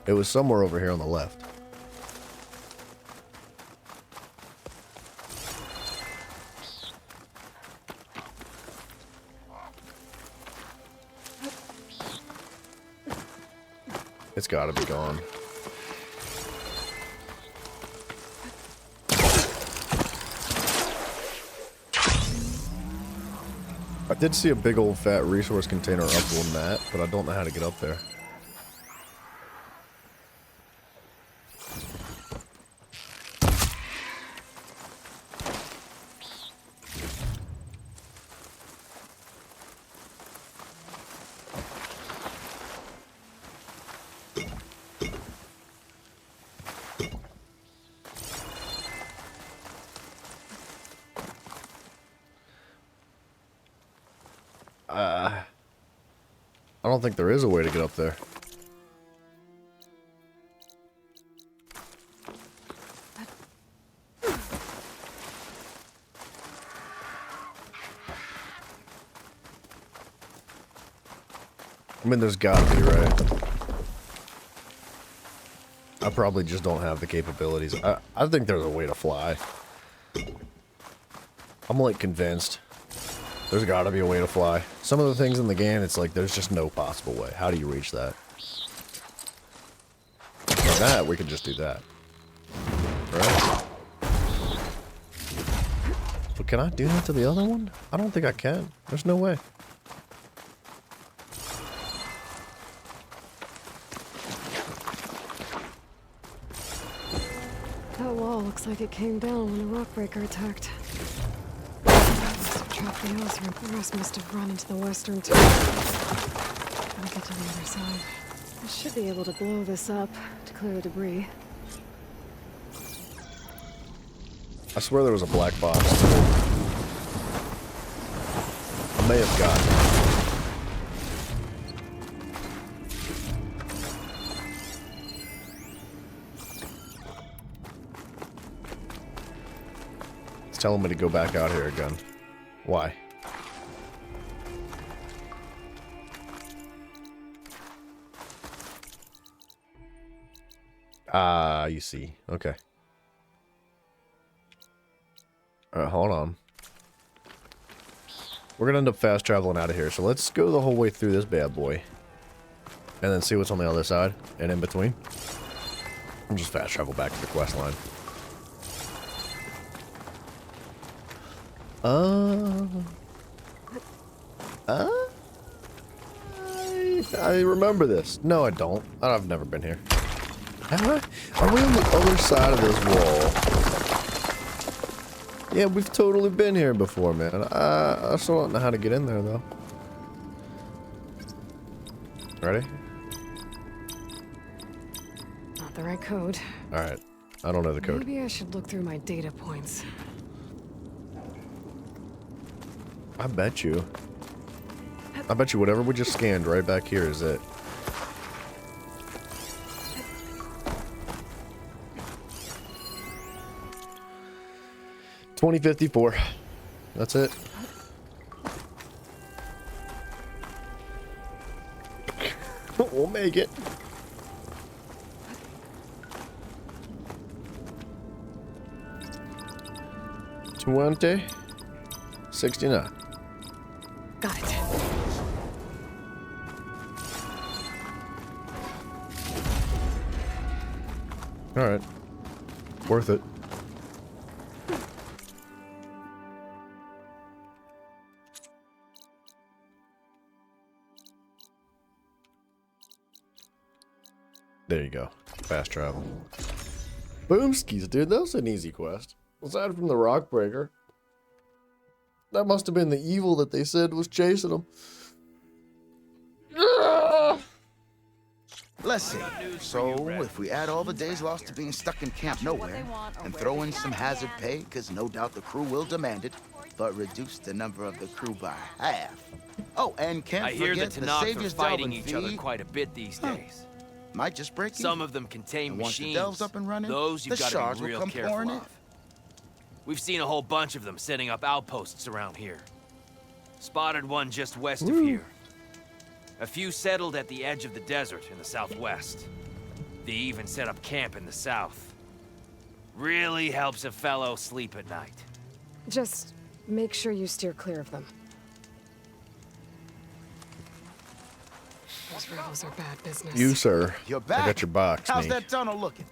It was somewhere over here on the left. It's gotta be gone. I did see a big old fat resource container up on that, but I don't know how to get up there. I don't think there is a way to get up there. I mean, there's gotta be, right? I probably just don't have the capabilities. I think there's a way to fly. I'm like convinced. There's gotta be a way to fly. Some of the things in the game, it's like there's just no possible way. How do you reach that? Like that, we can just do that. Right? But can I do that to the other one? I don't think I can. There's no way. That wall looks like it came down when the Rockbreaker attacked. Trapped the Ozra. The rest must have run into the western tunnel. Gotta get to the other side. I should be able to blow this up to clear the debris. I swear there was a black box. I may have gotten it. It's telling me to go back out here again. Why? Ah, you see. Okay. Alright, hold on. We're gonna end up fast traveling out of here, so let's go the whole way through this bad boy. And then see what's on the other side, and in between. And just fast travel back to the quest line. I remember this. No, I don't. I've never been here. Have I? Are we on the other side of this wall? Yeah, we've totally been here before, man. I still don't know how to get in there, though. Ready? Not the right code. Alright. I don't know the code. Maybe I should look through my data points. I bet you. I bet you whatever we just scanned right back here is it. $20.54. That's it. We'll make it. $20.69. Got it. All right. Worth it. There you go. Fast travel. Boomskis, dude. That was an easy quest. Aside from the Rockbreaker. That must have been the evil that they said was chasing them. Let's see. So, if we add all the days lost to being stuck in Camp Nowhere, and throw in some hazard pay, because no doubt the crew will demand it, but reduce the number of the crew by half. Oh, and can't I hear forget the the Tanakh are Savior's fighting Delving each other fee. quite a bit these days. Might just break even. Some of them contain And once the machines. Delve's up and running, Those you've the got shards to be will real come careful pouring in. of. We've seen a whole bunch of them setting up outposts around here. Spotted one just west of here. A few settled at the edge of the desert in the southwest. They even set up camp in the south. Really helps a fellow sleep at night. Just make sure you steer clear of them. Those rebels are bad business. You, sir. You're back. I got your box, How's Nate. that tunnel looking?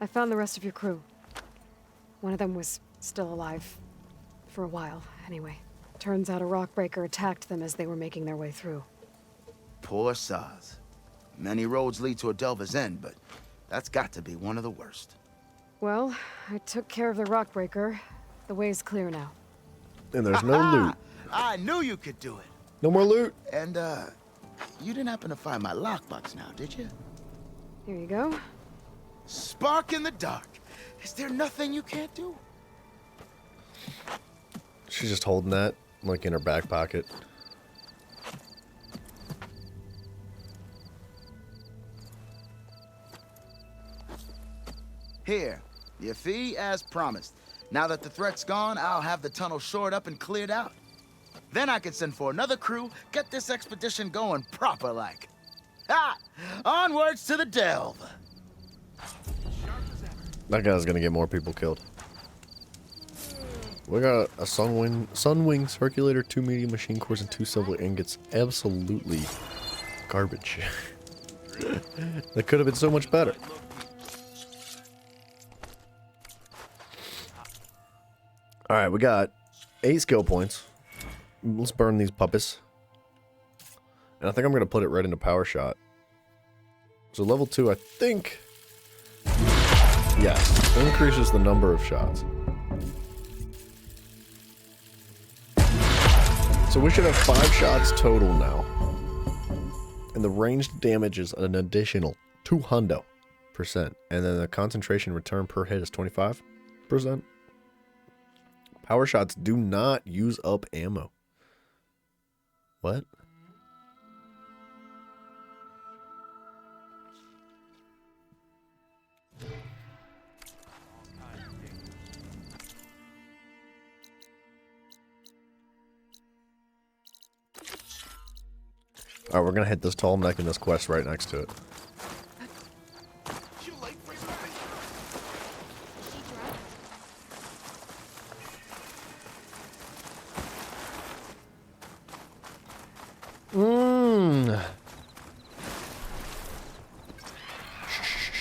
I found the rest of your crew. One of them was still alive. For a while, anyway. Turns out a Rockbreaker attacked them as they were making their way through. Poor Saz. Many roads lead to a Delver's End, but that's got to be one of the worst. Well, I took care of the Rockbreaker. The way's clear now. And there's no loot. I knew you could do it. No more loot. And, you didn't happen to find my lockbox now, did you? Here you go. Spark in the dark. Is there nothing you can't do? She's just holding that, like, in her back pocket. Here, your fee as promised. Now that the threat's gone, I'll have the tunnel shored up and cleared out. Then I can send for another crew, get this expedition going proper like. Ha! Onwards to the delve. That guy's gonna get more people killed. We got a Sunwing circulator, 2 medium machine cores, and 2 silver ingots. Absolutely garbage. That could have been so much better. Alright, we got 8 skill points. Let's burn these puppies. And I think I'm going to put it right into power shot. So level 2, I think... Yes, increases the number of shots. So we should have 5 shots total now. And the ranged damage is an additional 200%. And then the concentration return per hit is 25%. Power shots do not use up ammo. What? Alright, we're gonna hit this tall neck in this quest right next to it.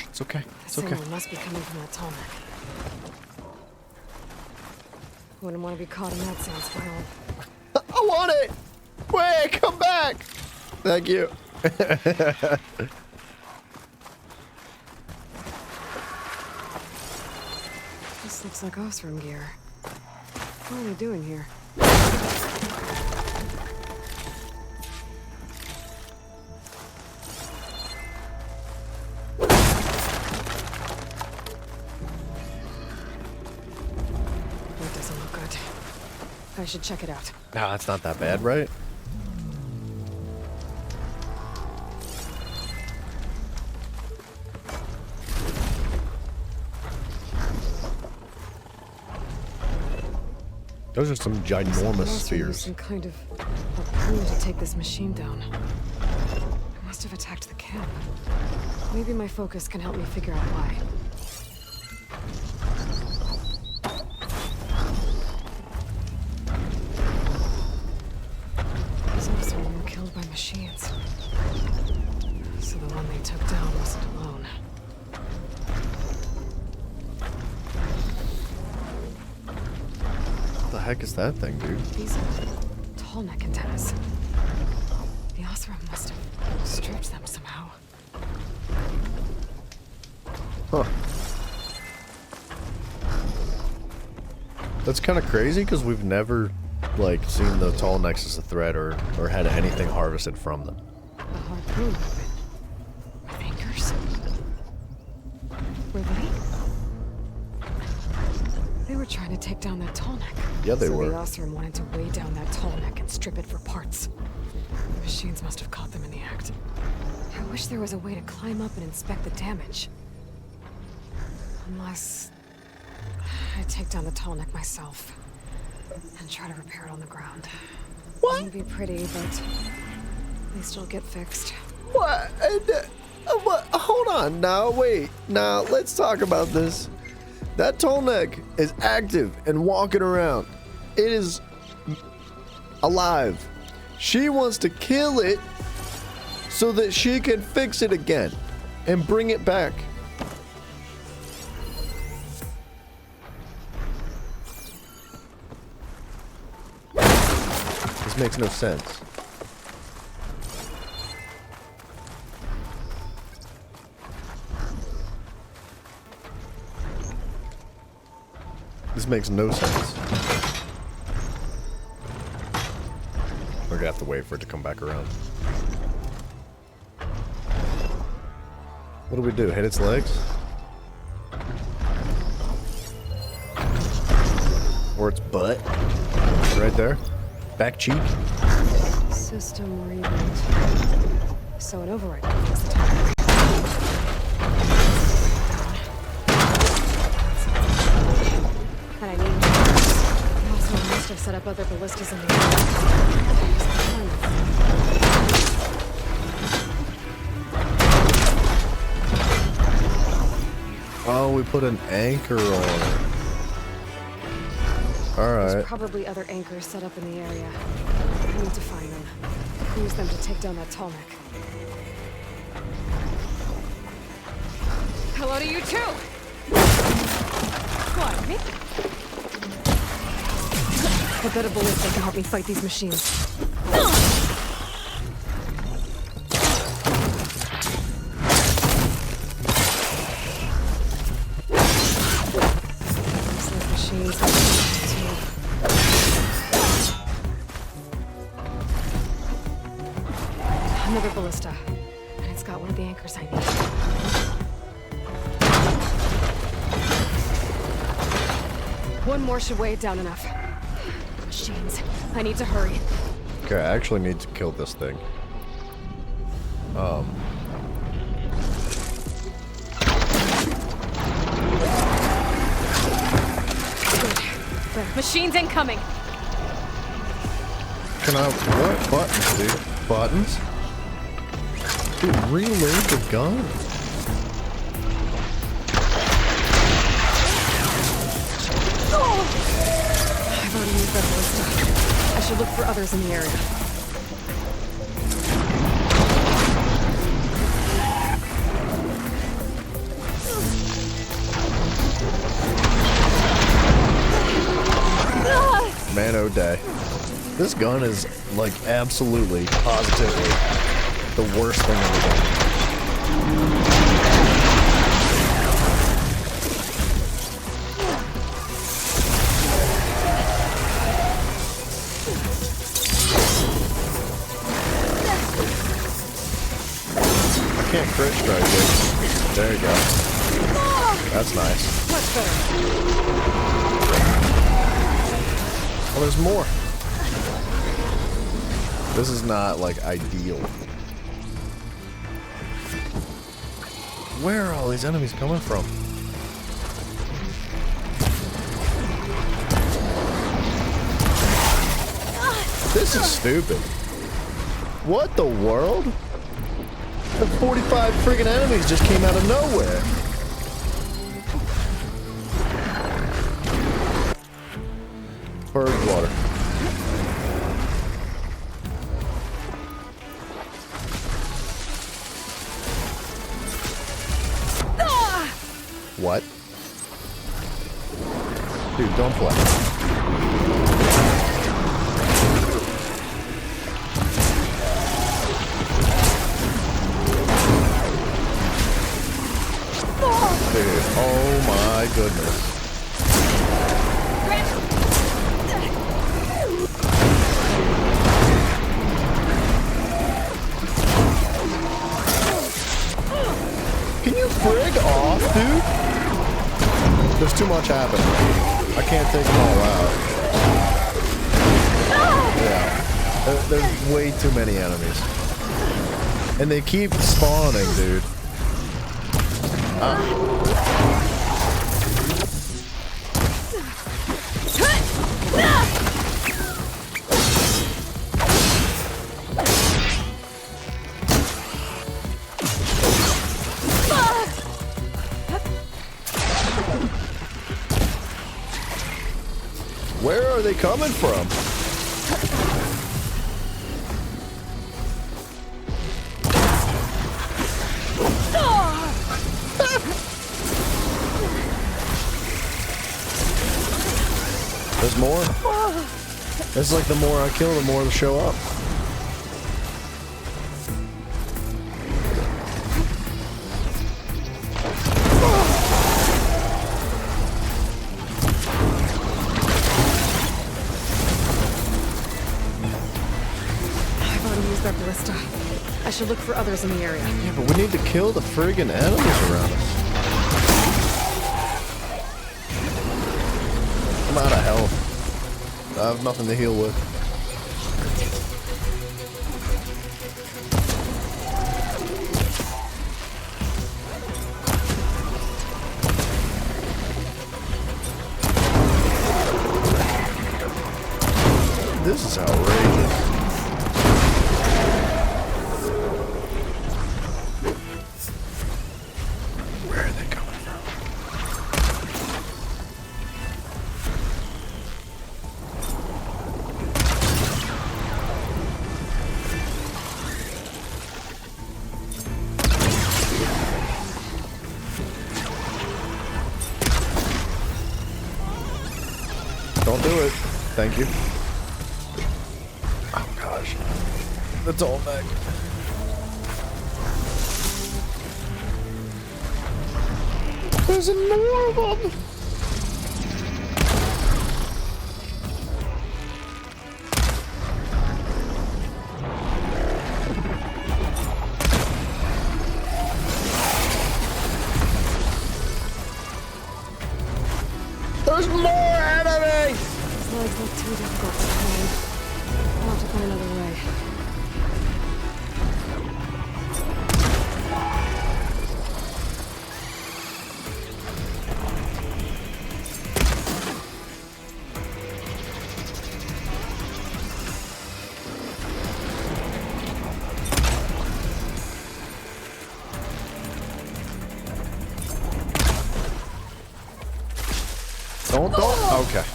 It's okay. It's okay. Someone must be coming from that tall neck. Wouldn't want to be caught in that sand spiral. I want it! Wait, come back! Thank you. This looks like Osram gear. What are they doing here? That doesn't look good. I should check it out. Nah, it's not that bad, right? Those are some ginormous spheres. Some kind of harpoon to take this machine down. I must have attacked the camp. Maybe my focus can help me figure out why. Some of them were killed by machines. So the one they took down wasn't alone. What the heck is that thing, dude? These are tall neck antennas. The Osram must have stripped them somehow. Huh. That's kind of crazy because we've never, like, seen the tall necks as a threat or had anything harvested from them. A harpoon weapon. With anchors? Were they? They were trying to take down that tall neck. Yeah, they were. So the Osram wanted to weigh down that tall neck and strip it for parts. The machines must have caught them in the act. I wish there was a way to climb up and inspect the damage. Unless I take down the tall neck myself and try to repair it on the ground. What? It wouldn't be pretty, but at least it'll get fixed. What? What? Hold on. Now, wait. Now, let's talk about this. That tall neck is active and walking around. It is alive. She wants to kill it so that she can fix it again and bring it back. This makes no sense. This makes no sense. We're gonna have to wait for it to come back around. What do we do? Hit its legs? Or its butt? Right there? Back cheek? System reboot. So an override will fix the time. set up other ballistas in the area. Oh, we put an anchor on it. Alright. There's probably other anchors set up in the area. I need to find them. Use them to take down that tall neck. Hello to you too! What, me? I bet a ballista can help me fight these machines. These machines have too. Another ballista. And it's got one of the anchors I need. One more should weigh it down enough. Machines. I need to hurry. Okay, I actually need to kill this thing. Good. Machines incoming! Can I... What? Buttons, dude. Buttons? Dude, reload the gun. I've already used that ballista. I should look for others in the area. Man, oh day. This gun is, like, absolutely, positively the worst thing ever done. I can't crit strike it. There you go. That's nice. Much better. Oh, there's more. This is not, like, ideal. Where are all these enemies coming from? This is stupid. What the world? The 45 friggin' enemies just came out of nowhere. Bird water. What? Dude, don't play. Dude, oh my goodness. Can you frig off, dude? There's too much happening. I can't take them all out. Yeah. There's way too many enemies. And they keep spawning, dude. Where are they coming from? There's more. It's like the more I kill, the more they'll show up. I've already used that ballista. I should look for others in the area. Yeah, but we need to kill the friggin' enemies around us. I'm out of health. I have nothing to heal with. This is outrageous. Where are they coming from? Don't do it. Thank you. Oh gosh. That's all back. There's more of them. There's more enemies! These legs look too difficult to climb. I'll have to find another way. Don't. Okay.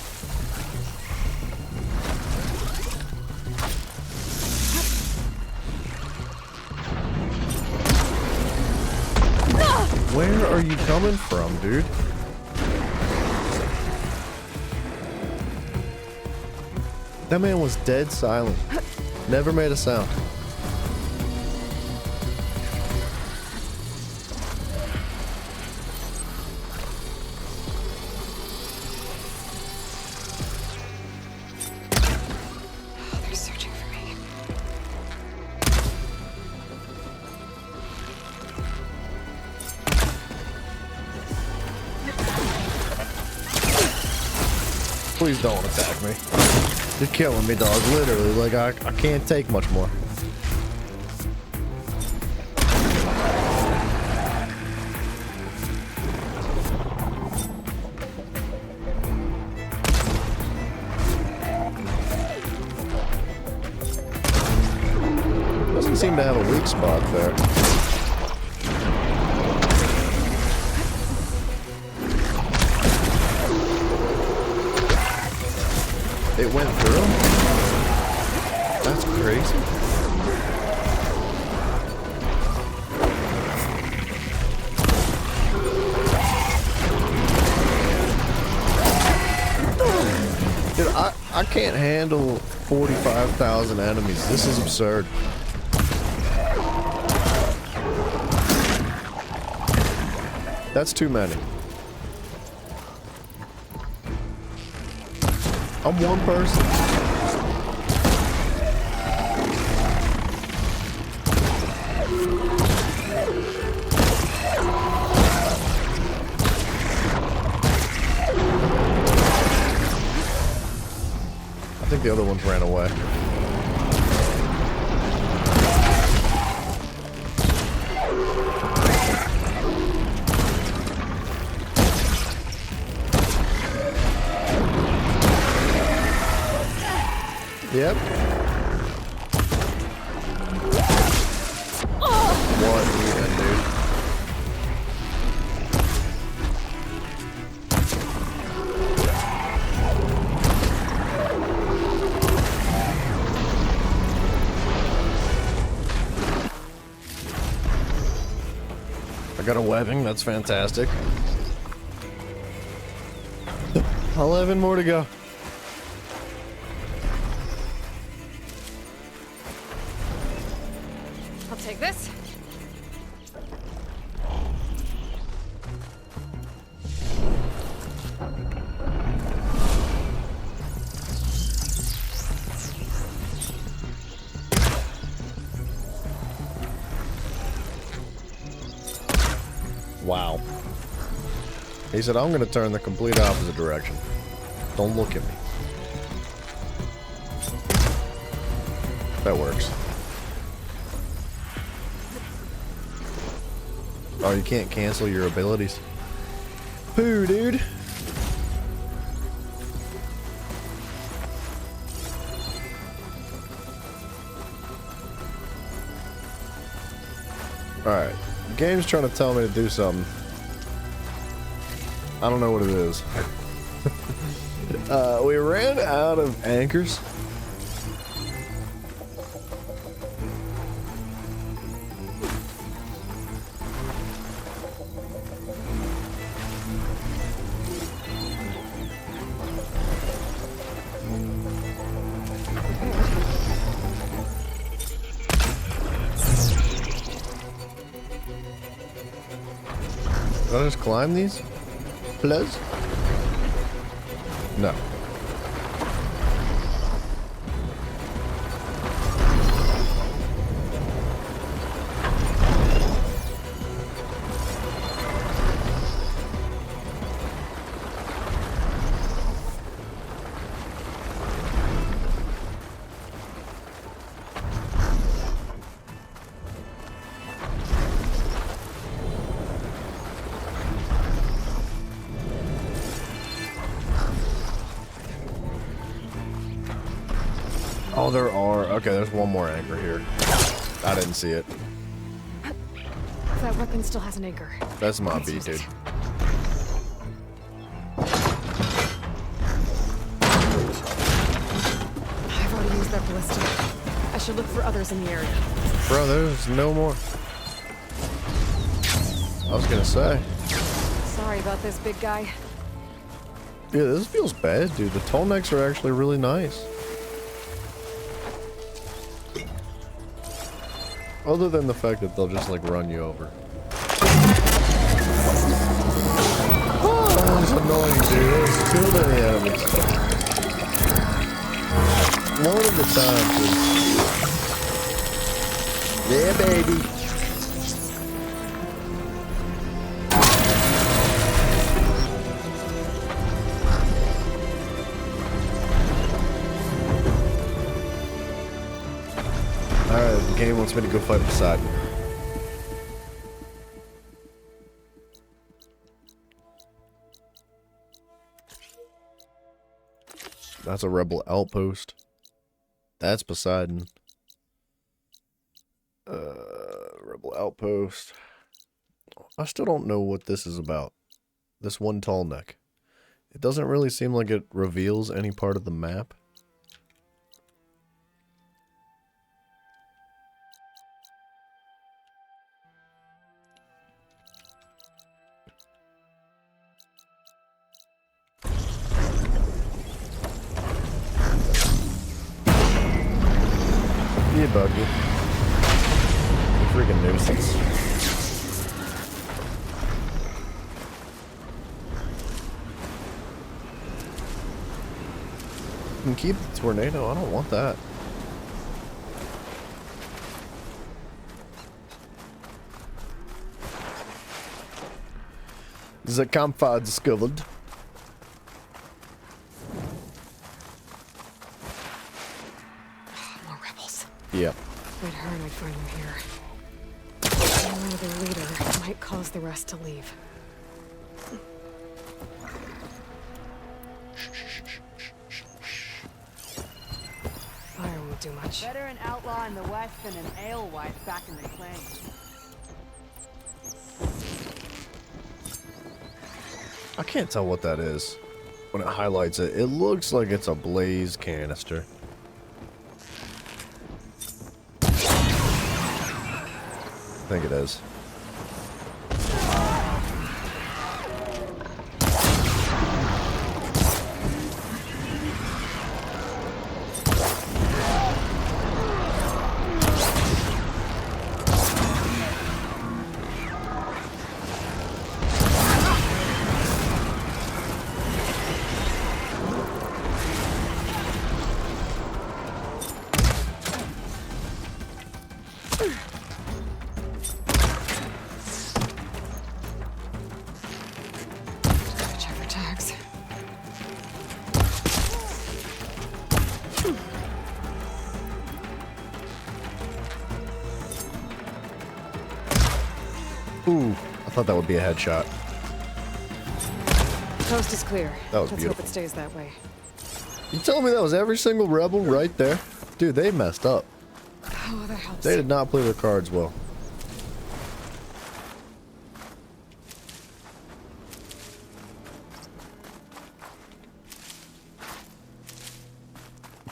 Where are you coming from, dude? That man was dead silent. Never made a sound. They're searching for me. Please don't attack me. You're killing me, dog. Literally, like I can't take much more. Doesn't seem to have a weak spot there. It went through? That's crazy. Dude, I can't handle 45,000 enemies. This is absurd. That's too many. I'm one person. I think the other ones ran away. Yep. What even, dude? I got a webbing, that's fantastic. 11 more to go. I'll take this. Wow. He said, I'm going to turn the complete opposite direction. Don't look at me. That works. Oh, you can't cancel your abilities. Poo, dude. Alright. The game's trying to tell me to do something. I don't know what it is. We ran out of anchors. Did I just climb these? Please? No. Oh, there are. Okay, there's one more anchor here. I didn't see it. That weapon still has an anchor. That's my beat, dude. I've already used that ballista. I should look for others in the area. Bro, there's no more. I was gonna say. Sorry about this, big guy. Yeah, this feels bad, dude. The tall necks are actually really nice. Other than the fact that they'll just like run you over. Oh, that's annoying, dude. There's too many enemies. One at a time, dude. Yeah, baby. Alright, the game wants me to go fight Poseidon. That's a rebel outpost. That's Poseidon. Rebel outpost. I still don't know what this is about. This one tall neck. It doesn't really seem like it reveals any part of the map. You buggy. You freaking nuisance. You can keep the tornado. I don't want that. The campfire discovered. More rebels. Yep. I'd heard I'd find them here. Knowing their leader might cause the rest to leave. Fire won't do much. Better an outlaw in the west than an alewife back in the claim. I can't tell what that is when it highlights it. It looks like it's a blaze canister. I think it is. Check for tags. Ooh, I thought that would be a headshot. The coast is clear. That was Let's beautiful. hope it stays that way. You telling me that was every single rebel right there? Dude, they messed up. Oh, that helps. They did not play their cards well.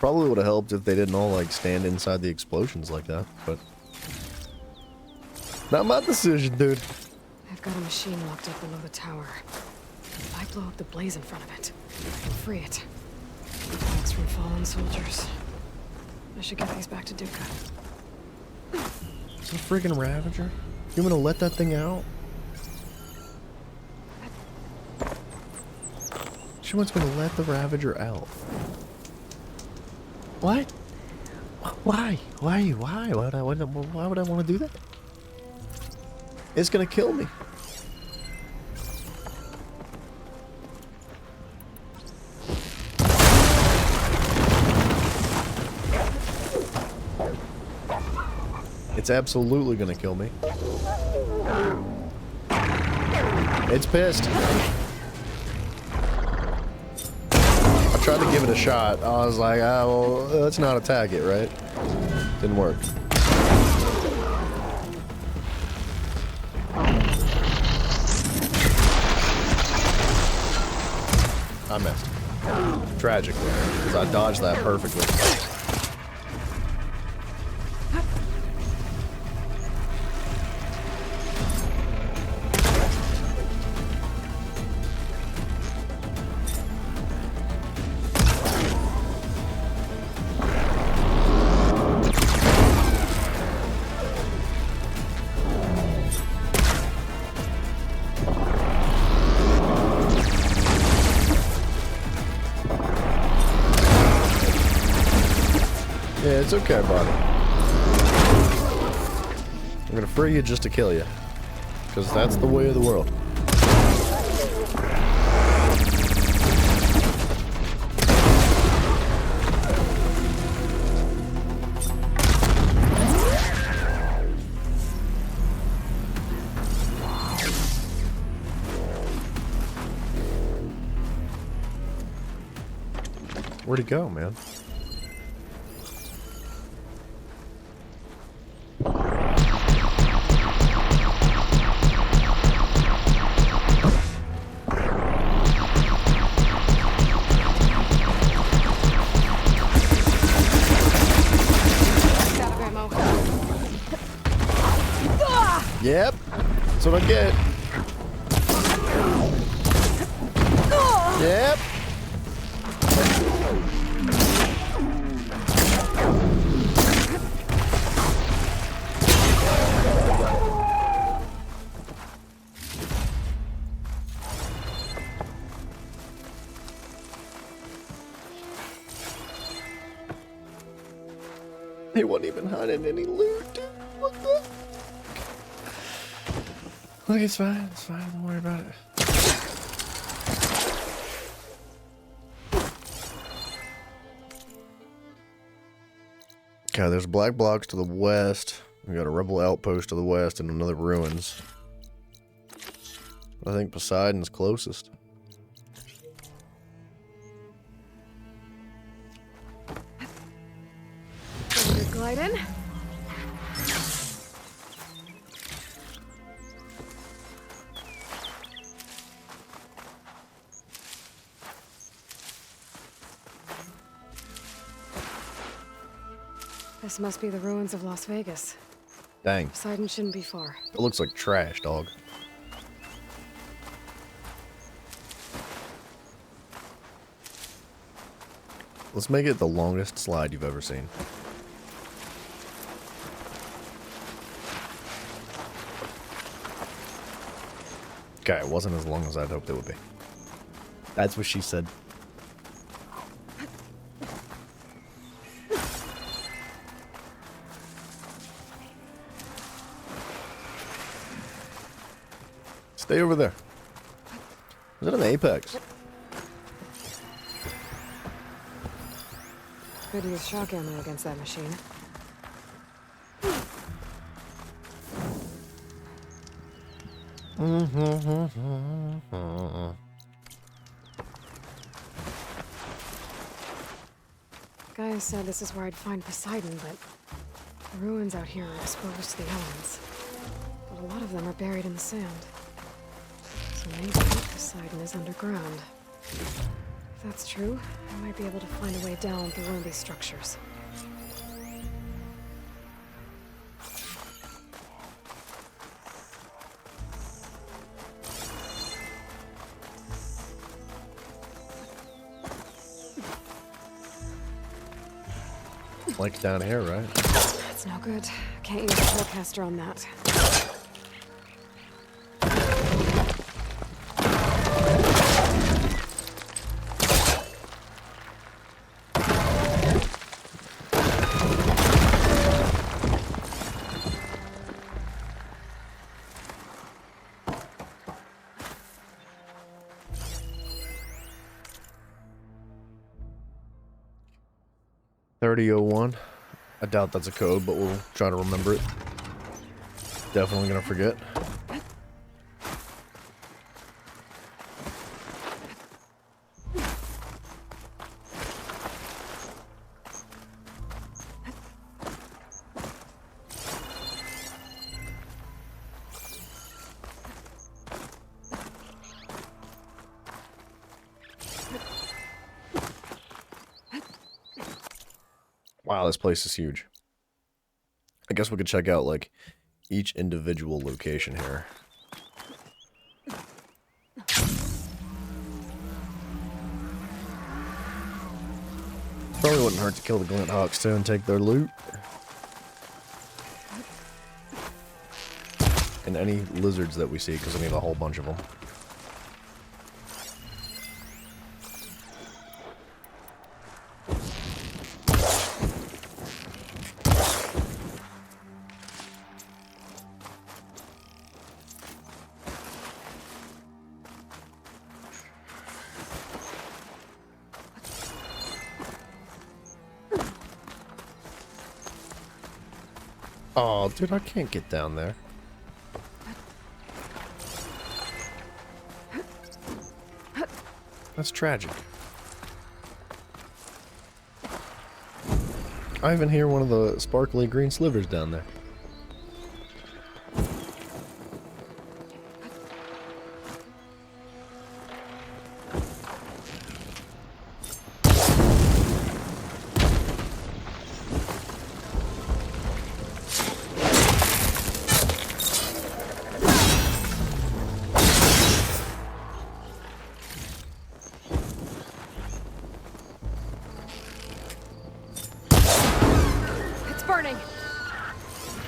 Probably would have helped if they didn't all like stand inside the explosions like that, but not my decision, dude. I've got a machine locked up below the tower. If I blow up the blaze in front of it, I can free it. Thanks from fallen soldiers. I should get these back to Duca. It's a freaking Ravager. You want to let that thing out? She wants me to let the Ravager out. What? Why? Why? Why would I want to do that? It's gonna kill me. It's absolutely gonna kill me. It's pissed. I tried to give it a shot. I was like, oh, well, let's not attack it, right? Didn't work. I missed. Tragically, because I dodged that perfectly. Yeah, it's okay, buddy. I'm gonna free you just to kill you. Because that's the way of the world. Where'd he go, man? Yep, that's what I get. Yep. He wasn't even hiding any loot, dude. What the? Look, it's fine. It's fine. Don't worry about it. Okay, there's black blocks to the west. We got a rebel outpost to the west and another ruins. I think Poseidon's closest. Glide in. This must be the ruins of Las Vegas. Dang. Poseidon shouldn't be far. It looks like trash, dog. Let's make it the longest slide you've ever seen. Okay, it wasn't as long as I'd hoped it would be. That's what she said. Stay over there. Is it an Apex? Could use shock ammo against that machine. Guy said this is where I'd find Poseidon, but the ruins out here are exposed to the elements. But a lot of them are buried in the sand. So maybe Poseidon is underground. If that's true, I might be able to find a way down through one of these structures. Like down here, right? That's no good. Can't use a forecaster on that. $30.01. I doubt that's a code, but we'll try to remember it. Definitely gonna forget. Wow, this place is huge. I guess we could check out, like, each individual location here. Probably wouldn't hurt to kill the Glint Hawks, too, and take their loot. And any lizards that we see, because I need a whole bunch of them. Oh, dude, I can't get down there. That's tragic. I even hear one of the sparkly green slivers down there.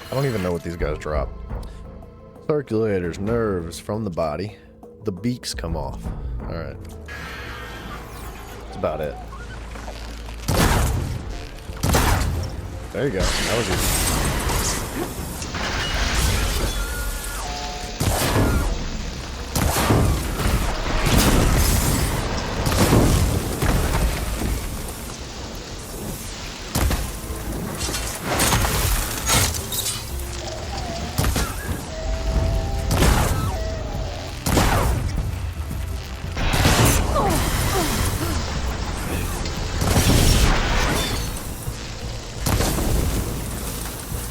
I don't even know what these guys drop. Circulators, nerves from the body. The beaks come off. Alright. That's about it. There you go. That was easy.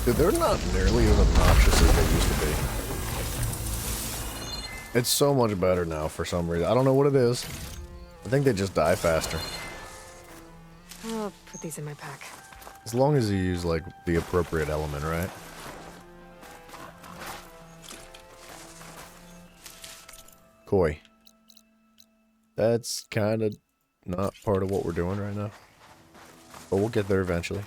Dude, they're not nearly as obnoxious as they used to be. It's so much better now for some reason. I don't know what it is. I think they just die faster. I'll put these in my pack. As long as you use, like, the appropriate element, right? Koi. That's kind of not part of what we're doing right now. But we'll get there eventually.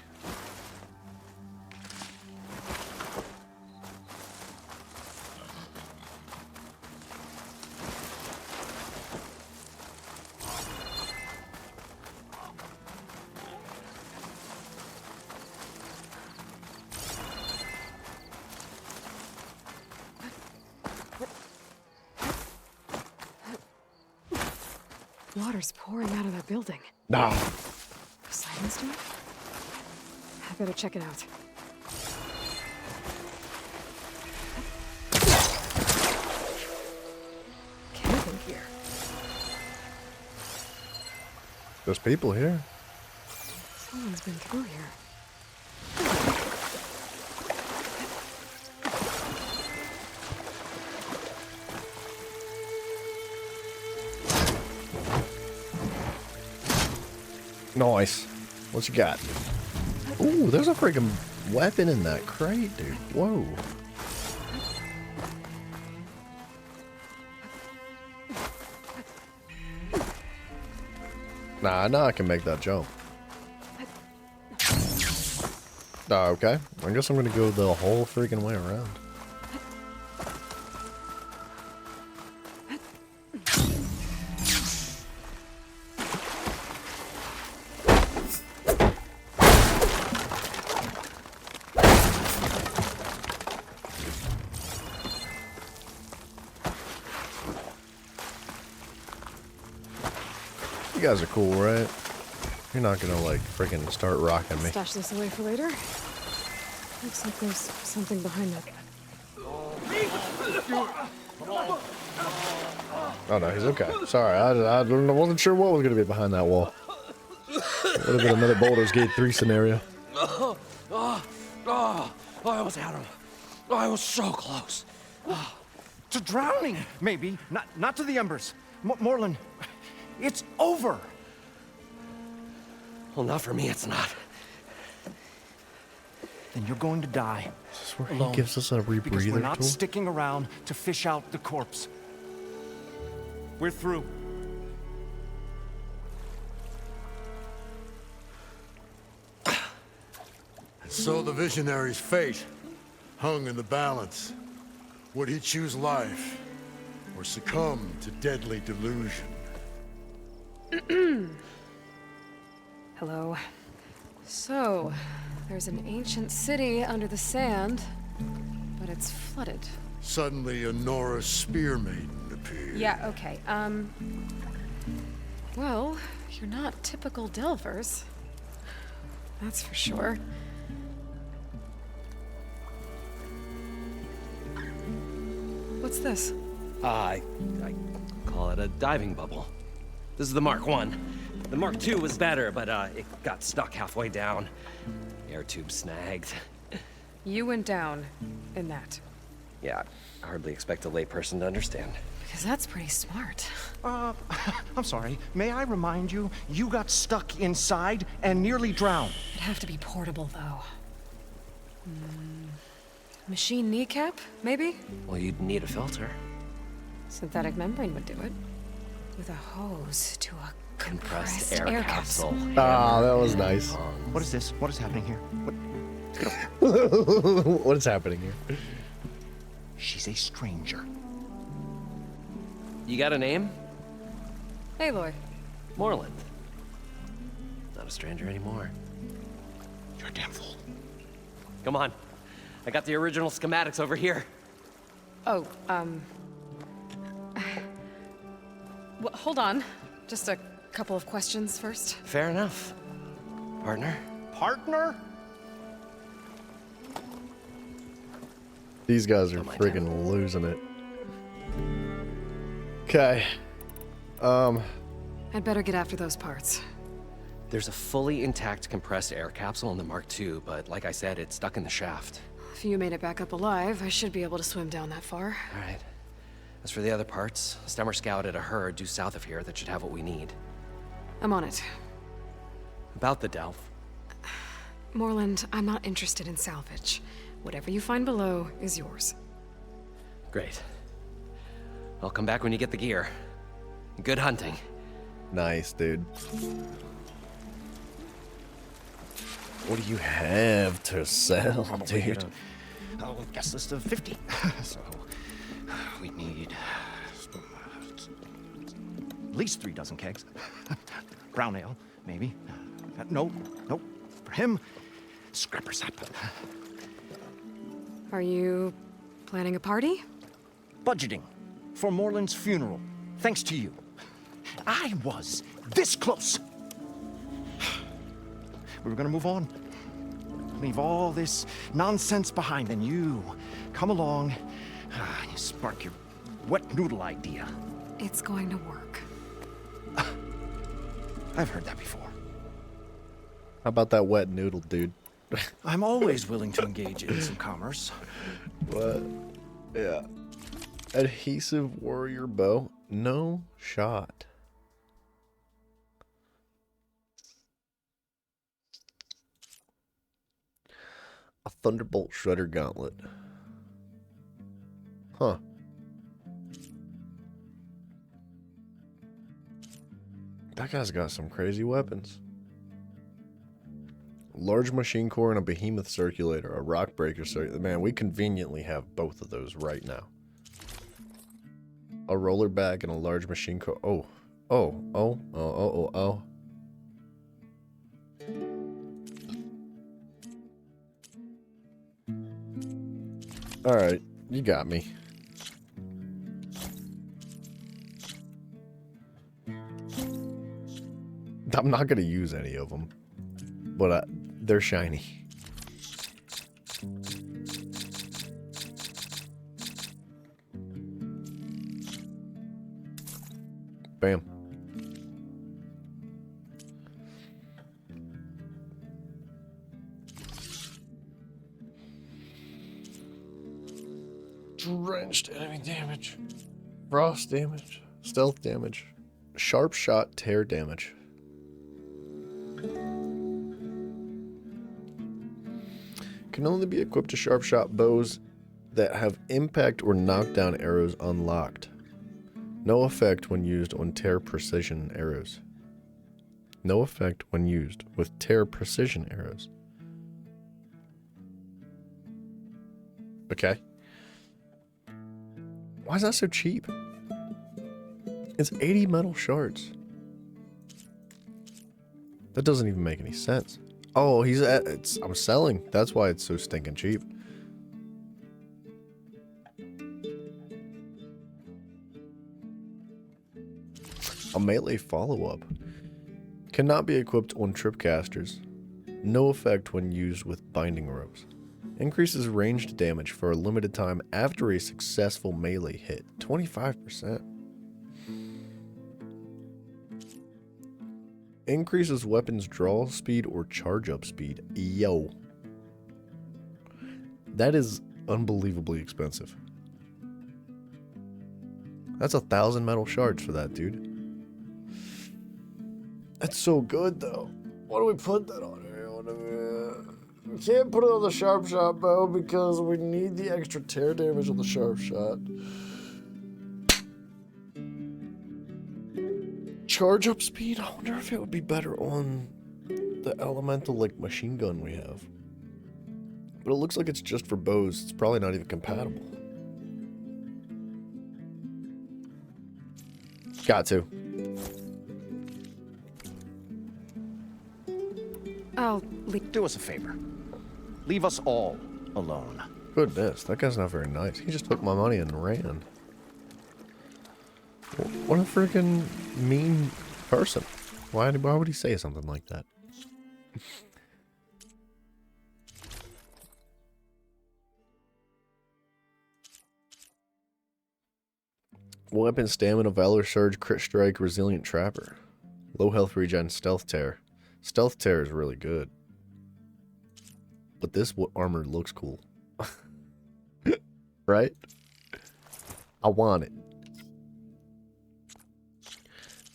Water's pouring out of that building. No. Silence door? I better check it out. Camping here. There's people here. Someone's been through here. Nice. What you got? Ooh, there's a freaking weapon in that crate, dude. Whoa. Nah, I can make that jump. Okay. I guess I'm gonna go the whole freaking way around. You guys are cool, right? You're not gonna like freaking start rocking me. Stash this away for later. Looks like there's something behind that. Oh no, he's okay. Sorry, I wasn't sure what was gonna be behind that wall. Would have been another Baldur's Gate 3 scenario. I almost had him. I was so close. To drowning, maybe. Not to the embers. Morlund, it's over. Well, not for me, it's not. Then you're going to die. This is where he gives us a rebreather because we're not tool. sticking around to fish out the corpse. We're through. So the visionary's fate hung in the balance. Would he choose life or succumb to deadly delusion? Hello. So, there's an ancient city under the sand, but it's flooded. Suddenly, a Nora spear maiden appeared. Yeah, okay. Well, you're not typical Delvers. That's for sure. What's this? I call it a diving bubble. This is the Mark 1. The Mark 2 was better, but it got stuck halfway down. Air tube snagged. You went down in that. Yeah, I hardly expect a layperson to understand. Because that's pretty smart. I'm sorry. May I remind you, you got stuck inside and nearly drowned. It'd have to be portable, though. Machine kneecap, maybe? Well, you'd need a filter. Synthetic membrane would do it. With a hose to a compressed air capsule. Ah, that was nice. What is this? What is happening here? What is happening here? She's a stranger. You got a name? Aloy. Morlund. Not a stranger anymore. You're a damn fool. Come on. I got the original schematics over here. Oh, well, hold on. Just a couple of questions first. Fair enough. Partner? Partner? These guys are freaking losing it. Okay. I'd better get after those parts. There's a fully intact compressed air capsule in the Mark II, but like I said, it's stuck in the shaft. If you made it back up alive, I should be able to swim down that far. All right. As for the other parts, Stemmer scouted a herd due south of here that should have what we need. I'm on it. About the Delph. Morlund, I'm not interested in salvage. Whatever you find below is yours. Great. I'll come back when you get the gear. Good hunting. Nice, dude. What do you have to sell, Probably dude? a guest list of 50. So we need at least 3 dozen kegs. Brown ale, maybe. Nope. For him, scrapper sap. Are you planning a party? Budgeting for Morlund's funeral. Thanks to you. I was this close. We were gonna move on. Leave all this nonsense behind, and you come along and you spark your wet noodle idea. It's going to work. I've heard that before. How about that wet noodle, dude? I'm always willing to engage in some commerce. What? Yeah. Adhesive warrior bow. No shot. A Thunderbolt Shredder Gauntlet. Huh. That guy's got some crazy weapons. Large machine core and a behemoth circulator, a rock breaker circulator. Man, we conveniently have both of those right now. A roller bag and a large machine core. Oh. Alright, you got me. I'm not going to use any of them, but they're shiny. Bam. Drenched enemy damage. Frost damage. Stealth damage. Sharp shot tear damage. Can only be equipped to sharp shot bows that have impact or knockdown arrows unlocked. No effect when used on tear precision arrows. No effect when used with tear precision arrows. Okay. Why is that so cheap? It's 80 metal shards. That doesn't even make any sense. Oh, I'm selling. That's why it's so stinking cheap. A melee follow-up. Cannot be equipped on tripcasters. No effect when used with binding ropes. Increases ranged damage for a limited time after a successful melee hit. 25%. Increases weapons draw speed or charge up speed. Yo. That is unbelievably expensive. That's 1,000 metal shards for that, dude. That's so good, though. Why do we put that on here? We can't put it on the sharp shot bow because we need the extra tear damage on the sharp shot. Charge up speed? I wonder if it would be better on the elemental like machine gun we have. But it looks like it's just for bows. It's probably not even compatible. Got to. Do us a favor. Leave us all alone. Goodness, that guy's not very nice. He just took my money and ran. What a freaking mean person. Why would he say something like that? Weapon stamina, valor surge, crit strike, resilient trapper. Low health regen, stealth tear. Stealth tear is really good. But this armor looks cool. Right? I want it.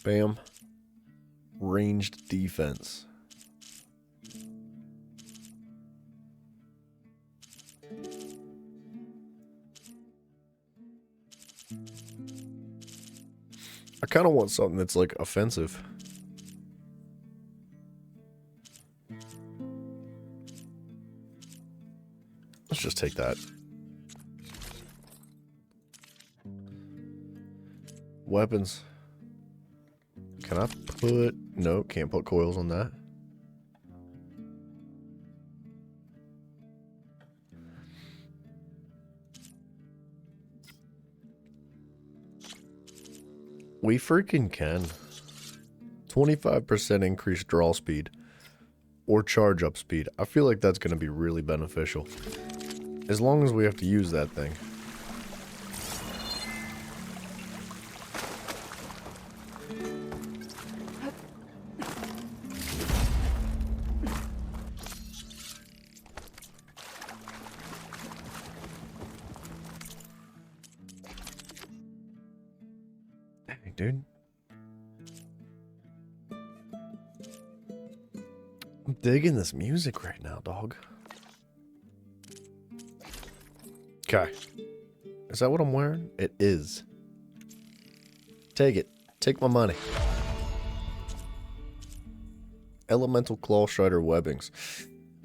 Bam. Ranged defense. I kind of want something that's like offensive. Let's just take that. Weapons. Can I put... No, can't put coils on that. We freaking can. 25% increased draw speed. Or charge up speed. I feel like that's going to be really beneficial. As long as we have to use that thing. Dang, dude. I'm digging this music right now, dog. Okay. Is that what I'm wearing? It is. Take it. Take my money. Elemental Claw Strider webbings.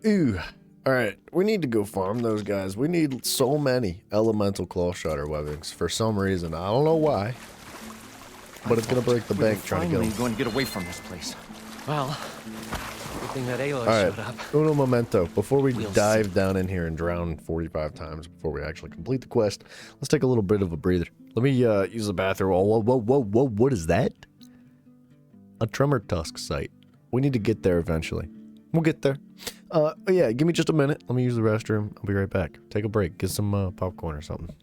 Ooh. Alright, we need to go farm those guys. We need so many Elemental Claw Strider webbings for some reason. I don't know why. But it's gonna break the bank trying to get them. Going to get away from this place. Well, good thing that Aloy Alright, showed up. uno momento. Before we We'll dive down in here and drown 45 times before we actually complete the quest, let's take a little bit of a breather. Let me use the bathroom. Whoa, whoa, whoa, whoa, what is that? A Tremor Tusk site. We need to get there eventually. We'll get there. Yeah, give me just a minute. Let me use the restroom. I'll be right back. Take a break. Get some popcorn or something.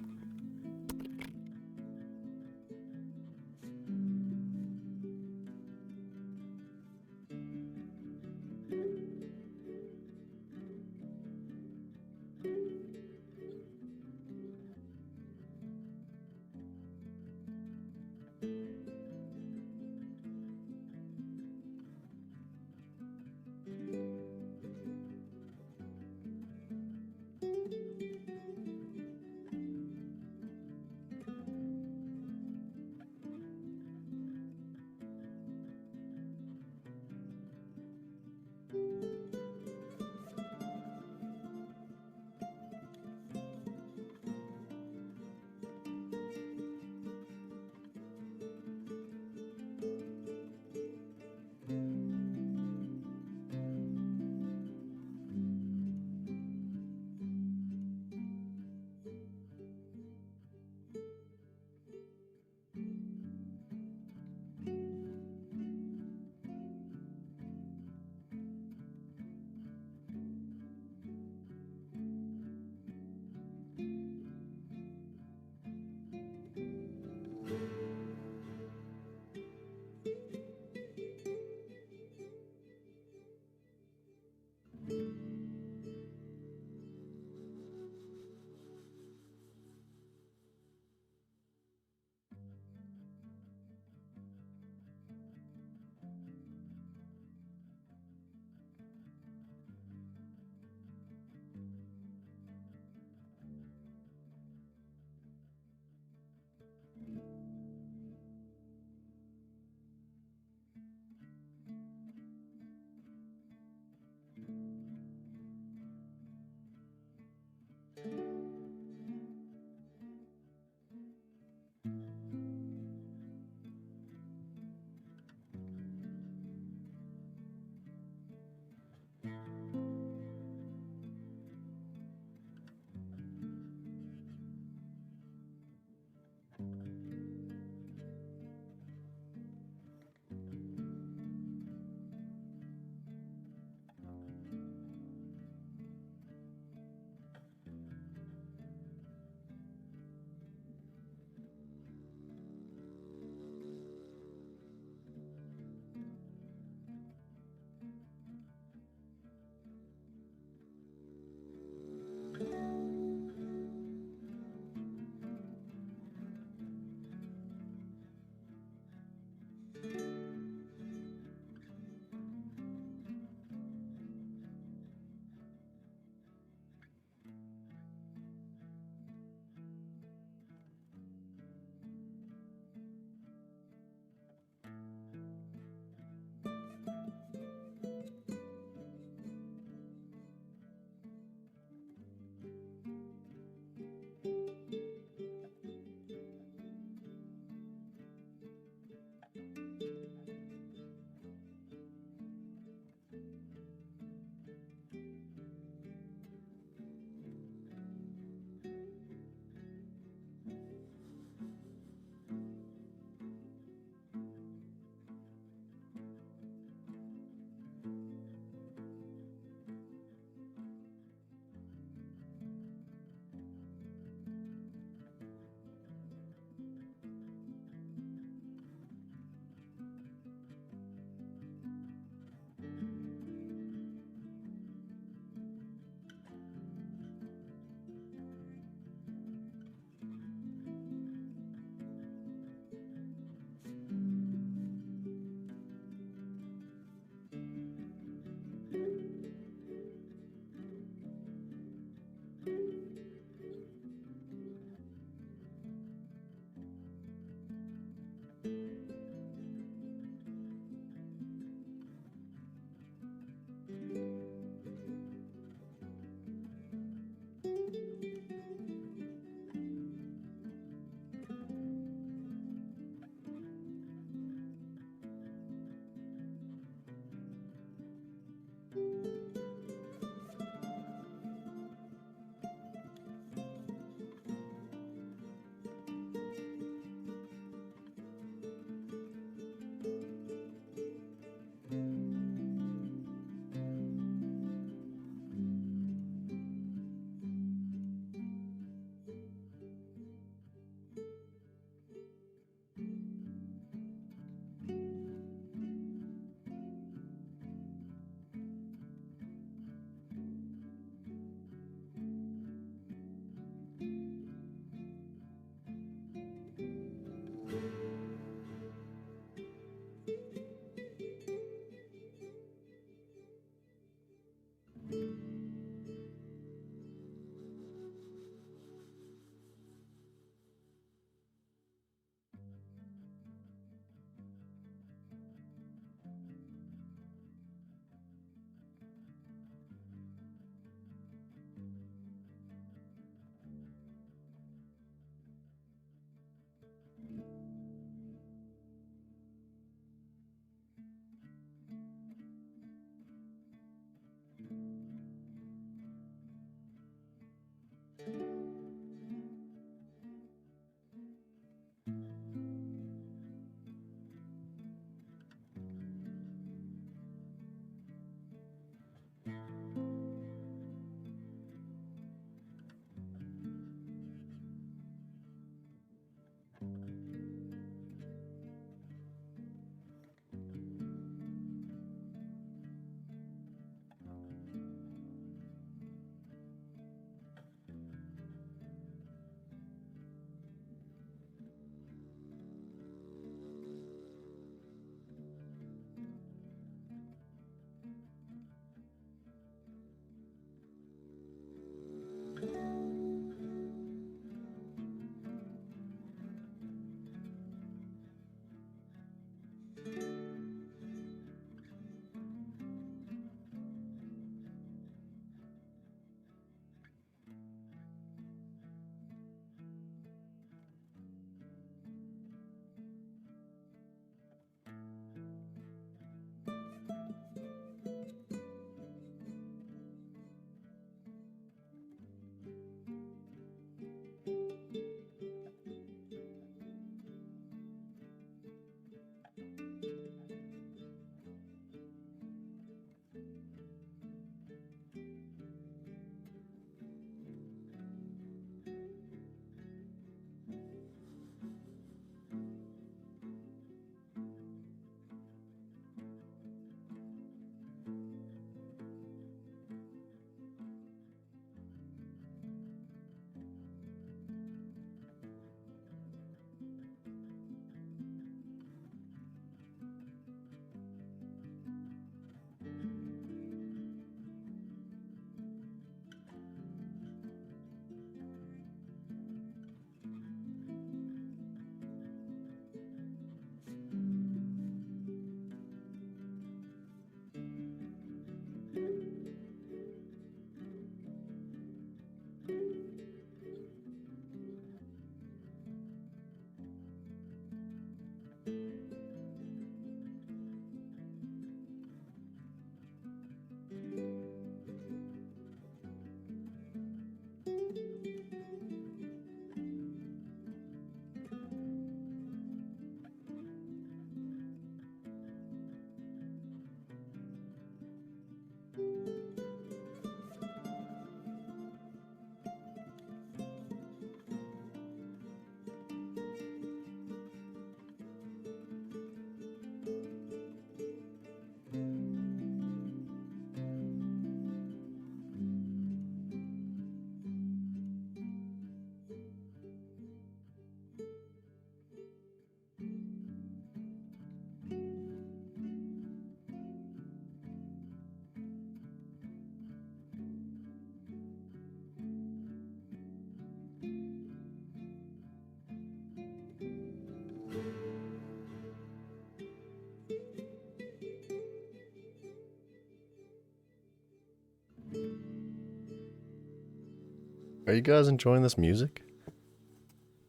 Are you guys enjoying this music?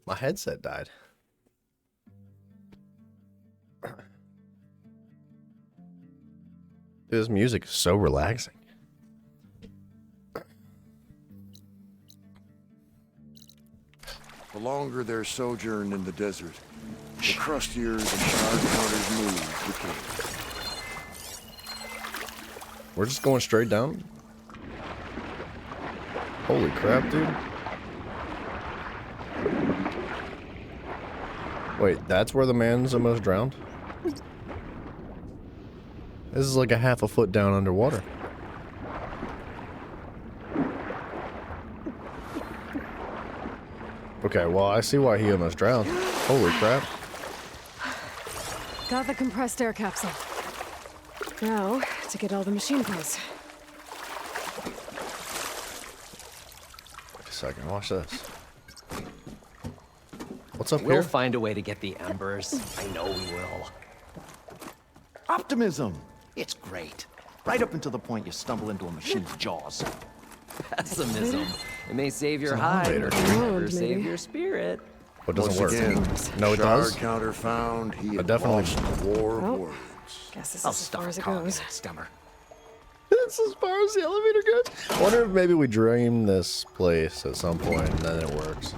My headset died. This music is so relaxing. The longer their sojourn in the desert, the crustier the shard counters move the king. We're just going straight down? Holy crap, dude. Wait, that's where the man's almost drowned? This is like a half a foot down underwater. Okay, well, I see why he almost drowned. Holy crap. Got the compressed air capsule. Now, to get all the machine parts. Wait a second, watch this. What's up We'll here? find a way to get the embers. I know we will. Optimism! It's great. Right up until the point you stumble into a machine's jaws. Pessimism. It may save your It's an hide, elevator. but never save your spirit. What doesn't Once work? again, No, it shard does? counter found. He had definitely- lost the war of Oh. words. Guess this I'll is as stop far as it talking, goes. Stemmer. That's as far as the elevator goes. I wonder if maybe we dream this place at some point and then it works.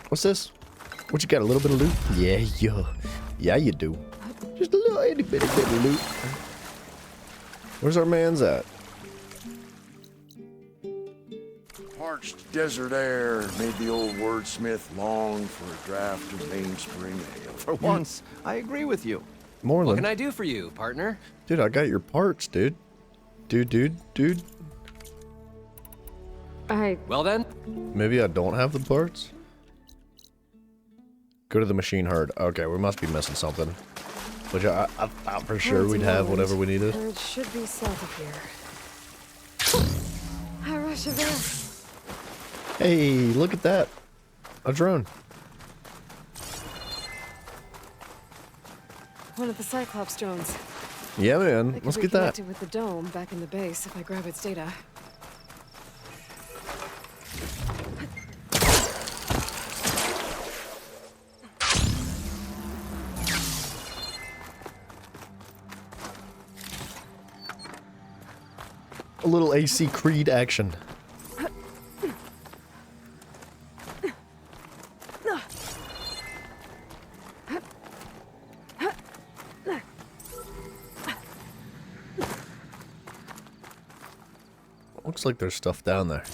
What's this? What you got? A little bit of loot? Yeah, you do. Just a little itty bitty bit of loot. Where's our man's at? Parched desert air made the old wordsmith long for a draught of mainspring ale. For once, I agree with you. What Moreland. can I do for you, partner? Dude, I got your parts, dude. Dude. Well then, Maybe I don't have the parts? Go to the machine herd. Okay, we must be missing something. Which I thought for sure we'd have whatever we needed. Herd should be south of here. A rush of air. Hey, look at that. A drone. One of the Cyclops drones. Yeah, man. I could Let's get that. reconnect it with the dome back in the base if I grab its data. A little AC Creed action. Looks like there's stuff down there.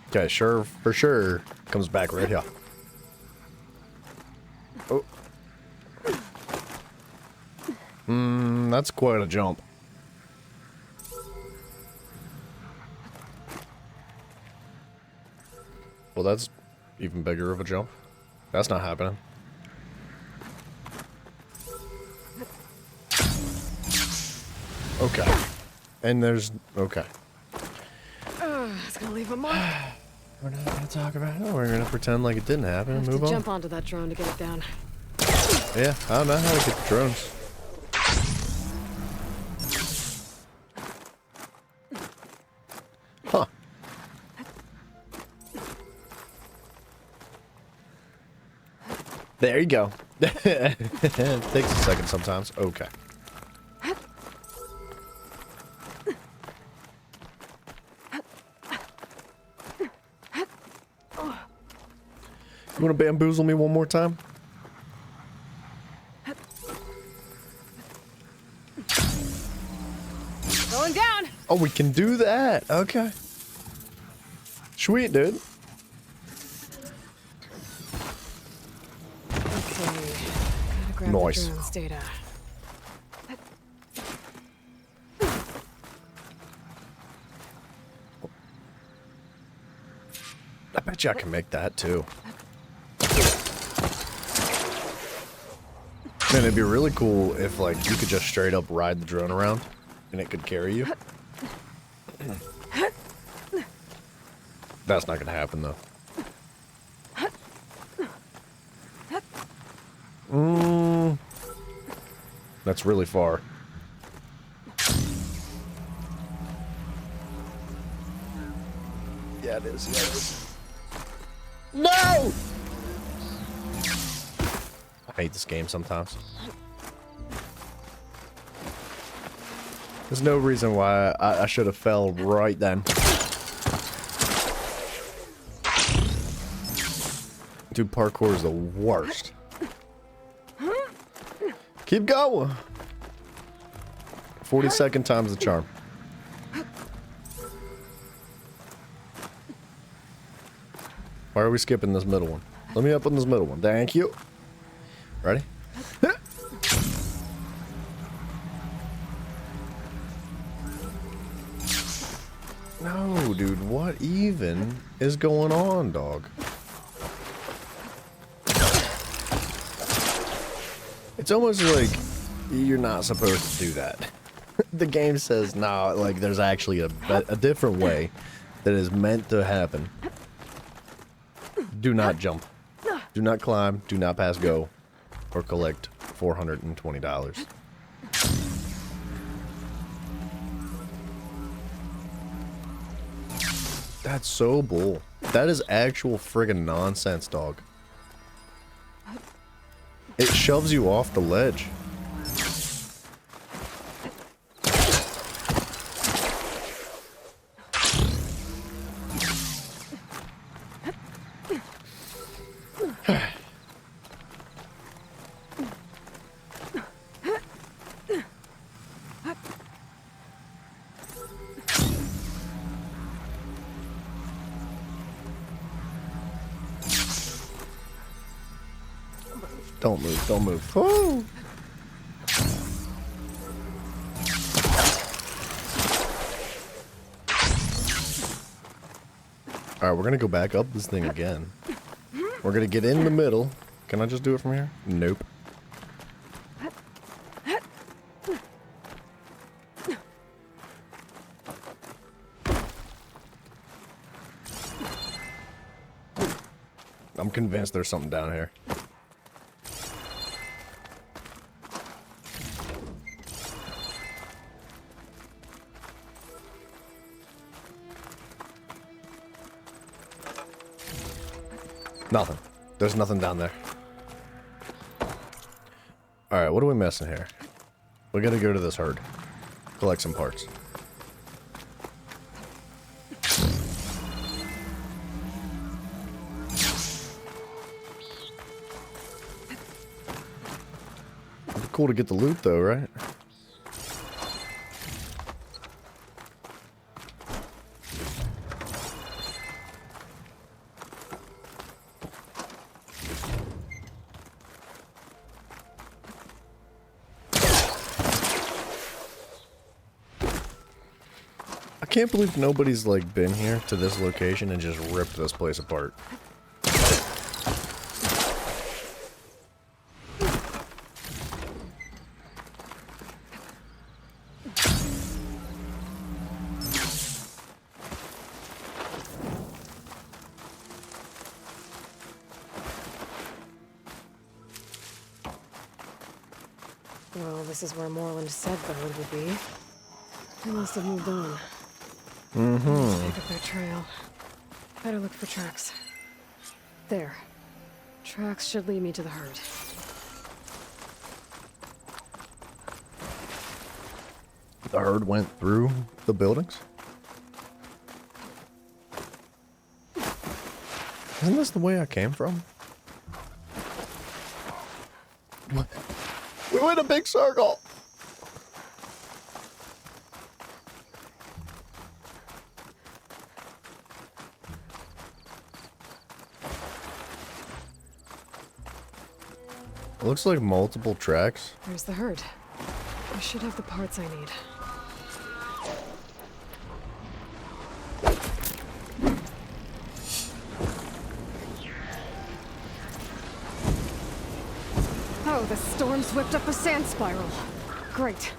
Okay, sure, for sure. Comes back right here. Oh. That's quite a jump. Well, that's even bigger of a jump. That's not happening. Okay. And there's... Okay. It's gonna leave a mark. We're not gonna talk about it. We're gonna pretend like it didn't happen I and have move to on. jump onto that drone to get it down. Yeah, I don't know how to get the drones. Huh. There you go. It takes a second sometimes. Okay. You want to bamboozle me one more time? Going down! Oh, we can do that. Okay. Sweet, dude. Okay. Gotta grab Nice. the drone's data. I bet you I can make that too. Man, it'd be really cool if, like, you could just straight up ride the drone around and it could carry you. That's not gonna happen, though. That's really far. yes. No! I hate this game sometimes. There's no reason why I should have fell right then. Dude, parkour is the worst. Keep going. 42nd time's the charm. Why are we skipping this middle one? Let me up on this middle one. Thank you. Ready? No, dude. What even is going on, dog? It's almost like you're not supposed to do that. The game says, nah, like there's actually a different way that is meant to happen. Do not jump. Do not climb. Do not pass go. Or collect $420. That's so bull. That is actual friggin' nonsense, dog. It shoves you off the ledge. Don't move, don't move. Woo! Alright, we're gonna go back up this thing again. We're gonna get in the middle. Can I just do it from here? Nope. I'm convinced there's something down here. Nothing. There's nothing down there. Alright, what are we missing here? We gotta go to this herd. Collect some parts. It'd be cool to get the loot though, right? I can't believe nobody's like been here to this location and just ripped this place apart. Well, this is where Morland said the herd would be. They must have moved on. Let's pick up their trail. Better look for tracks. There. Tracks should lead me to the herd. The herd went through the buildings? Isn't this the way I came from? What? We went a big circle! Looks like multiple tracks. There's the herd. I should have the parts I need. Oh, the storm's whipped up a sand spiral. Great.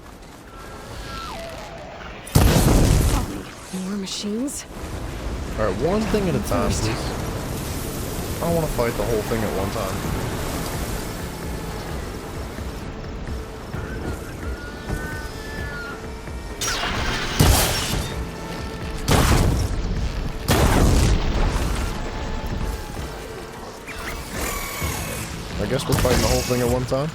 More machines? Alright, one thing at a time, please. I don't want to fight the whole thing at one time. I guess we're fighting the whole thing at one time.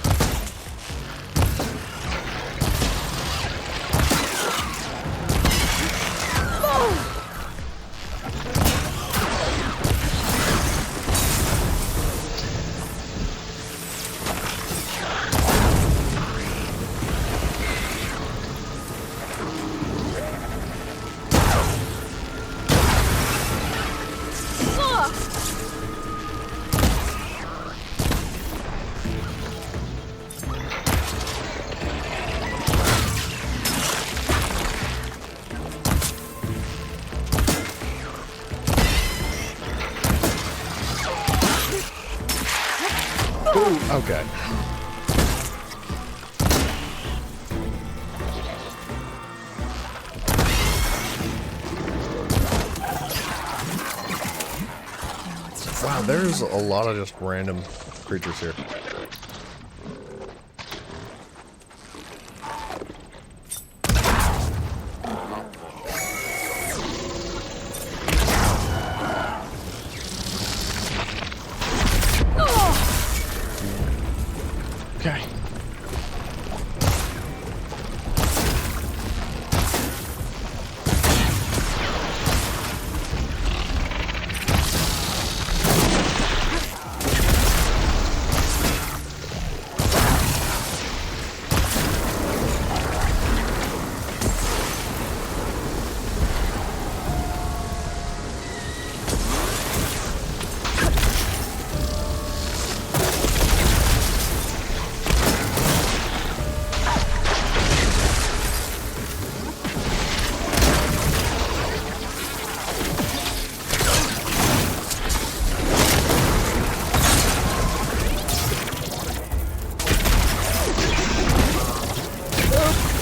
Okay. Wow, there's a lot of just random creatures here. Okay.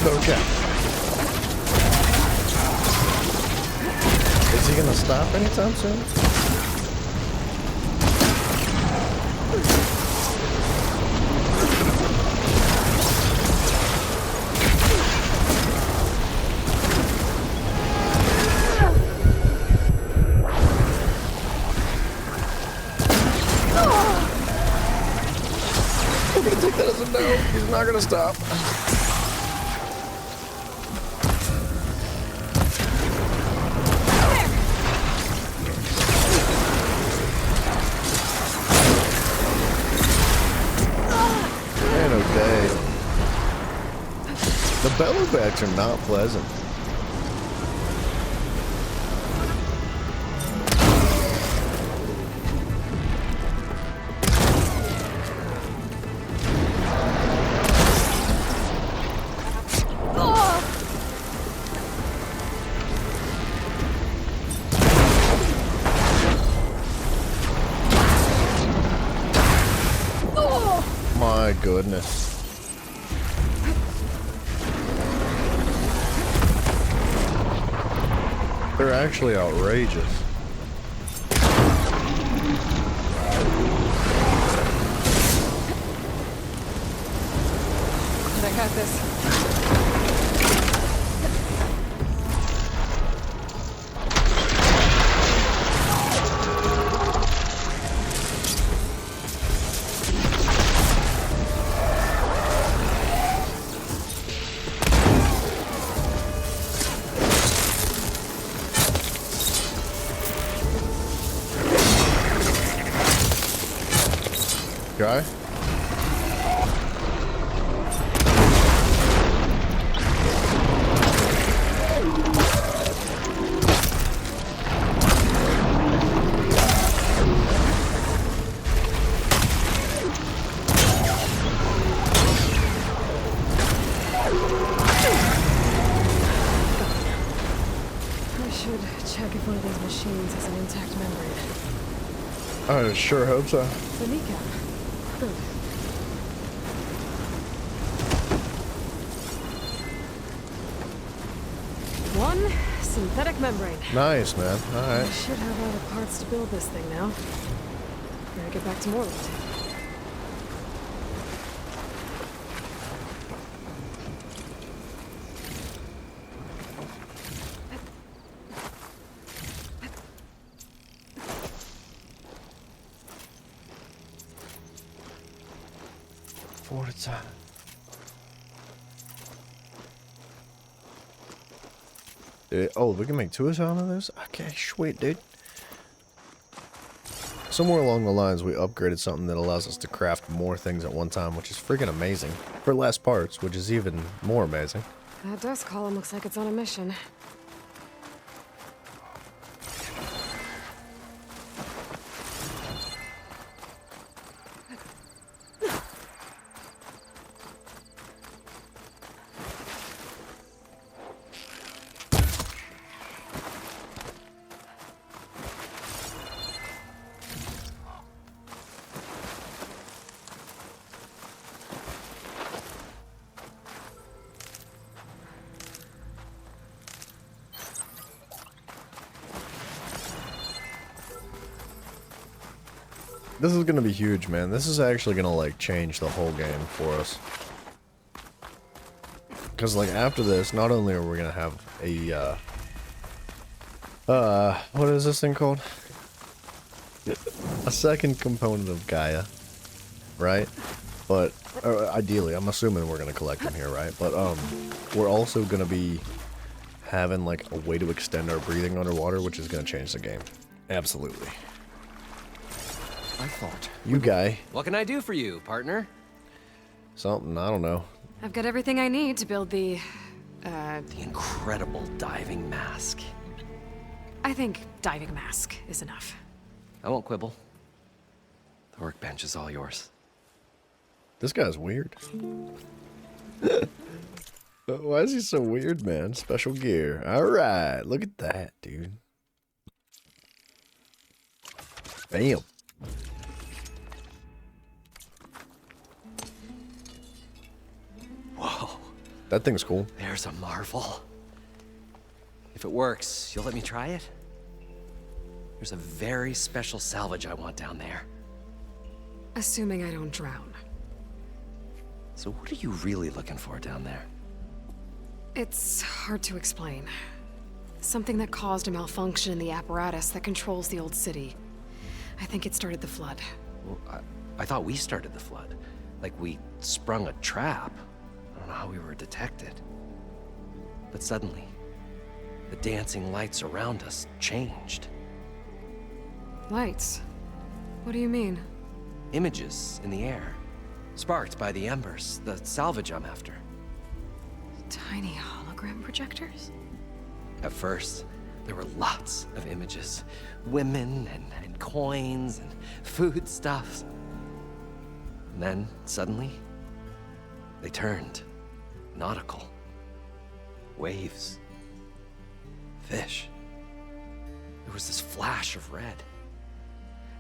Okay. Is he gonna stop anytime soon? I'm gonna take that as a no. He's not gonna stop. The bellowbacks are not pleasant. My goodness. They're actually outrageous. I got this. Guy? I should check if one of these machines has an intact membrane. I sure hope so. The kneecap. Good. One synthetic membrane. Nice, man. All I right. should have all the parts to build this thing now. Gotta get back to Morland. 4 at a time. Oh, we can make 2 out of this? Okay, sweet, dude. Somewhere along the lines, we upgraded something that allows us to craft more things at one time, which is freaking amazing. For less parts, which is even more amazing. That dust column looks like it's on a mission. This is gonna be huge, man. This is actually gonna, like, change the whole game for us. Because, like, after this, not only are we gonna have a, what is this thing called? A second component of Gaia, right? But, ideally, I'm assuming we're gonna collect them here, right? But, we're also gonna be having, like, a way to extend our breathing underwater, which is gonna change the game. Absolutely. I thought. You guy. What can I do for you, partner? Something, I don't know. I've got everything I need to build the incredible diving mask. I think diving mask is enough. I won't quibble. The workbench is all yours. This guy's weird. Why is he so weird, man? Special gear. Alright, look at that, dude. Bam. Whoa. That thing's cool. There's a marvel. If it works, you'll let me try it? There's a very special salvage I want down there. Assuming I don't drown. So what are you really looking for down there? It's hard to explain. Something that caused a malfunction in the apparatus that controls the old city. I think it started the flood. Well, I thought we started the flood. Like we sprung a trap. I don't know how we were detected. But suddenly, the dancing lights around us changed. Lights? What do you mean? Images in the air, sparked by the embers, the salvage I'm after. Tiny hologram projectors? At first, there were lots of images. Women and coins and foodstuffs. And then, suddenly, they turned nautical. Waves. Fish. There was this flash of red.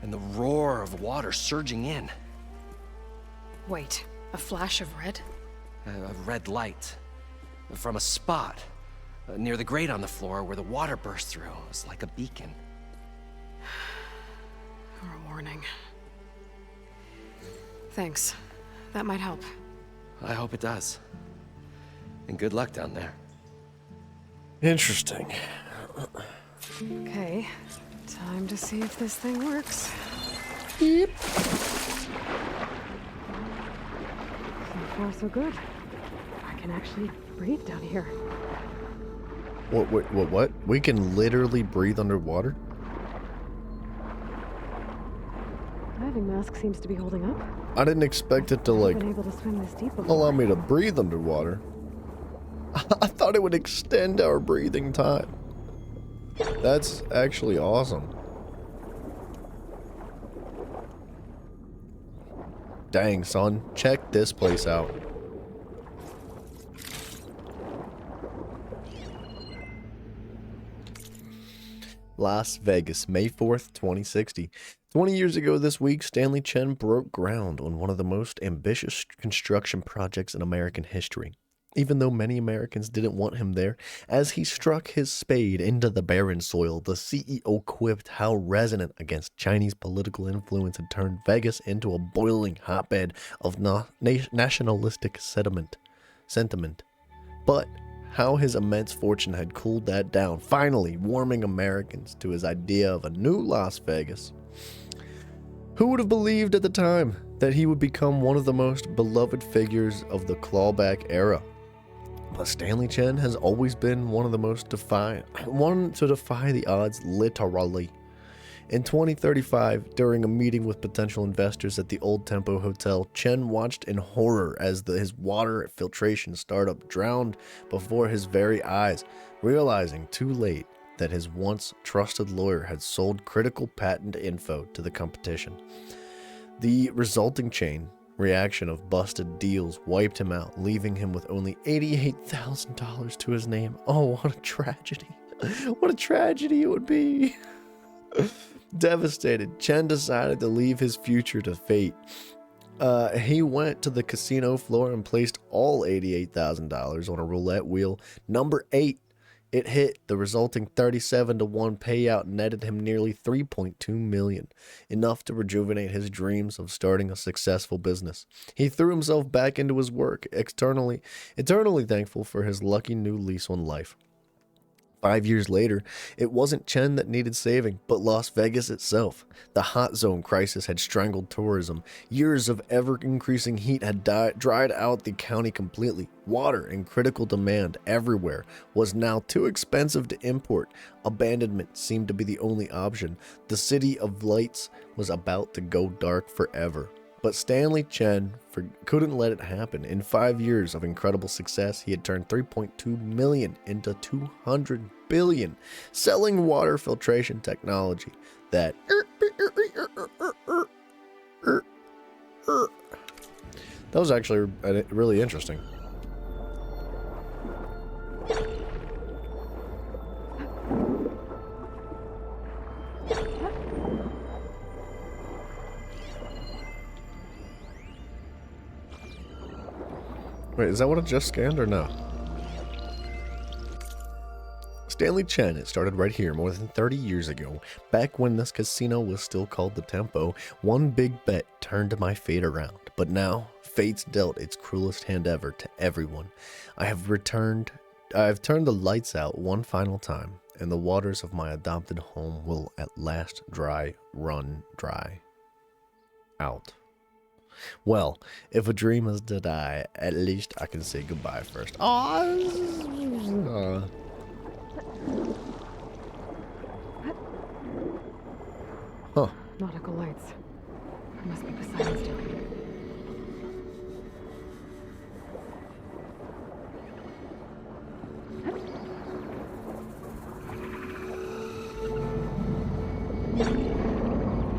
And the roar of water surging in. Wait, a flash of red? A red light. From a spot near the grate on the floor where the water burst through. It was like a beacon. Or a warning. Thanks. That might help. I hope it does. And good luck down there. Interesting. Okay. Time to see if this thing works. Beep. So far, so good. I can actually breathe down here. What? We can literally breathe underwater? Diving mask seems to be holding up. I didn't expect it to, like, I've been able to swim this deep before. allow me to breathe underwater. I thought it would extend our breathing time. That's actually awesome. Dang, son. Check this place out. Las Vegas, May 4th, 2060. 20 years ago this week, Stanley Chen broke ground on one of the most ambitious construction projects in American history. Even though many Americans didn't want him there, as he struck his spade into the barren soil, the CEO quipped how resonant against Chinese political influence had turned Vegas into a boiling hotbed of nationalistic sentiment. But how his immense fortune had cooled that down, finally warming Americans to his idea of a new Las Vegas. Who would have believed at the time that he would become one of the most beloved figures of the clawback era. But Stanley Chen has always been one to defy the odds, literally. In 2035, during a meeting with potential investors at the Old Tempo Hotel, Chen watched in horror as his water filtration startup drowned before his very eyes, realizing too late that his once trusted lawyer had sold critical patent info to the competition. The resulting chain reaction of busted deals wiped him out, leaving him with only $88,000 to his name. Oh, what a tragedy. What a tragedy it would be. Devastated, Chen decided to leave his future to fate. He went to the casino floor and placed all $88,000 on a roulette wheel. Number 8. It hit. The resulting 37-1 payout netted him nearly $3.2 million, enough to rejuvenate his dreams of starting a successful business. He threw himself back into his work, eternally thankful for his lucky new lease on life. 5 years later, it wasn't Chen that needed saving, but Las Vegas itself. The hot zone crisis had strangled tourism. Years of ever-increasing heat had dried out the county completely. Water in critical demand everywhere was now too expensive to import. Abandonment seemed to be the only option. The city of lights was about to go dark forever. But Stanley Chen couldn't let it happen. In 5 years of incredible success, he had turned $3.2 million into $200 billion, selling water filtration technology that was actually really interesting. Wait, is that what it just scanned or no? Stanley Chen, it started right here more than 30 years ago. Back when this casino was still called the Tempo, one big bet turned my fate around. But now, fate's dealt its cruelest hand ever to everyone. I have turned the lights out one final time, and the waters of my adopted home will at last run dry out. Well, if a dream is to die, at least I can say goodbye first. Huh. Nautical lights. There must be Poseidon's doing.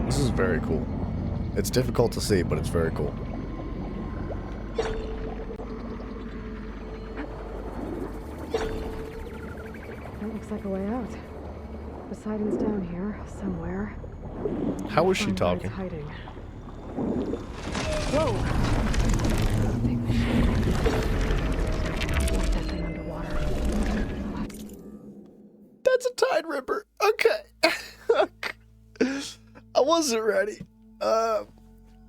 This is very cool. It's difficult to see, but it's very cool. That looks like a way out. Poseidon's down here, somewhere. How was she talking? Hiding. Whoa! That thing underwater. That's a Tide Ripper. Okay. I wasn't ready.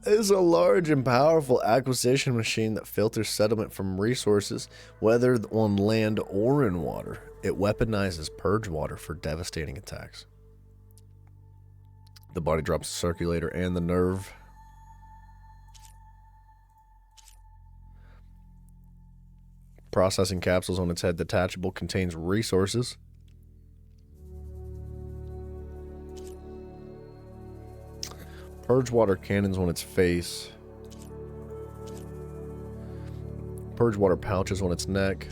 It's a large and powerful acquisition machine that filters sediment from resources, whether on land or in water. It weaponizes purge water for devastating attacks. The body drops the circulator and the nerve. Processing capsules on its head. Detachable, contains resources. Purge water cannons on its face. Purge water pouches on its neck.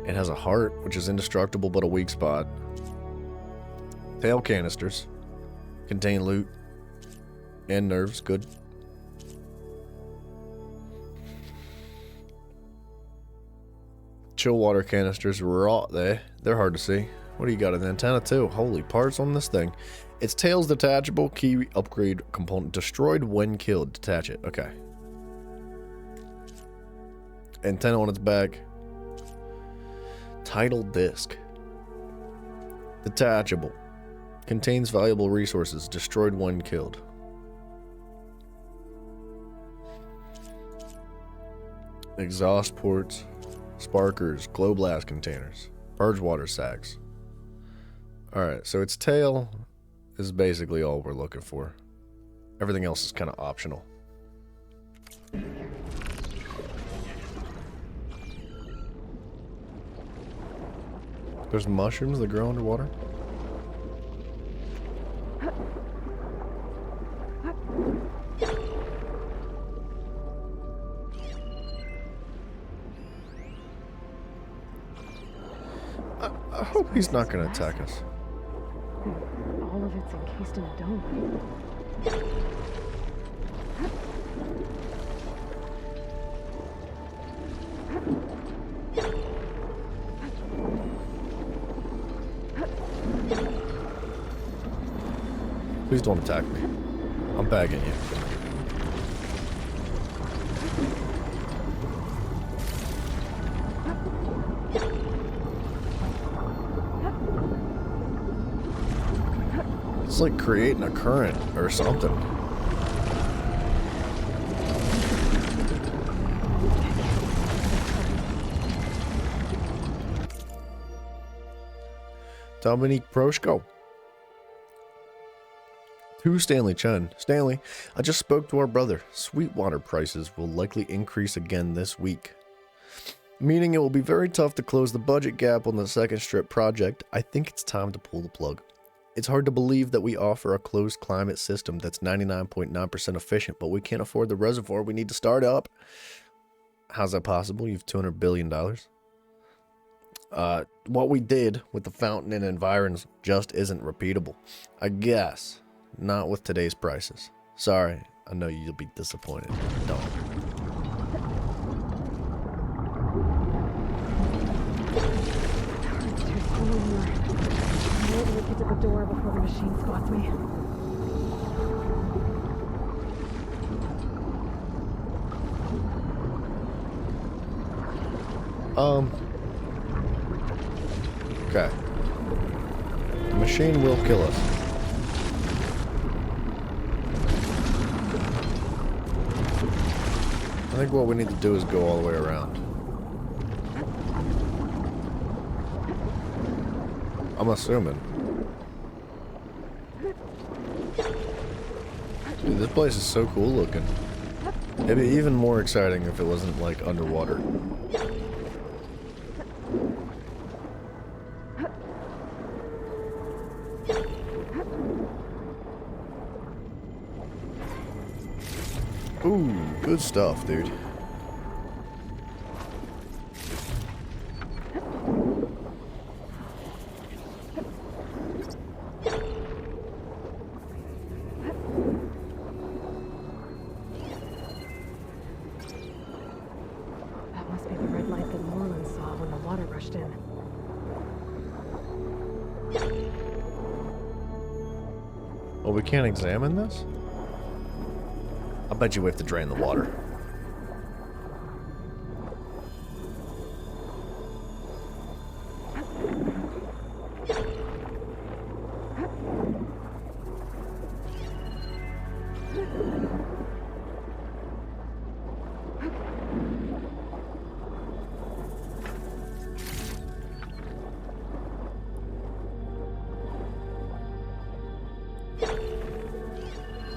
It has a heart, which is indestructible but a weak spot. Tail canisters. Contain loot. And nerves. Good. Chill water canisters. Raw. They're hard to see. What do you got? An antenna too. Holy parts on this thing. Its tail's detachable. Key upgrade component. Destroyed when killed. Detach it. Okay. Antenna on its back. Tidal disc. Detachable. Contains valuable resources. Destroyed when killed. Exhaust ports. Sparkers. Glow blast containers. Purge water sacks. Alright, so its tail is basically all we're looking for. Everything else is kind of optional. There's mushrooms that grow underwater? I hope he's not going to attack us. All of it's encased in a dome. Please don't attack me. I'm begging you. It's like creating a current or something. Dominique Proshko. To Stanley Chen. Stanley, I just spoke to our brother. Sweetwater prices will likely increase again this week. Meaning it will be very tough to close the budget gap on the second strip project. I think it's time to pull the plug. It's hard to believe that we offer a closed climate system that's 99.9% efficient, but we can't afford the reservoir we need to start up. How's that possible? You have $200 billion. What we did with the fountain and environs just isn't repeatable. I guess. Not with today's prices. Sorry, I know you'll be disappointed. Don't. Get to the door before the machine spots me. Okay. The machine will kill us. I think what we need to do is go all the way around. I'm assuming. Dude, this place is so cool looking. It'd be even more exciting if it wasn't like underwater. Ooh, good stuff, dude. That must be the red light that Moreland saw when the water rushed in. Well, we can't examine this? I bet you we have to drain the water.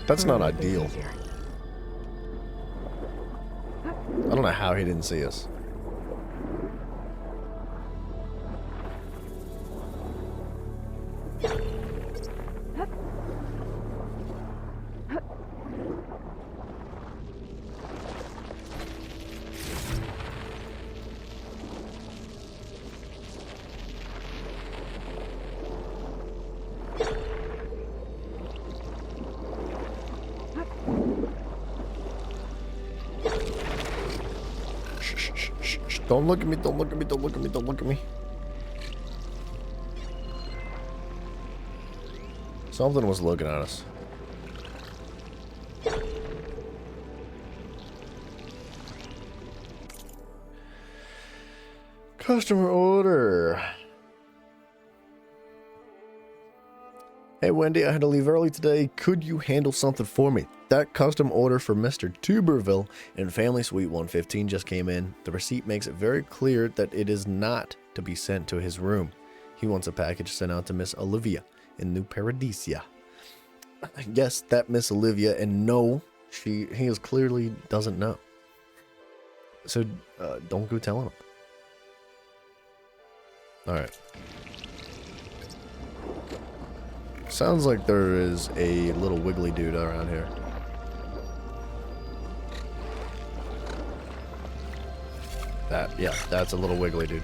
That's not ideal. I don't know how he didn't see us. Don't look at me, don't look at me, don't look at me, don't look at me. Something was looking at us. Customer order. Hey Wendy, I had to leave early today. Could you handle something for me? That custom order for Mr. Tuberville in Family Suite 115 just came in. The receipt makes it very clear that it is not to be sent to his room. He wants a package sent out to Miss Olivia in New Paradisia. yes, that Miss Olivia, and no, he is clearly doesn't know. So don't go telling him. All right. Sounds like there is a little wiggly dude around here. Yeah, that's a little wiggly dude.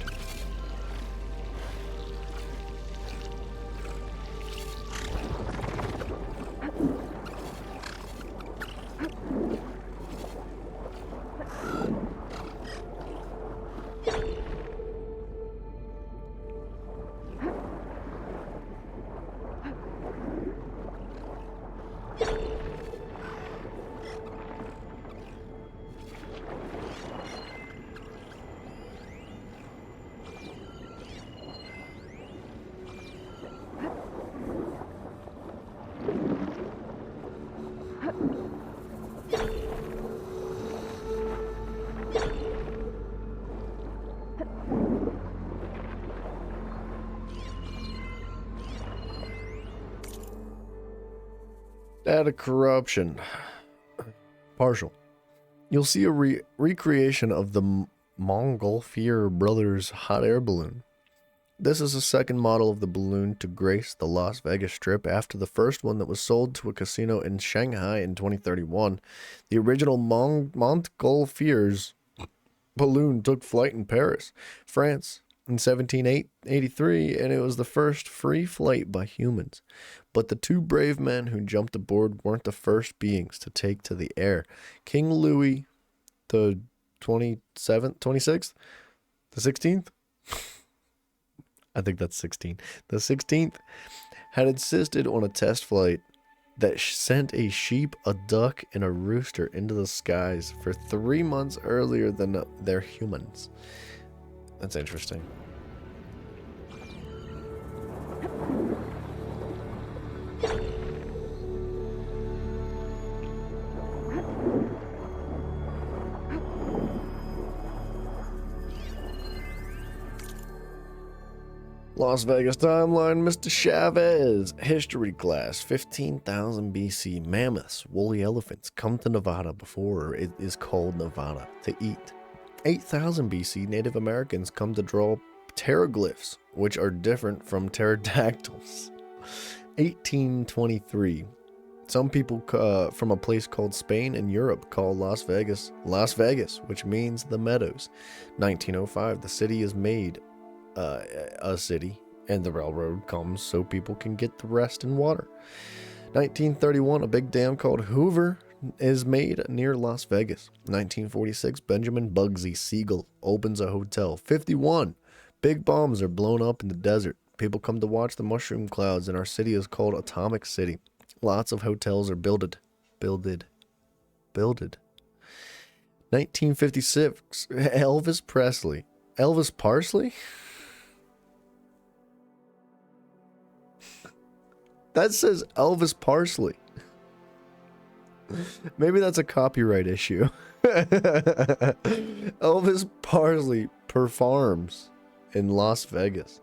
Data corruption. Partial. You'll see a recreation of the Montgolfier brothers hot air balloon. This is the second model of the balloon to grace the Las Vegas Strip after the first one that was sold to a casino in Shanghai in 2031. The original Montgolfiers balloon took flight in Paris, France in 1783, and it was the first free flight by humans. But the two brave men who jumped aboard weren't the first beings to take to the air. King Louis the 26th? The 16th? I think that's 16. The 16th had insisted on a test flight that sent a sheep, a duck, and a rooster into the skies for 3 months earlier than their humans. That's interesting. Las Vegas timeline, Mr. Chavez. History class, 15,000 BC. Mammoths, woolly elephants, come to Nevada before it is called Nevada to eat. 8,000 BC, Native Americans come to draw pteroglyphs, which are different from pterodactyls. 1823. Some people from a place called Spain in Europe call Las Vegas, which means the meadows. 1905, the city is made a city, and the railroad comes so people can get the rest in water. 1931, a big dam called Hoover is made near Las Vegas. 1946, Benjamin Bugsy Siegel opens a hotel. 51, big bombs are blown up in the desert. People come to watch the mushroom clouds, and our city is called Atomic City. Lots of hotels are builded. 1956, Elvis Presley. Elvis Parsley? That says Elvis Parsley. Maybe that's a copyright issue. Elvis Parsley performs in Las Vegas.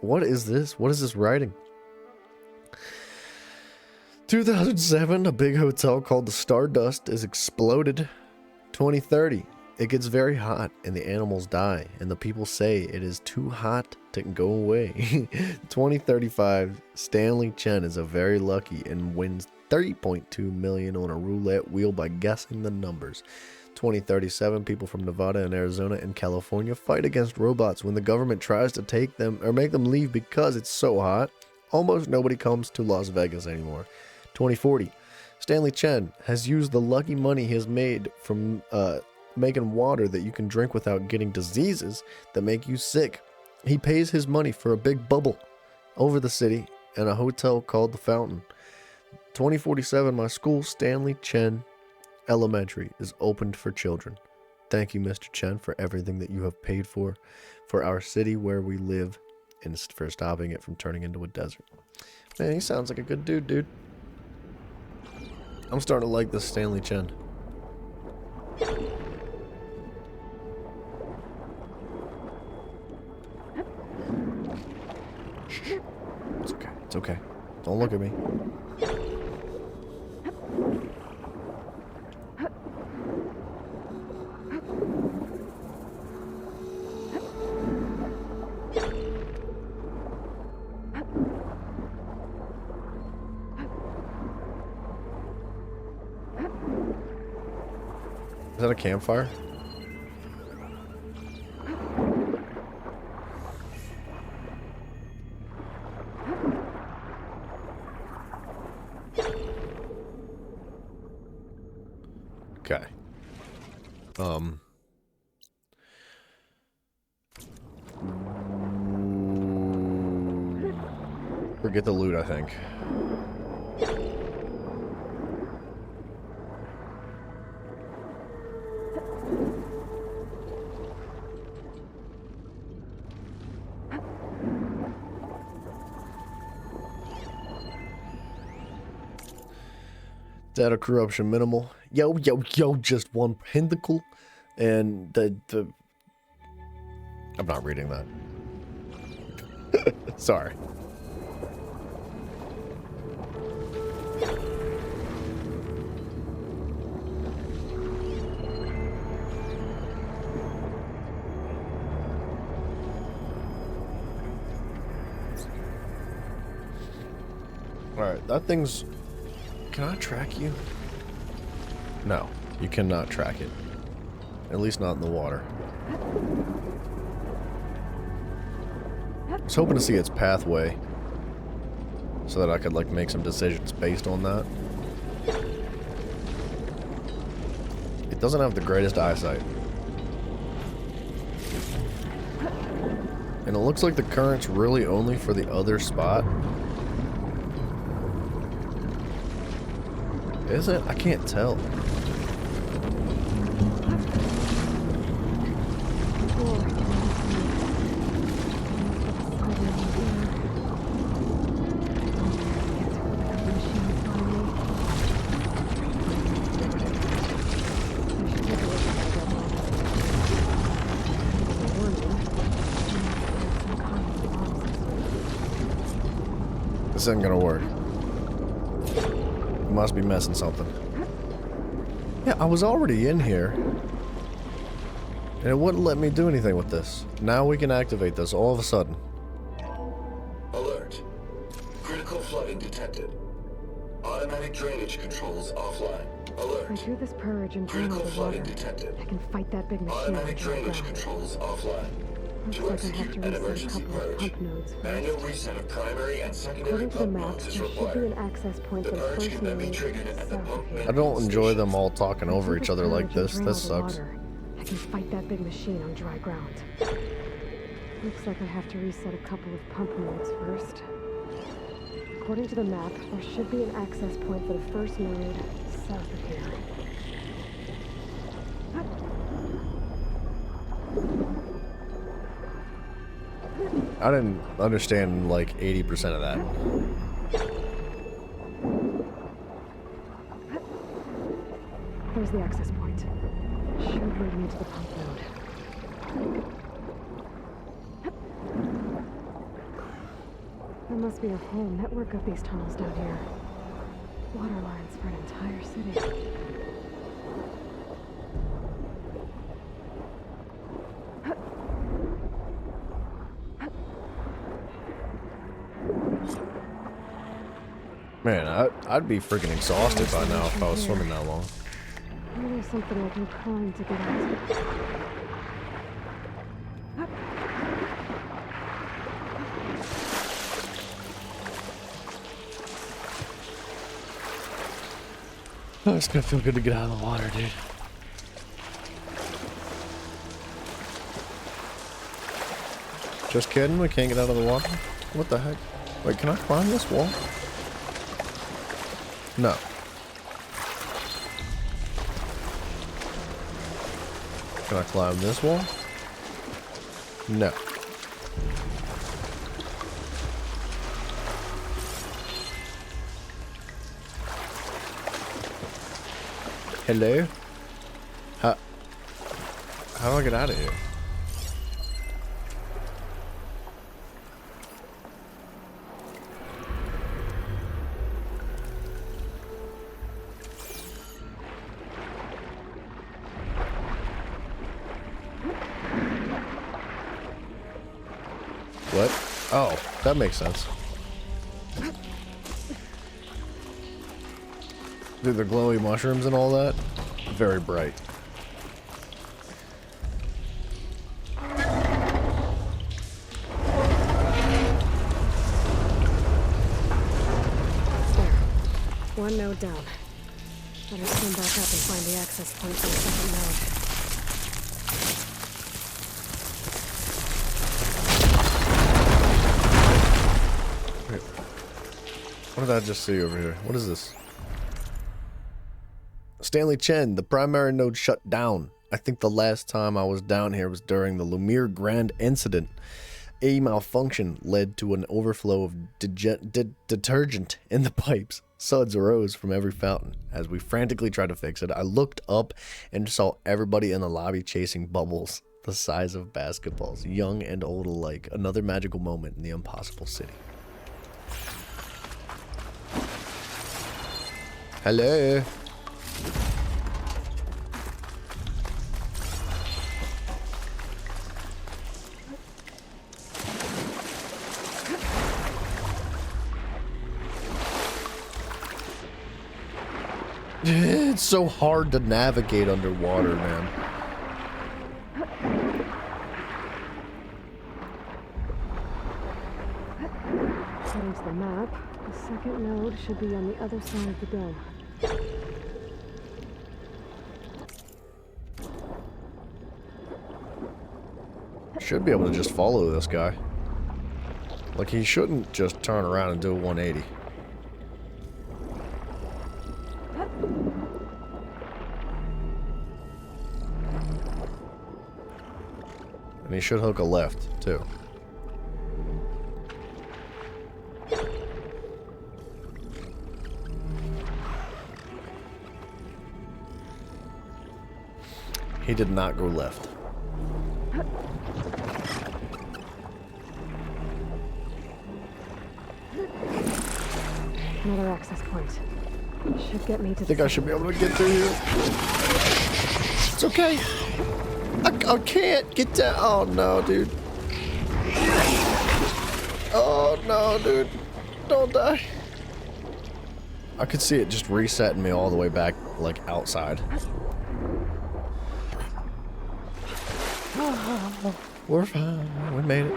What is this? What is this writing? 2007, a big hotel called the Stardust is exploded. 2030, it gets very hot and the animals die, and the people say it is too hot to go away. 2035, Stanley Chen is a very lucky and wins $30.2 million on a roulette wheel by guessing the numbers. 2037, people from Nevada and Arizona and California fight against robots when the government tries to take them or make them leave because it's so hot. Almost nobody comes to Las Vegas anymore. 2040, Stanley Chen has used the lucky money he has made from making water that you can drink without getting diseases that make you sick. He pays his money for a big bubble over the city and a hotel called the Fountain. 2047, my school, Stanley Chen Elementary, is opened for children. Thank you, Mr. Chen, for everything that you have paid for our city where we live, and for stopping it from turning into a desert. Man, he sounds like a good dude. I'm starting to like this Stanley Chen. It's okay. Don't look at me. Is that a campfire? Okay. Forget the loot, I think. Data corruption minimal. Yo, just one pinnacle. And the I'm not reading that. Sorry. Alright, that thing's... Can I track you? No, you cannot track it. At least not in the water. I was hoping to see its pathway so that I could like make some decisions based on that. It doesn't have the greatest eyesight. And it looks like the current's really only for the other spot. Is it? I can't tell. This isn't gonna work. Must be messing something. Yeah, I was already in here. And it wouldn't let me do anything with this. Now we can activate this all of a sudden. Alert. Critical flooding detected. Automatic drainage controls offline. Alert. If I do this purge and drain all the water, I can fight that big machine. Automatic drainage controls offline. Looks like I have to reset a couple of pump nodes first. Manual reset of primary and secondary According to the pump map, nodes is there should be required. an access point for the first node south of here. I don't enjoy them all talking over each other like this. This sucks. I can fight that big machine on dry ground. Looks like I have to reset a couple of pump nodes first. According to the map, there should be an access point for the first node south of here. I didn't understand like 80% of that. There's the access point. Should lead me to the pump node. There must be a whole network of these tunnels down here. Water lines for an entire city. Man, I'd be freaking exhausted by now if I was swimming that long. Really something like I'm trying to get out. Oh, it's gonna feel good to get out of the water, dude. Just kidding, we can't get out of the water? What the heck? Wait, can I climb this wall? No. Can I climb this wall? No. Hello? How do I get out of here? What? Oh, that makes sense. Dude, the glowy mushrooms and all that? Very bright. One node down. Better swim back up and find the access point for the second node. Wait. What did I just see over here? What is this? Stanley Chen, the primary node shut down. I think the last time I was down here was during the Lumiere Grand incident. A malfunction led to an overflow of detergent in the pipes. Suds arose from every fountain. As we frantically tried to fix it, I looked up and saw everybody in the lobby chasing bubbles the size of basketballs, young and old alike. Another magical moment in the impossible city. Hello. It's so hard to navigate underwater, man. According to the map, the second node should be on the other side of the dome. Should be able to just follow this guy. Like, he shouldn't just turn around and do a 180. And he should hook a left, too. He did not go left. Another access point. Should get me to I think I should be able to get through here. It's okay. I can't get down. Oh no, dude. Oh no, dude. Don't die. I could see it just resetting me all the way back, like, outside. Oh, we're fine. We made it.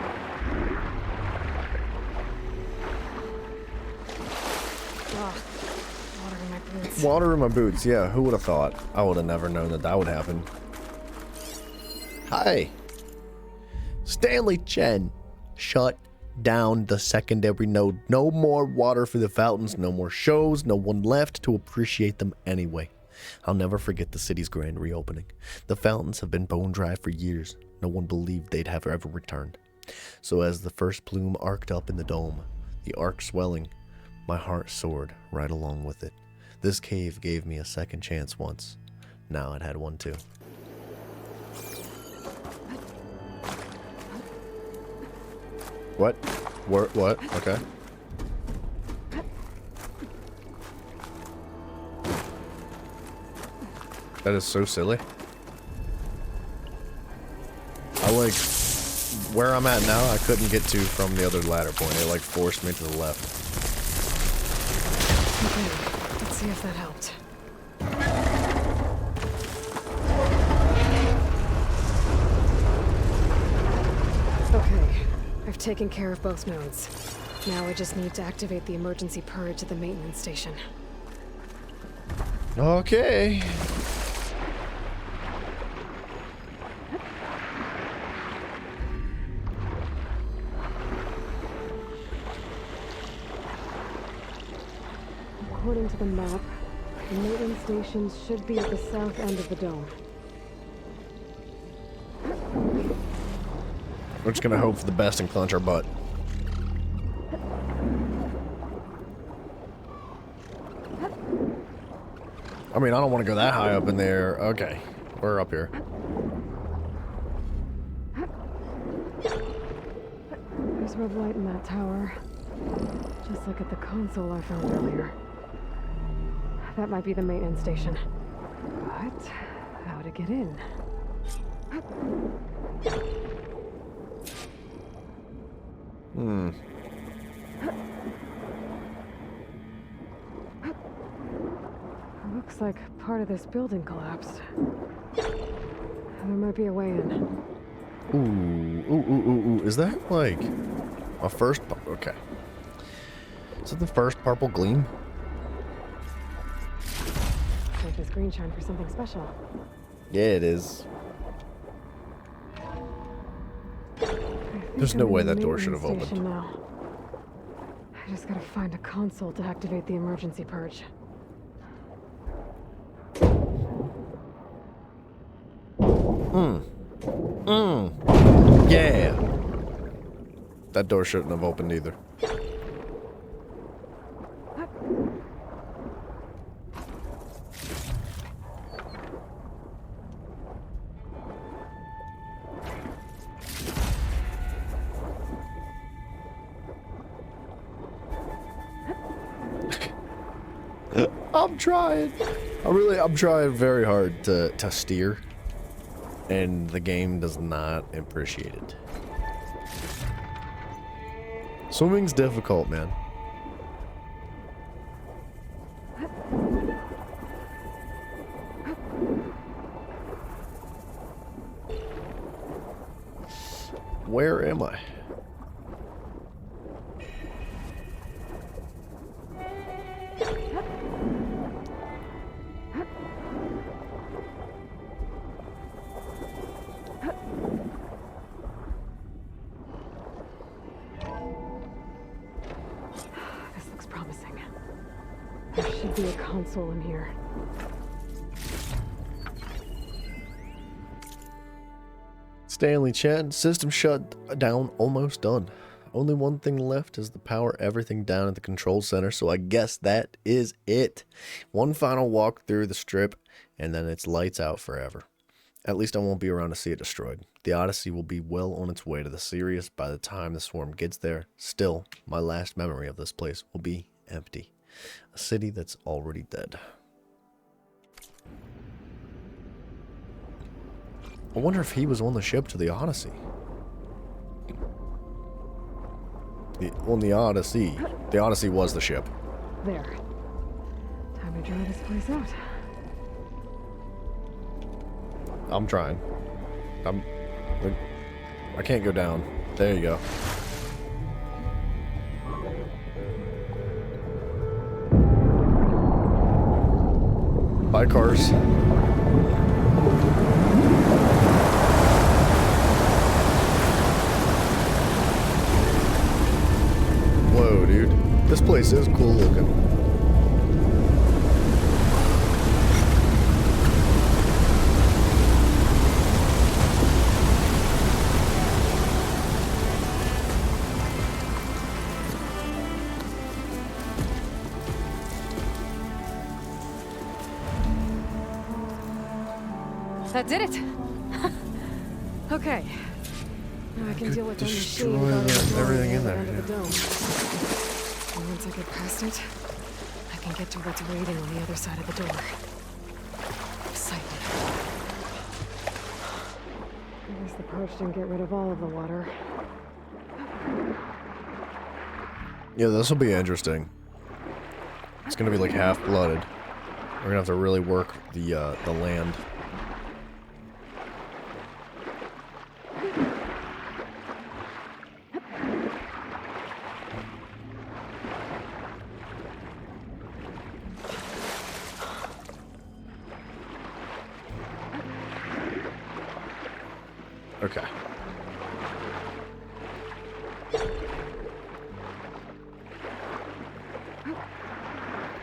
Water in my boots. Water in my boots. Yeah, who would have thought? I would have never known that that would happen. Hi. Stanley Chen. Shut down the secondary node. No more water for the fountains. No more shows. No one left to appreciate them anyway. I'll never forget the city's grand reopening. The fountains have been bone dry for years. No one believed they'd have ever returned. So as the first plume arced up in the dome, the arc swelling, my heart soared right along with it. This cave gave me a second chance once. Now it had one too. What? What? Okay. That is so silly. I like where I'm at now. I couldn't get to from the other ladder point. It like forced me to the left. Okay, let's see if that helped. Okay, I've taken care of both nodes. Now I just need to activate the emergency purge at the maintenance station. Okay. According to the map, the maintenance stations should be at the south end of the dome. We're just gonna hope for the best and clench our butt. I mean, I don't want to go that high up in there. Okay, we're up here. There's red light in that tower. Just like at the console I found earlier. That might be the maintenance station. But how to get in? Looks like part of this building collapsed. There might be a way in. Ooh. Is that like a first? Okay. Is it the first purple gleam? Like this green shine for something special. Yeah, it is. There's no way that door should have opened. Now. I just gotta find a console to activate the emergency purge. Yeah. That door shouldn't have opened either. I'm trying. I'm trying very hard to steer. And the game does not appreciate it. Swimming's difficult, man. Where am I? This looks promising. There should be a console in here. Stanley Chen, system shut down, almost done. Only one thing left is to power everything down at the control center, so I guess that is it. One final walk through the strip, and then it's lights out forever. At least I won't be around to see it destroyed. The Odyssey will be well on its way to the Sirius by the time the swarm gets there. Still, my last memory of this place will be empty. A city that's already dead. I wonder if he was on the ship to the Odyssey. On the Odyssey. The Odyssey was the ship. There. Time to dry this place out. I'm trying. I can't go down. There you go. Bye, cars. Whoa, dude. This place is cool looking. That did it. Okay. Now I can deal with the machine destroy everything in there, under the dome. And once I get past it, I can get to what's waiting on the other side of the door. Excited. I guess the purge didn't get rid of all of the water. Yeah, this will be interesting. It's gonna be like half-blooded. We're gonna have to really work the land. Okay.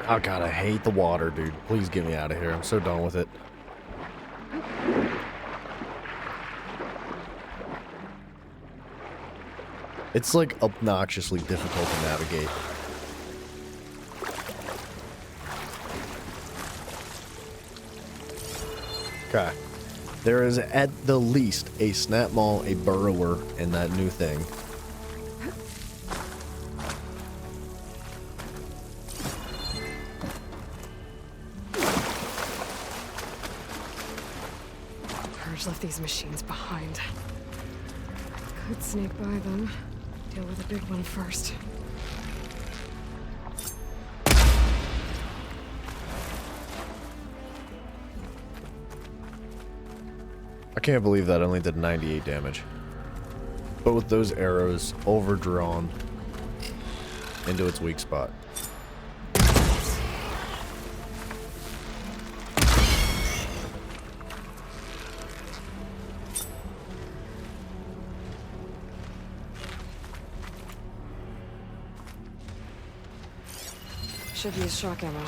Oh god, I hate the water, dude. Please get me out of here. I'm so done with it. It's like obnoxiously difficult to navigate. Okay. There is at the least a snap maul, a burrower, and that new thing. Purge left these machines behind. Could sneak by them. Deal with the big one first. I can't believe that only did 98 damage. But with those arrows overdrawn into its weak spot. Should use shock ammo.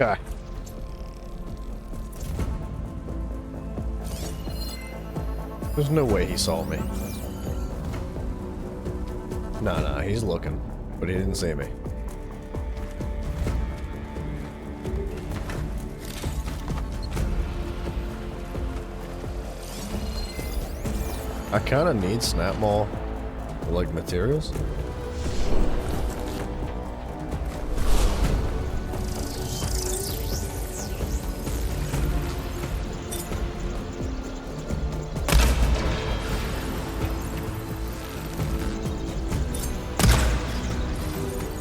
Okay. There's no way he saw me. Nah, he's looking, but he didn't see me. I kind of need snap maul, like materials.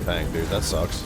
Dang, dude, that sucks.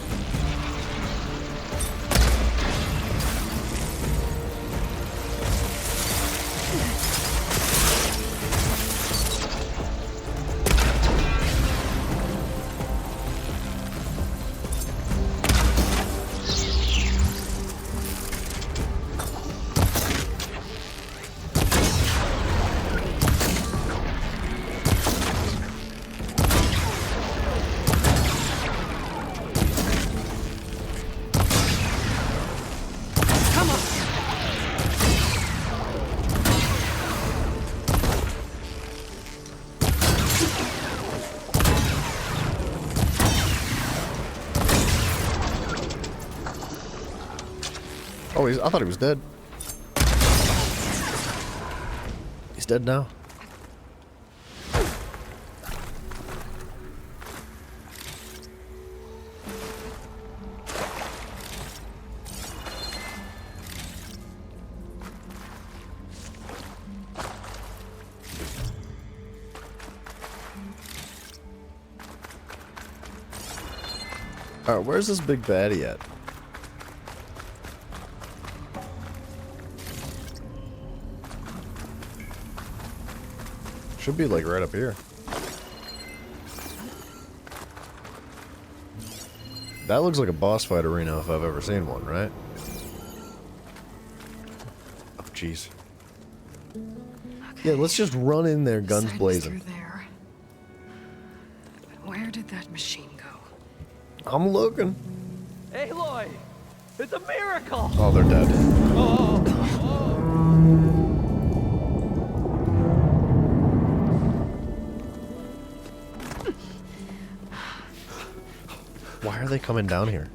Oh, I thought he was dead. He's dead now. Alright, where's this big baddie at? Should be like right up here. That looks like a boss fight arena if I've ever seen one, right? Oh, jeez. Yeah, let's just run in there, guns blazing. There. But where did that machine go? I'm looking. Aloy! It's a miracle! Oh, they're dead. Why are they coming down here?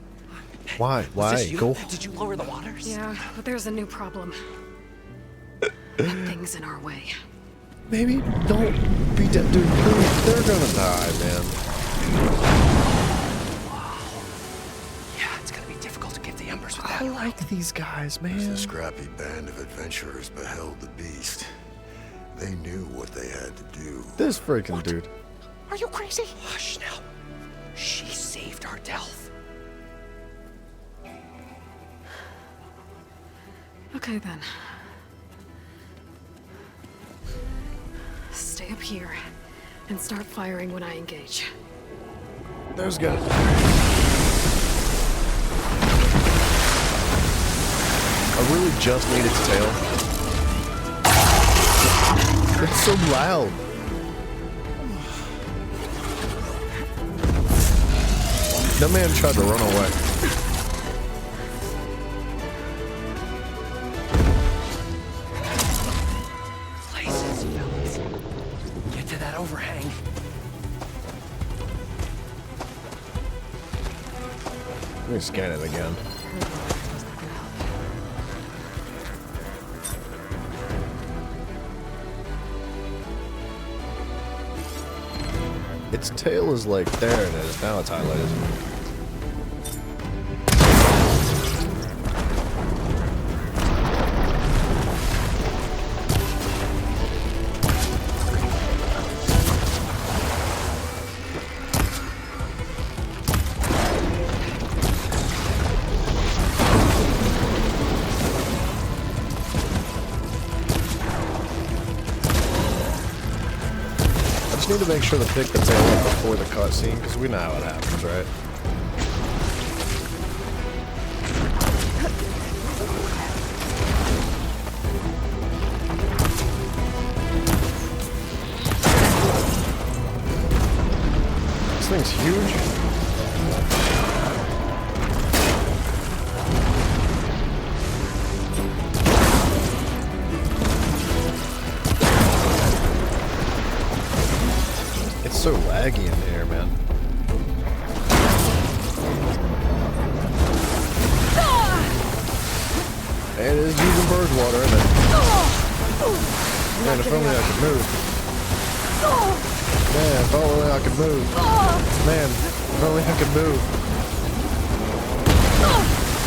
Why? Why? Go. Did you lower the waters? Yeah, but there's a new problem. That thing's in our way. Maybe don't be dead, dude. They're gonna die, man. Yeah, it's gonna be difficult to get the embers with that. I like these guys, man. As the scrappy band of adventurers beheld the beast, they knew what they had to do. This freaking dude. Are you crazy? Hush now. She saved our Delph. Okay then. Stay up here and start firing when I engage. Those guys. I really just need its tail. It's so loud. That man tried to run away. Places, fellas. Get to that overhang. Let me scan it again. Its tail is like there it is. Now it's highlighted. Need to make sure to pick the tail up before the cutscene, because we know how it happens, right? This thing's huge. So laggy in here, man. And it is using bird water, isn't it? Man, if only I could move. Man, if only I could move. Man, if only I could move.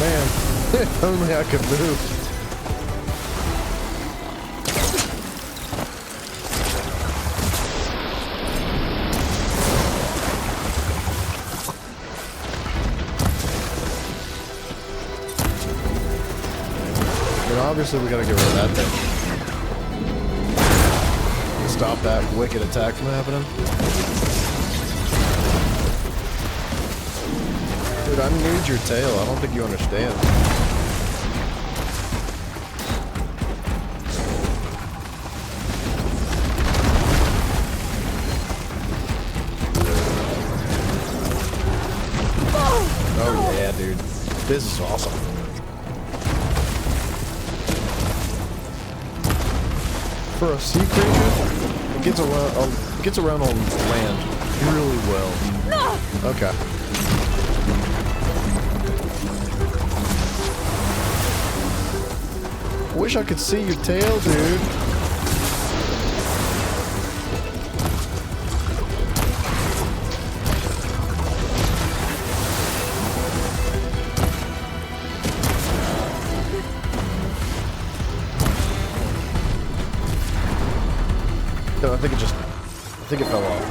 Man, if only I could move. Obviously, we gotta get rid of that thing. Stop that wicked attack from happening. Dude, I need your tail. I don't think you understand. Oh yeah, dude. This is awesome. For a sea creature, it gets around on land really well. Okay. Wish I could see your tail, dude. I think it fell off.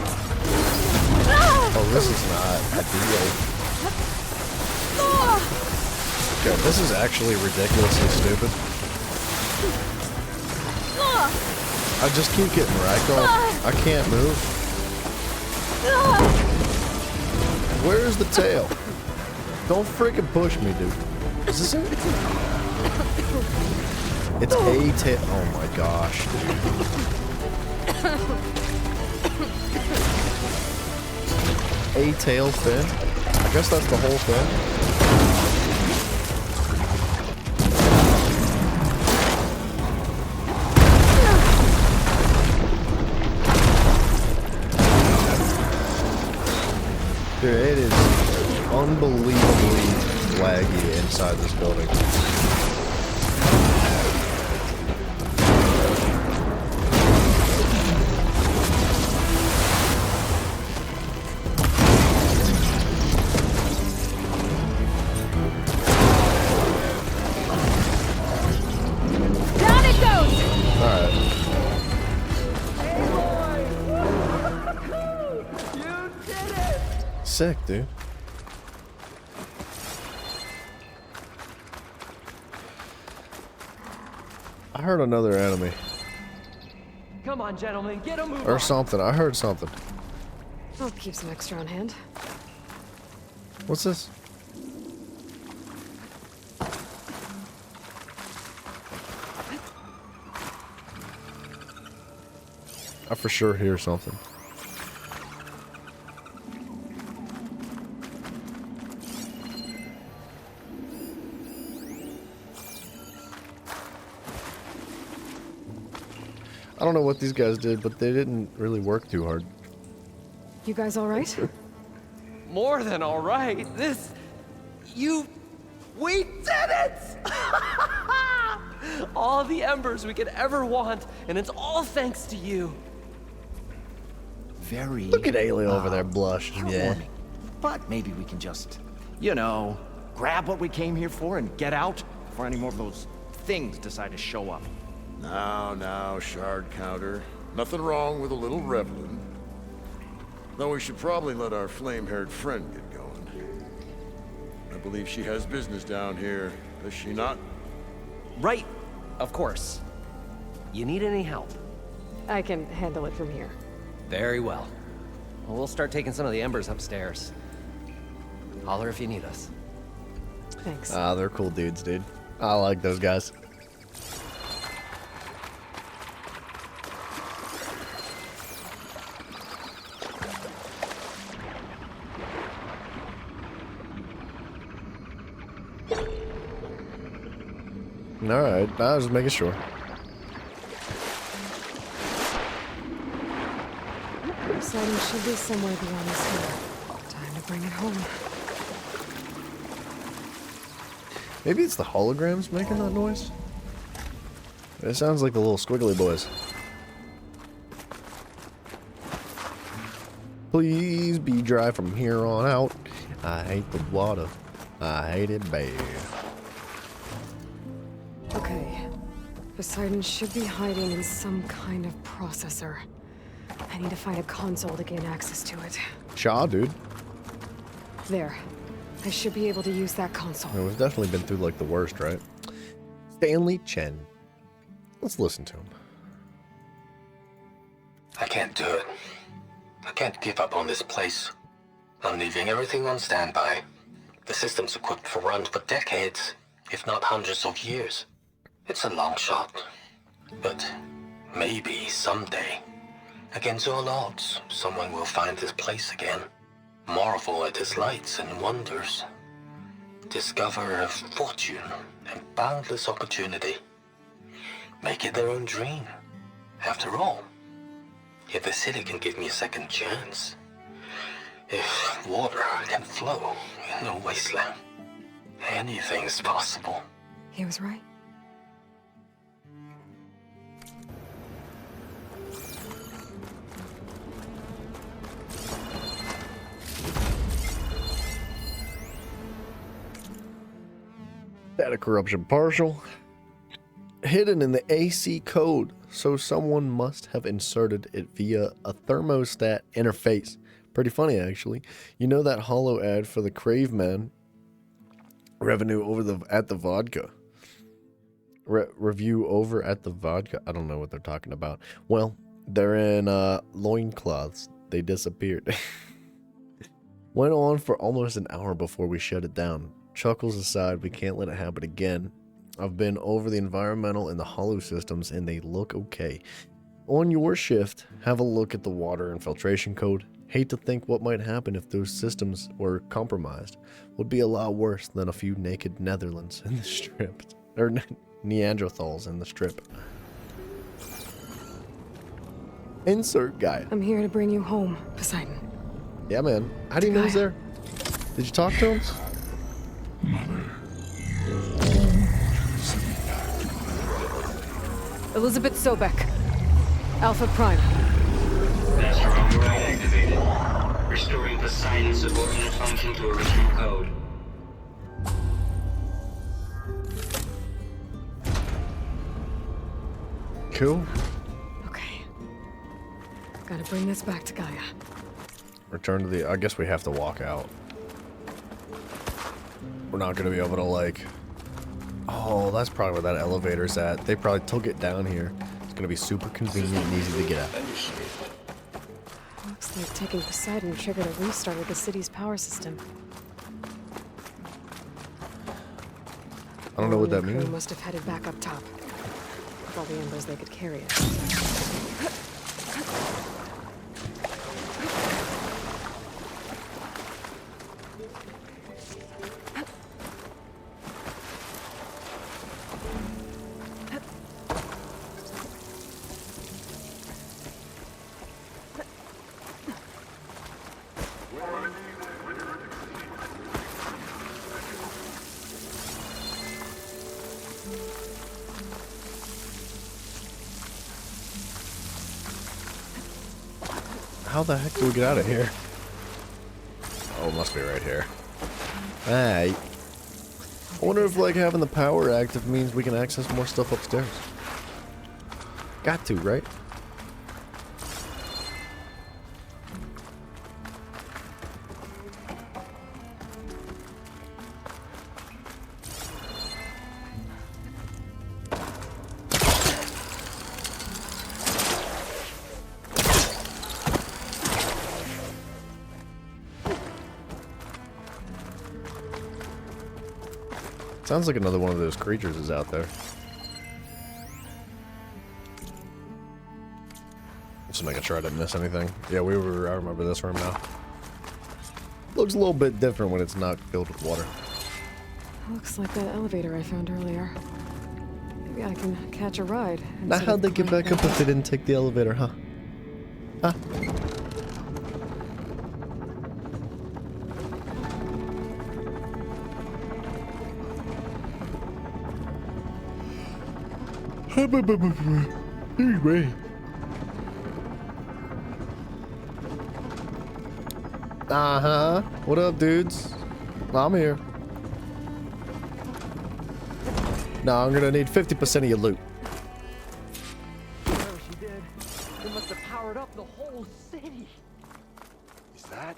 Oh, this is not ideal. God, this is actually ridiculously stupid. I just keep getting ragdolled. I can't move. Where's the tail? Don't freaking push me, dude. Is this it? It's a tail. Oh my gosh, dude. A tail fin? I guess that's the whole thing. Dude, it is unbelievably laggy inside this building. Sick, dude. I heard another enemy. Come on, gentlemen, get a move or on. something. I heard something. I'll keep some extra on hand. What's this? I for sure hear something. I don't know what these guys did, but they didn't really work too hard. You guys all right? More than all right. We did it! All the embers we could ever want, and it's all thanks to you. very... Look at Ayla over there blushing. Yeah. heartwarming. But maybe we can just, you know, grab what we came here for and get out before any more of those things decide to show up. Now, Shard Counter. Nothing wrong with a little reveling. Though we should probably let our flame-haired friend get going. I believe she has business down here, does she not? Right, of course. You need any help? I can handle it from here. Very well. Well, we'll start taking some of the embers upstairs. Holler if you need us. Thanks. Ah, they're cool dudes, dude. I like those guys. Alright, I was just making sure. Poseidon should be somewhere beyond this hill. Time to bring it home. Maybe it's the holograms making that noise? It sounds like the little squiggly boys. Please be dry from here on out. I hate the water. I hate it bad. Okay. Poseidon should be hiding in some kind of processor. I need to find a console to gain access to it. Shaw, dude. There. I should be able to use that console. I mean, we've definitely been through like the worst, right? Stanley Chen. Let's listen to him. I can't do it. I can't give up on this place. I'm leaving everything on standby. The system's equipped for runs for decades, if not hundreds of years. It's a long shot. But maybe someday, against all odds, someone will find this place again. Marvel at its lights and wonders. Discover a fortune and boundless opportunity. Make it their own dream. After all, if the city can give me a second chance, if water can flow in a wasteland, anything's possible. He was right. Data corruption partial. Hidden in the AC code, so someone must have inserted it via a thermostat interface. Pretty funny, actually. You know that hollow ad for the Craveman revenue over at the vodka. Review over at the vodka. I don't know what they're talking about. Well, they're in loincloths. They disappeared. Went on for almost an hour before we shut it down. Chuckles aside, we can't let it happen again. I've been over the environmental and the hollow systems, and they look okay. On your shift, have a look at the water infiltration code. Hate to think what might happen if those systems were compromised. Would be a lot worse than a few naked Netherlands in the strip. Or Neanderthals in the strip. Insert guy. I'm here to bring you home, Poseidon. Yeah, man. How do you know he's there? Did you talk to him? Elizabeth Sobek. Alpha Prime. Master override activated. Restoring Poseidon's subordinate function to original code. Cool. Okay. Gotta bring this back to Gaia. Return to the... I guess we have to walk out. We're not going to be able to, like... Oh, that's probably where that elevator's at. They probably took it down here. It's going to be super convenient and easy to get at. Looks like taking Poseidon triggered a restart of the city's power system. I don't know what that Crew means. must have headed back up top. With all the embers they could carry it. how the heck do we get out of here? Oh, it must be right here. Hey. I wonder if, like, having the power active means we can access more stuff upstairs. Got to, right? Sounds like another one of those creatures is out there. Just making sure I didn't miss anything. Yeah, I remember this room now. Looks a little bit different when it's not filled with water. Looks like that elevator I found earlier. Maybe I can catch a ride. Now how'd they get back up if they didn't take the elevator, huh? Huh? Anyway. Uh-huh. What up, dudes? I'm here. No, I'm gonna need 50% of your loot. Whatever she did, it must have powered up the whole city. Is that?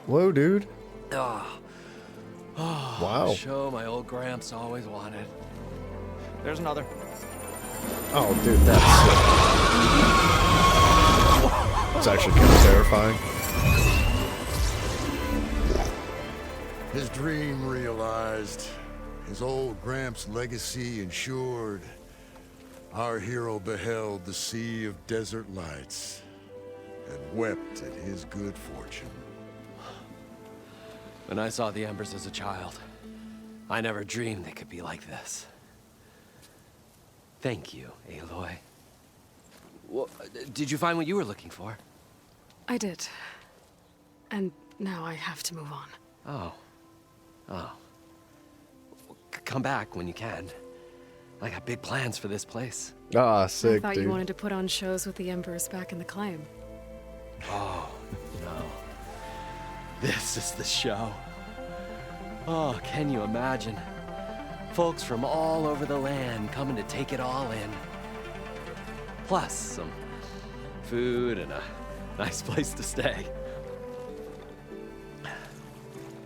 Whoa, dude. Oh, Wow. Show my old Gramps always wanted. There's another. Oh, dude, that's sick. It's actually kind of terrifying. His dream realized, his old Gramps' legacy ensured. Our hero beheld the sea of desert lights and wept at his good fortune. When I saw the Embers as a child, I never dreamed they could be like this. Thank you, Aloy. Well, did you find what you were looking for? I did. And now I have to move on. Oh. Oh. Come back when you can. I got big plans for this place. Ah, sick, I thought dude. you wanted to put on shows with the Embers back in the claim. Oh, no. This is the show. Oh, can you imagine? Folks from all over the land coming to take it all in. Plus some food and a nice place to stay.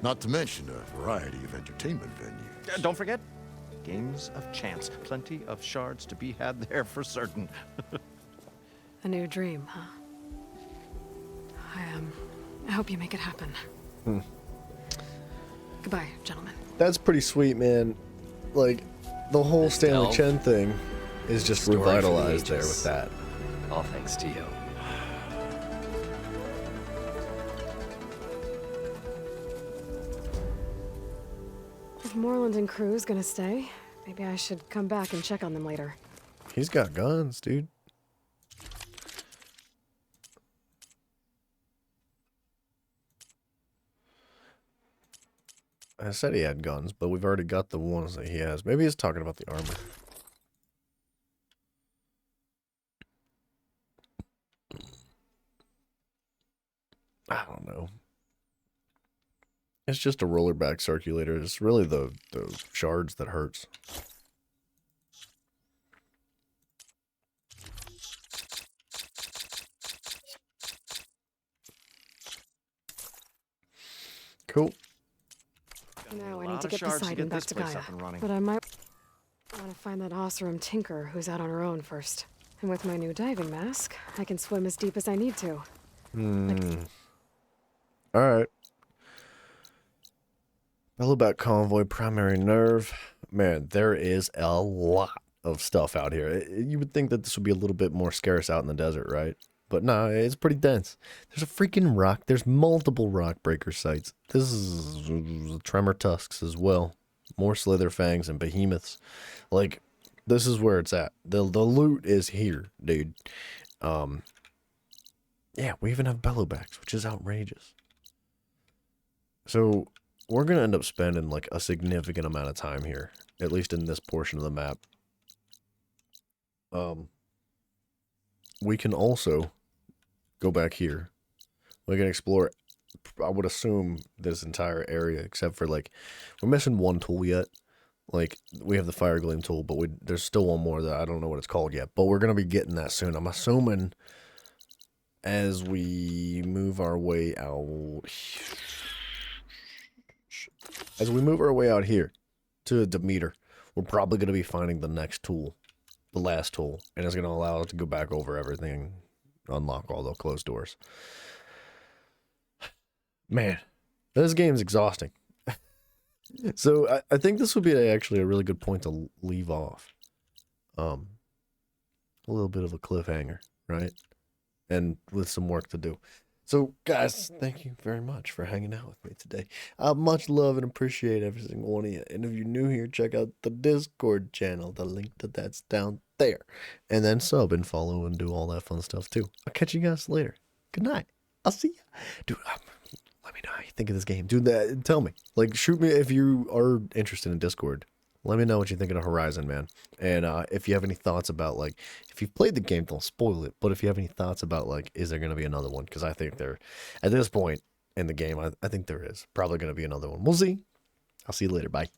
Not to mention a variety of entertainment venues. Don't forget, games of chance. Plenty of shards to be had there for certain. A new dream, huh? I hope you make it happen. Goodbye, gentlemen. That's pretty sweet, man. Like, the whole Stanley Delve. Chen thing is just Story for the revitalized there ages. with that. All thanks to you. If Moreland and crew's gonna stay, maybe I should come back and check on them later. He's got guns, dude. I said he had guns, but we've already got the ones that he has. Maybe he's talking about the armor. I don't know. It's just a rollerback circulator. It's really the shards that hurts. Cool. Now I lot need to of get shards to Poseidon get back this to place Gaia. up and running. But I might want to find that Oseram Tinker who's out on her own first. And with my new diving mask, I can swim as deep as I need to. Alright. Bellowback Convoy, Primary Nerve. Man, there is a lot of stuff out here. You would think that this would be a little bit more scarce out in the desert, right? But no, it's pretty dense. There's a freaking rock. There's multiple rock breaker sites. This is Tremor Tusks as well. More Slither Fangs and Behemoths. Like, this is where it's at. The loot is here, dude. Yeah, we even have Bellowbacks, which is outrageous. So, we're going to end up spending, like, a significant amount of time here. At least in this portion of the map. we can also go back here. We can explore, I would assume, this entire area, except for, like, we're missing one tool yet. Like, we have the Fire Gleam tool, but there's still one more that I don't know what it's called yet. But we're going to be getting that soon. I'm assuming as we move our way out... As we move our way out here to Demeter, we're probably going to be finding the next tool. The last tool. And it's going to allow us to go back over everything. Unlock all the closed doors. Man, this game's exhausting. So I think this would be actually a really good point to leave off. A little bit of a cliffhanger, right? And with some work to do. So, guys, thank you very much for hanging out with me today. I much love and appreciate every single one of you. And if you're new here, check out the Discord channel. The link to that's down there. And then sub and follow and do all that fun stuff, too. I'll catch you guys later. Good night. I'll see you. Dude, let me know how you think of this game. Dude, tell me. Like, shoot me if you are interested in Discord. Let me know what you think of Horizon, man. And if you have any thoughts about, like, if you've played the game, don't spoil it. But if you have any thoughts about, like, is there going to be another one? Because I think there, at this point in the game, I think there is probably going to be another one. We'll see. I'll see you later. Bye.